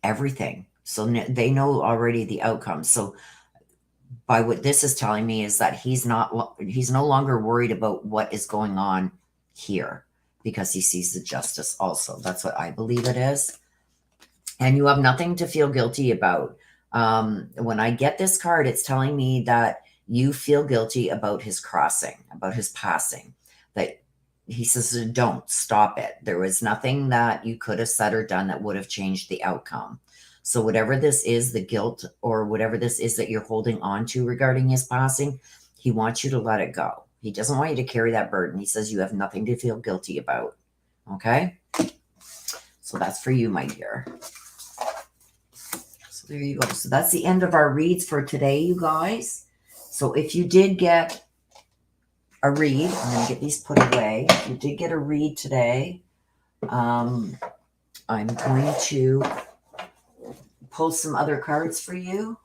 Speaker 1: everything. So they know already the outcome. So by what this is telling me is that he's no longer worried about what is going on here, because he sees the justice also. That's what I believe it is. And you have nothing to feel guilty about. When I get this card, it's telling me that you feel guilty about his crossing, about his passing, that he says, don't stop it. There was nothing that you could have said or done that would have changed the outcome. So whatever this is, the guilt or whatever this is that you're holding on to regarding his passing, he wants you to let it go. He doesn't want you to carry that burden. He says you have nothing to feel guilty about. Okay? So that's for you, my dear. So there you go. So that's the end of our reads for today, you guys. So if you did get a read, I'm going to get these put away. If you did get a read today, I'm going to pull some other cards for you.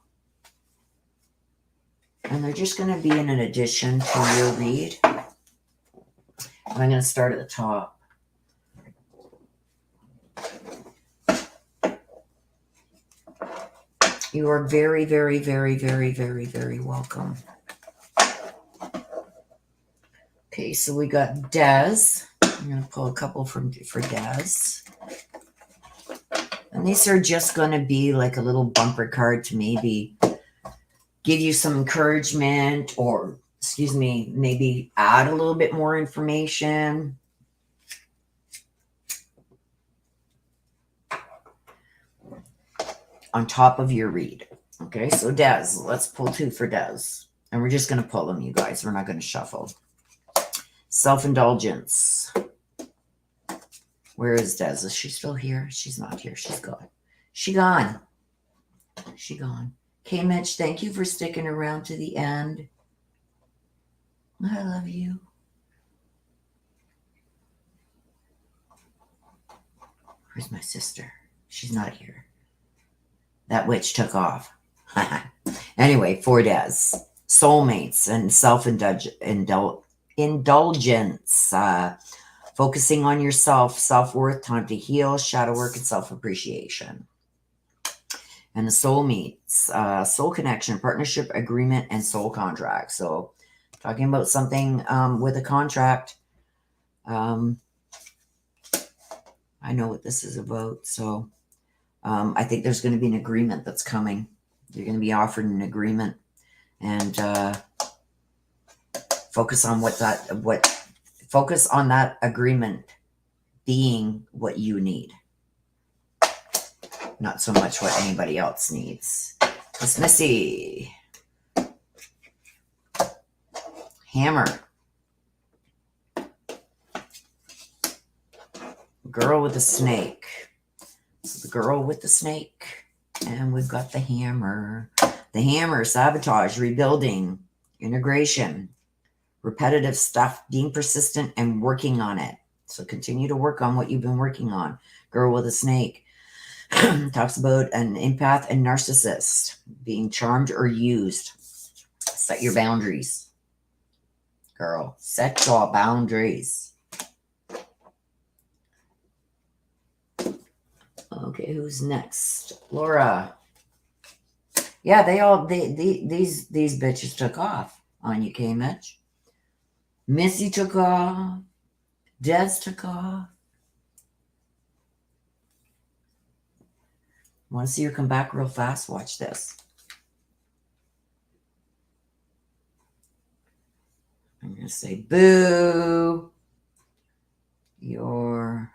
Speaker 1: And they're just going to be in an addition to your read. And I'm going to start at the top. You are very, very, very, very, very, very welcome. Okay, so we got Des. I'm going to pull a couple for Des. And these are just going to be like a little bumper card to maybe give you some encouragement or excuse me, maybe add a little bit more information. On top of your read. Okay, so Des, let's pull 2 for Des. And we're just going to pull them, you guys. We're not going to shuffle. Self-indulgence. Where is Des? Is she still here? She's not here. She's gone. She gone. She gone. Okay, Mitch, thank you for sticking around to the end. I love you. Where's my sister? She's not here. That witch took off. Anyway, 4 Des. Soulmates and self-indulgence. Focusing on yourself, self-worth, time to heal, shadow work, and self-appreciation. And the soulmates, soul connection, partnership, agreement, and soul contract. So talking about something with a contract. I know what this is about. So I think there's going to be an agreement that's coming. You're going to be offered an agreement, and focus on focus on that agreement being what you need, not so much what anybody else needs. Miss Missy, hammer, girl with a snake. So the girl with the snake, and we've got the hammer. The hammer, sabotage, rebuilding, integration, repetitive stuff, being persistent and working on it. So continue to work on what you've been working on. Girl with a snake talks about an empath and narcissist, being charmed or used. Set your boundaries. Girl, set your boundaries. Okay, who's next? Laura. Yeah, these bitches took off on you, K-Mitch. Missy took off. Des took off. Want to see her come back real fast? Watch this. I'm going to say, boo. You're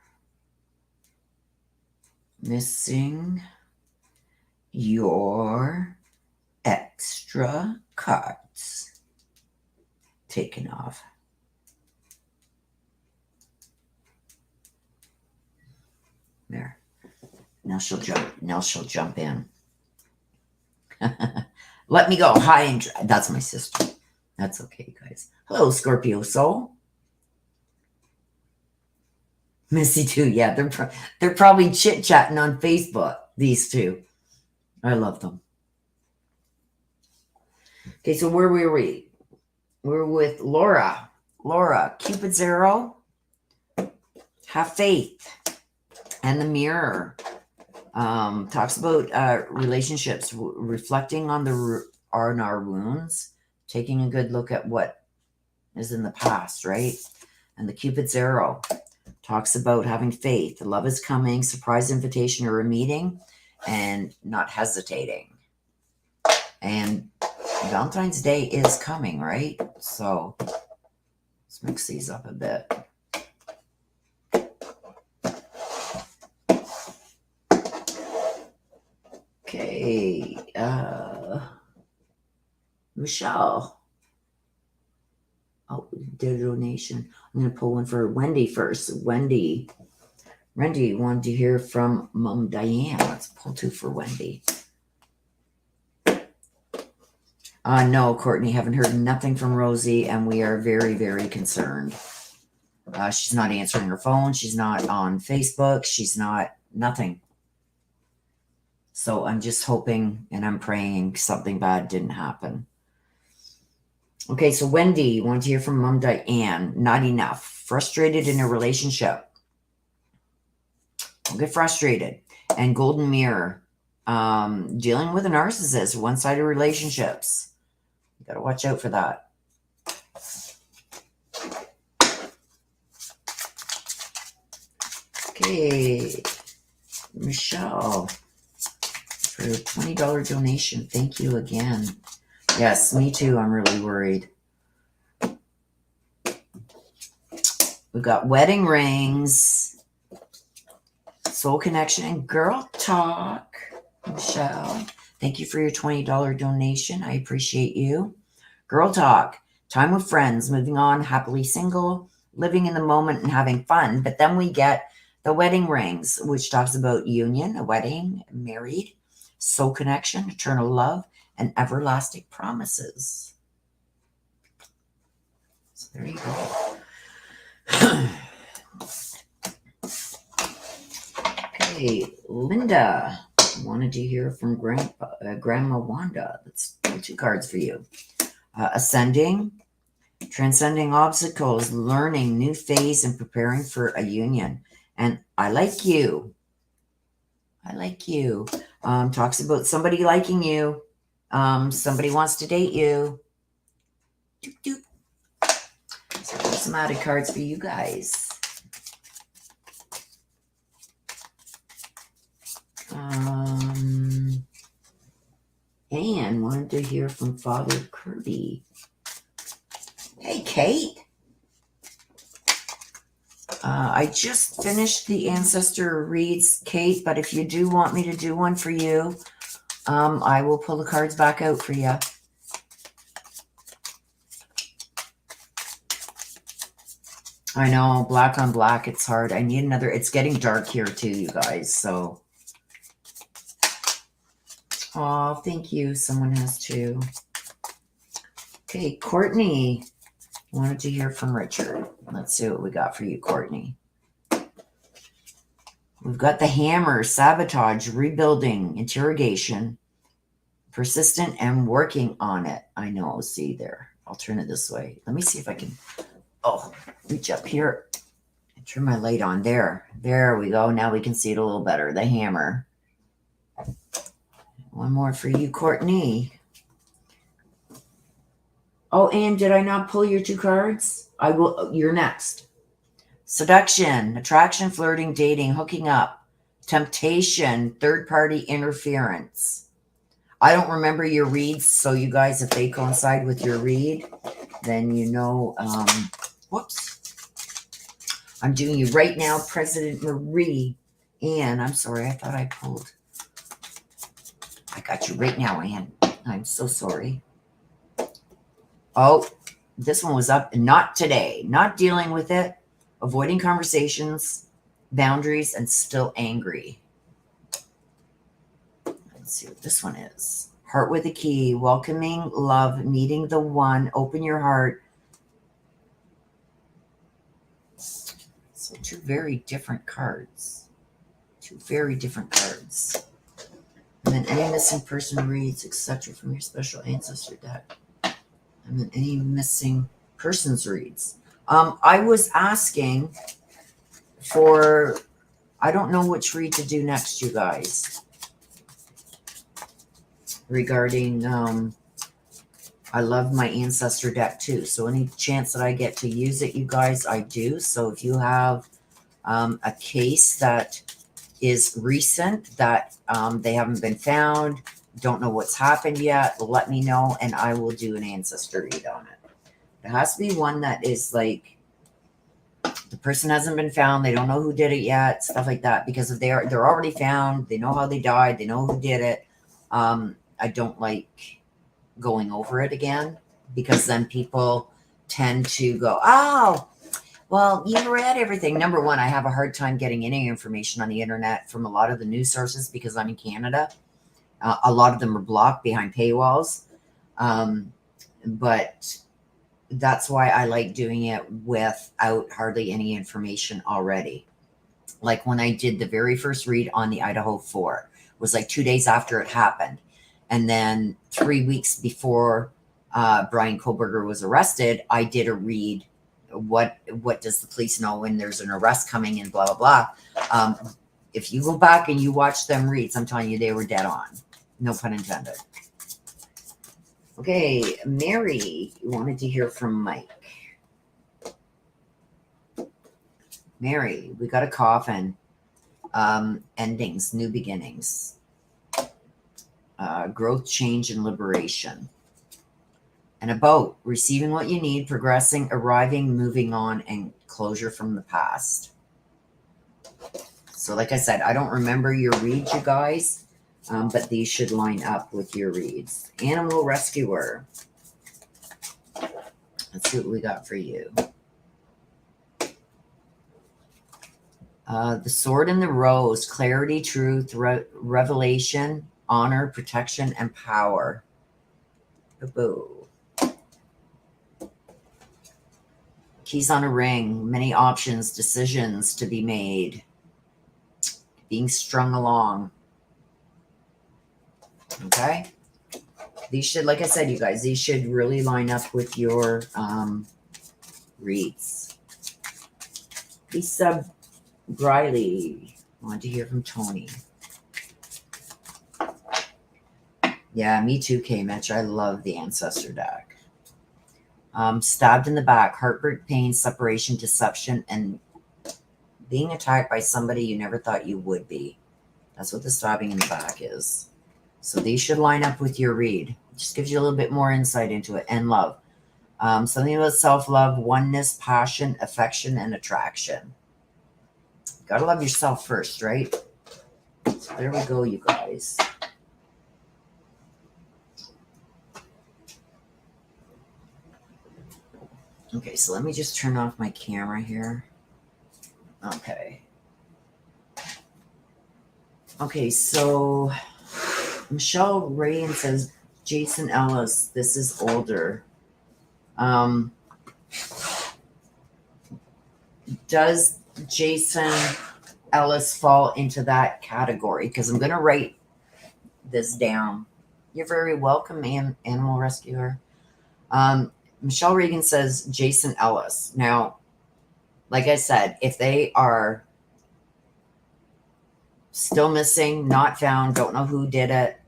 Speaker 1: missing your extra cards. Taken off. There. Now she'll jump in. Let me go high and dry. That's my sister. That's okay, guys. Hello, Scorpio soul. Missy too. Yeah, they're probably chit-chatting on Facebook, these two. I love them. Okay, so where were we? We're with Laura. Laura, Cupid's arrow. Have faith. And the mirror. Talks about relationships, reflecting on our wounds, taking a good look at what is in the past, right? And the Cupid's arrow talks about having faith. Love is coming, surprise invitation or a meeting, and not hesitating. And Valentine's Day is coming, right? So let's mix these up a bit. Okay, Michelle. Oh, did a donation. I'm going to pull one for Wendy first. Wendy wanted to hear from Mom Diane. Let's pull 2 for Wendy. No, Courtney, haven't heard nothing from Rosie, and we are very, very concerned. She's not answering her phone. She's not on Facebook. She's not, nothing. So I'm just hoping and I'm praying something bad didn't happen. Okay, so Wendy, wanted to hear from Mom Diane. Not enough. Frustrated in a relationship. Don't get frustrated. And Golden Mirror. Dealing with a narcissist. One-sided relationships. You got to watch out for that. Okay. Michelle. For a $20 donation. Thank you again. Yes, me too. I'm really worried. We've got wedding rings, soul connection, and girl talk. Michelle, thank you for your $20 donation. I appreciate you. Girl talk, time with friends, moving on, happily single, living in the moment and having fun. But then we get the wedding rings, which talks about union, a wedding, married, soul connection, eternal love, and everlasting promises. So there you go. Okay, Linda wanted to hear from Grandma Wanda. That's 2 cards for you. Ascending, transcending obstacles, learning new phase, and preparing for a union. And I like you. I like you. Talks about somebody liking you. Somebody wants to date you. Doop, doop. So there's some added cards for you guys. Anne wanted to hear from Father Kirby. Hey, Kate. I just finished the Ancestor reads, Kate, but if you do want me to do one for you, I will pull the cards back out for you. I know, black on black, it's hard. I need another. It's getting dark here too, you guys, so. Oh, thank you. Someone has to. Okay, Courtney wanted to hear from Richard. Let's see what we got for you, Courtney. We've got the hammer, sabotage, rebuilding, interrogation, persistent, and working on it. I know. See there. I'll turn it this way. Let me see if I can. Oh, reach up here and turn my light on. There. There we go. Now we can see it a little better. The hammer. One more for you, Courtney. Oh, and did I not pull your 2 cards? I will. You're next. Seduction, attraction, flirting, dating, hooking up, temptation, third-party interference. I don't remember your reads, so you guys, if they coincide with your read, then you know. Whoops. I'm doing you right now, President Marie. Anne, I'm sorry. I thought I pulled. I got you right now, Anne. I'm so sorry. Oh, this one was up. Not today. Not dealing with it. Avoiding conversations, boundaries, and still angry. Let's see what this one is. Heart with a key. Welcoming, love, meeting the one. Open your heart. So 2 very different cards. 2 very different cards. And then any missing person reads, etc. from your special ancestor deck. And then any missing persons reads. I was asking for, I don't know which read to do next, you guys. Regarding, I love my ancestor deck too. So any chance that I get to use it, you guys, I do. So if you have a case that is recent, that they haven't been found, don't know what's happened yet, let me know and I will do an ancestor read on it. It has to be one that is like the person hasn't been found, they don't know who did it yet, stuff like that. Because if they're already found, they know how they died, they know who did it. I don't like going over it again, because then people tend to go, oh, well, you read everything. Number one, I have a hard time getting any information on the internet from a lot of the news sources because I'm in Canada. A lot of them are blocked behind paywalls. But that's why I like doing it without hardly any information already. Like when I did the very first read on the Idaho 4, it was like 2 days after it happened. And then 3 weeks before Brian Koberger was arrested, I did a read. What does the police know when there's an arrest coming and blah, blah, blah. If you go back and you watch them reads, I'm telling you, they were dead on. No pun intended. Okay, Mary, you wanted to hear from Mike. Mary, we got a coffin. Endings, new beginnings. Growth, change, and liberation. And a boat, receiving what you need, progressing, arriving, moving on, and closure from the past. So like I said, I don't remember your reads, you guys, but these should line up with your reads. Animal rescuer. Let's see what we got for you. The sword and the rose, clarity, truth, revelation, honor, protection, and power. Boo. Keys on a ring, many options, decisions to be made, being strung along. Okay? These should, like I said, you guys, these should really line up with your reads. Lisa Briley. Want to hear from Tony. Yeah, me too, K-Mitch. I love the Ancestor deck. Stabbed in the back, heartbreak, pain, separation, deception, and being attacked by somebody you never thought you would be. That's what the stabbing in the back is. So these should line up with your read. Just gives you a little bit more insight into it. And love. Something about self-love, oneness, passion, affection, and attraction. Gotta love yourself first, right? So there we go, you guys. Okay, so let me just turn off my camera here. Okay. Okay, so Michelle Rayan says, Jason Ellis, this is older. Does Jason Ellis fall into that category? Because I'm going to write this down. You're very welcome, Animal Rescuer. Michelle Reagan says Jason Ellis. Now, like I said, if they are still missing, not found, don't know who did it,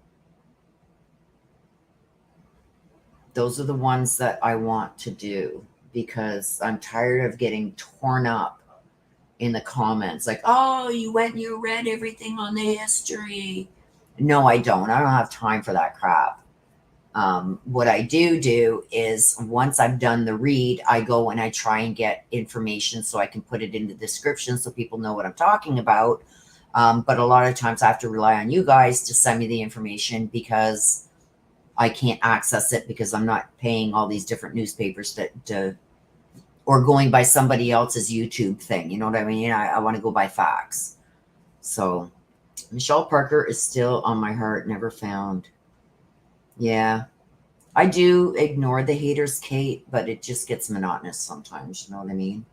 Speaker 1: those are the ones that I want to do, because I'm tired of getting torn up in the comments. Like, oh, you went and you read everything on the history. No, I don't. I don't have time for that crap. What I do is once I've done the read, I go and I try and get information so I can put it in the description so people know what I'm talking about. But a lot of times I have to rely on you guys to send me the information, because I can't access it because I'm not paying all these different newspapers to or going by somebody else's YouTube thing. You know what I mean? I want to go by facts. So Michelle Parker is still on my heart, never found. Yeah. I do ignore the haters, Kate, but it just gets monotonous sometimes. You know what I mean?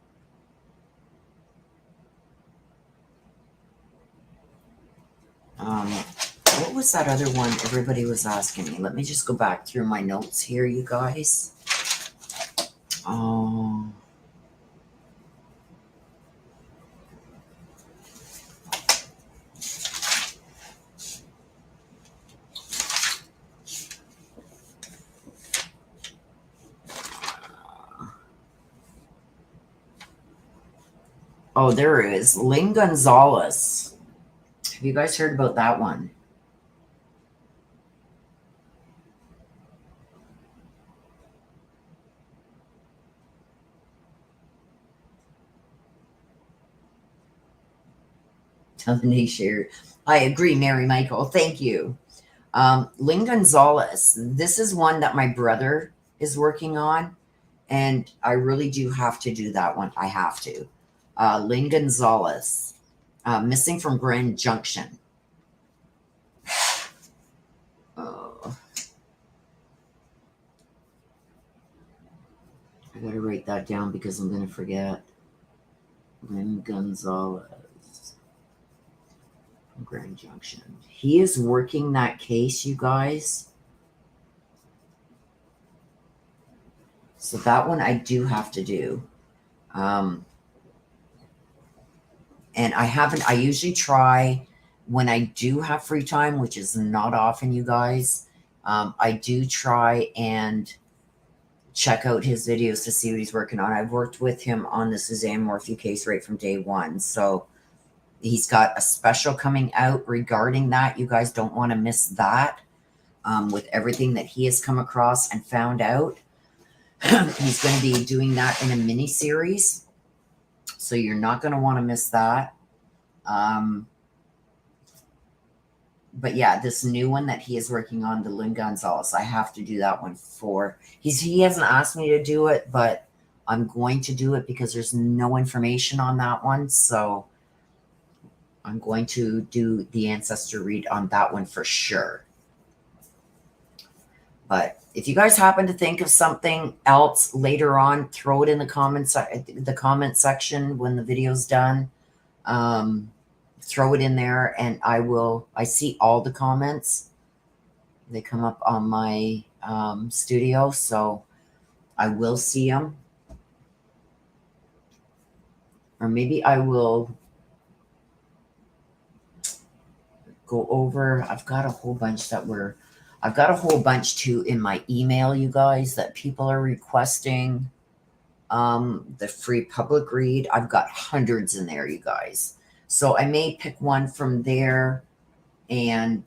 Speaker 1: What was that other one everybody was asking me? Let me just go back through my notes here, you guys. Oh, there is. Lynn Gonzalez. Have you guys heard about that one? Tony shared. I agree, Mary Michael. Thank you. Lynn Gonzalez. This is one that my brother is working on, and I really do have to do that one. I have to. Lynn Gonzalez. Missing from Grand Junction. Oh. I gotta write that down because I'm gonna forget. Lynn Gonzalez. Grand Junction. He is working that case, you guys. So that one I do have to do. And I usually try when I do have free time, which is not often, you guys. I do try and check out his videos to see what he's working on. I've worked with him on the Suzanne Morphew case right from day one. So he's got a special coming out regarding that. You guys don't want to miss that. With everything that he has come across and found out. He's going to be doing that in a mini series. So you're not going to want to miss that. But yeah, this new one that he is working on, the Lynn Gonzalez, I have to do that one for. He hasn't asked me to do it, but I'm going to do it because there's no information on that one. So I'm going to do the Ancestor read on that one for sure. But if you guys happen to think of something else later on, throw it in the comment section when the video's done. Throw it in there, and I see all the comments. They come up on my studio, so I will see them. Or maybe I will go over. I've got a whole bunch too in my email, you guys, that people are requesting. The free public read. I've got hundreds in there, you guys. So I may pick one from there and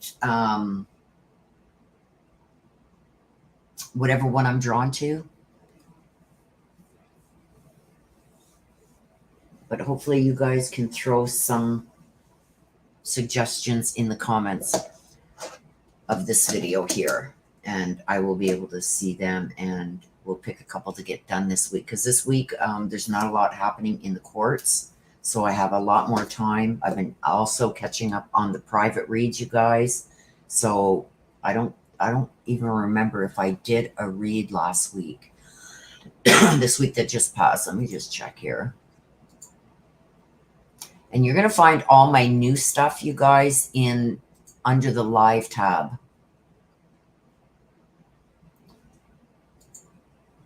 Speaker 1: whatever one I'm drawn to. But hopefully you guys can throw some suggestions in the comments of this video here, and I will be able to see them, and we'll pick a couple to get done this week, because this week there's not a lot happening in the courts, so I have a lot more time. I've been also catching up on the private reads, you guys, so I don't even remember if I did a read last week. This week that just passed. Let me just check here. And you're going to find all my new stuff, you guys, under the live tab.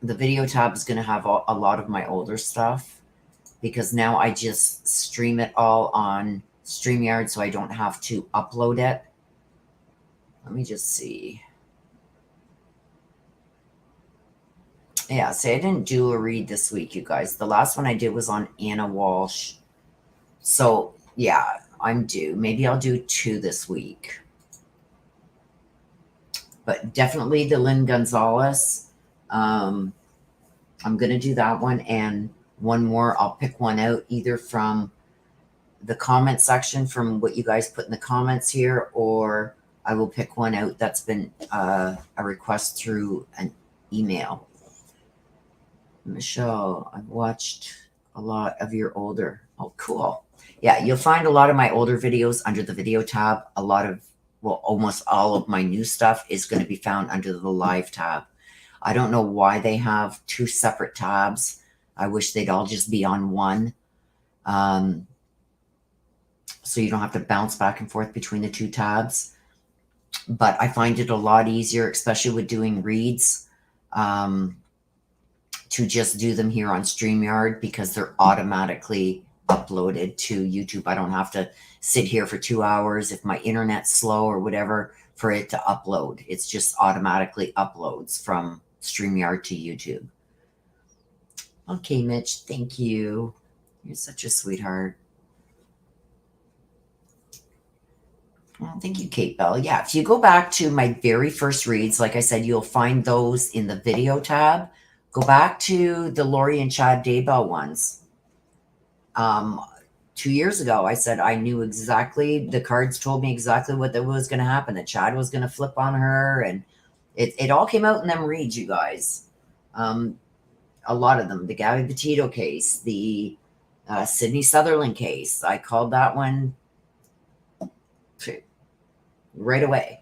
Speaker 1: The video tab is going to have a lot of my older stuff, because now I just stream it all on StreamYard, so I don't have to upload it. Let me just see. Yeah, see, I didn't do a read this week, you guys. The last one I did was on Anna Walsh. So, yeah, I'm due. Maybe I'll do 2 this week. But definitely the Lynn Gonzalez. I'm going to do that one. And one more, I'll pick one out either from the comment section, from what you guys put in the comments here, or I will pick one out that's been a request through an email. Michelle, I've watched a lot of your older. Oh, cool. Yeah, you'll find a lot of my older videos under the video tab. Almost all of my new stuff is going to be found under the live tab. I don't know why they have 2 separate tabs. I wish they'd all just be on one. So you don't have to bounce back and forth between the 2 tabs. But I find it a lot easier, especially with doing reads, to just do them here on StreamYard, because they're automatically uploaded to YouTube. I don't have to sit here for 2 hours if my internet's slow or whatever for it to upload. It's just automatically uploads from StreamYard to YouTube. Okay, Mitch, thank you. You're such a sweetheart. Well, thank you, Kate Bell. Yeah, if you go back to my very first reads, like I said, you'll find those in the video tab. Go back to the Lori and Chad Daybell ones. 2 years ago, I said I knew exactly, the cards told me exactly what was going to happen, that Chad was going to flip on her, and it all came out in them reads, you guys. A lot of them. The Gabby Petito case, the Sydney Sutherland case. I called that one right away.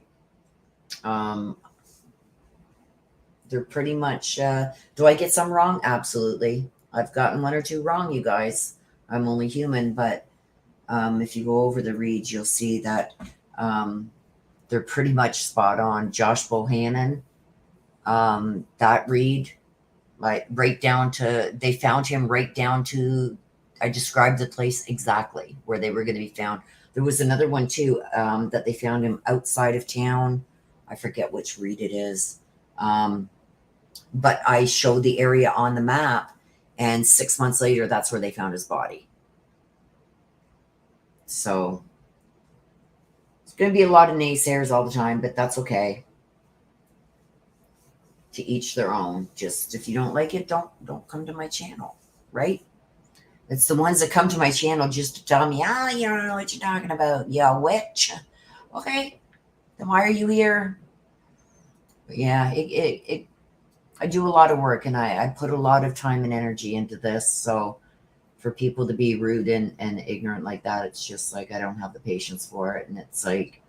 Speaker 1: They're pretty much, do I get some wrong? Absolutely. I've gotten 1 or 2 wrong, you guys. I'm only human, but if you go over the reads, you'll see that they're pretty much spot on. Josh Bohannon, that read, like right down to, they found him right down to, I described the place exactly where they were going to be found. There was another one too, that they found him outside of town. I forget which read it is. But I showed the area on the map, and 6 months later, that's where they found his body. So it's going to be a lot of naysayers all the time, but that's okay. To each their own. Just if you don't like it, don't come to my channel, right? It's the ones that come to my channel just to tell me, you don't know what you're talking about. Yeah, witch. Okay, then why are you here? But yeah, I do a lot of work, and I put a lot of time and energy into this. So for people to be rude and ignorant like that, it's just like I don't have the patience for it. And it's like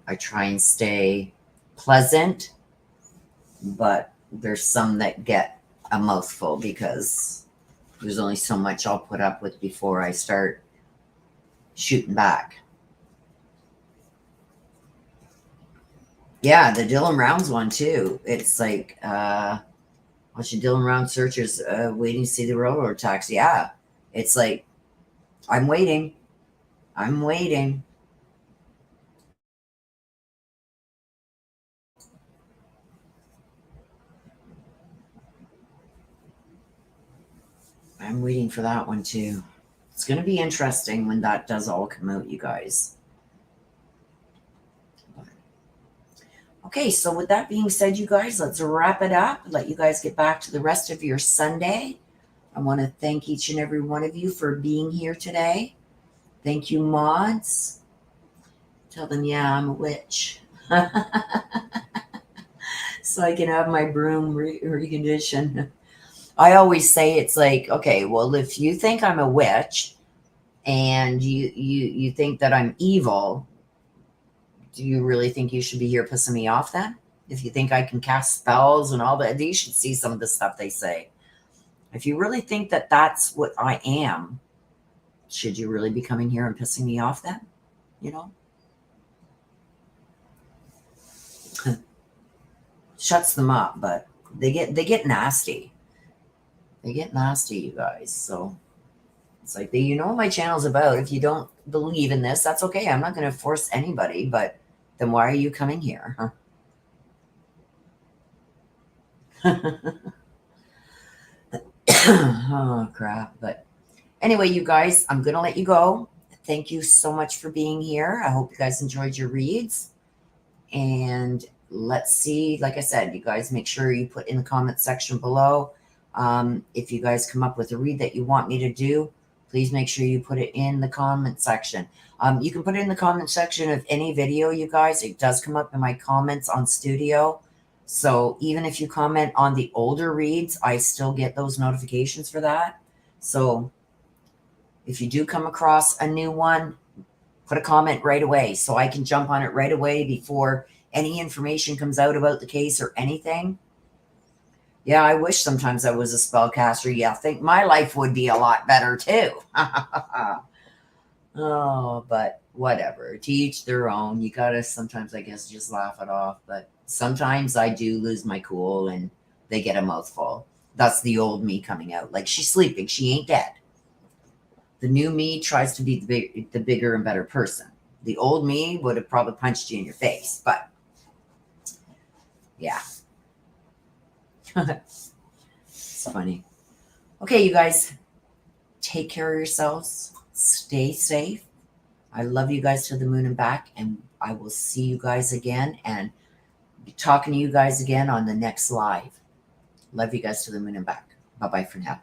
Speaker 1: I try and stay pleasant, but there's some that get a mouthful because there's only so much I'll put up with before I start shooting back. Yeah, the Dylan Rounds one too. It's like watching Dylan Round searchers waiting to see the railroad tax. Yeah, it's like I'm waiting. I'm waiting. I'm waiting for that one too. It's going to be interesting when that does all come out, you guys. Okay, so with that being said, you guys, let's wrap it up. Let you guys get back to the rest of your Sunday. I want to thank each and every one of you for being here today. Thank you, mods. Tell them, yeah, I'm a witch. So I can have my broom reconditioned. I always say it's like, okay, well, if you think I'm a witch and you think that I'm evil, do you really think you should be here pissing me off then? If you think I can cast spells and all that, you should see some of the stuff they say. If you really think that that's what I am, should you really be coming here and pissing me off then? You know? Shuts them up, but they get nasty. They get nasty, you guys. So it's like, you know what my channel's about. If you don't believe in this, that's okay. I'm not going to force anybody, but then why are you coming here? Oh, crap. But anyway, you guys, I'm going to let you go. Thank you so much for being here. I hope you guys enjoyed your reads. And let's see, like I said, you guys make sure you put in the comment section below. If you guys come up with a read that you want me to do, please make sure you put it in the comment section. You can put it in the comment section of any video, you guys. It does come up in my comments on Studio. So even if you comment on the older reads, I still get those notifications for that. So if you do come across a new one, put a comment right away so I can jump on it right away before any information comes out about the case or anything. Yeah, I wish sometimes I was a spellcaster. Yeah, I think my life would be a lot better too. Oh, but whatever. To each their own. You gotta sometimes, I guess, just laugh it off. But sometimes I do lose my cool and they get a mouthful. That's the old me coming out. Like, she's sleeping. She ain't dead. The new me tries to be the bigger and better person. The old me would have probably punched you in your face. But, yeah. It's funny. Okay, you guys. Take care of yourselves. Stay safe. I love you guys to the moon and back. And I will see you guys again. And be talking to you guys again on the next live. Love you guys to the moon and back. Bye-bye for now.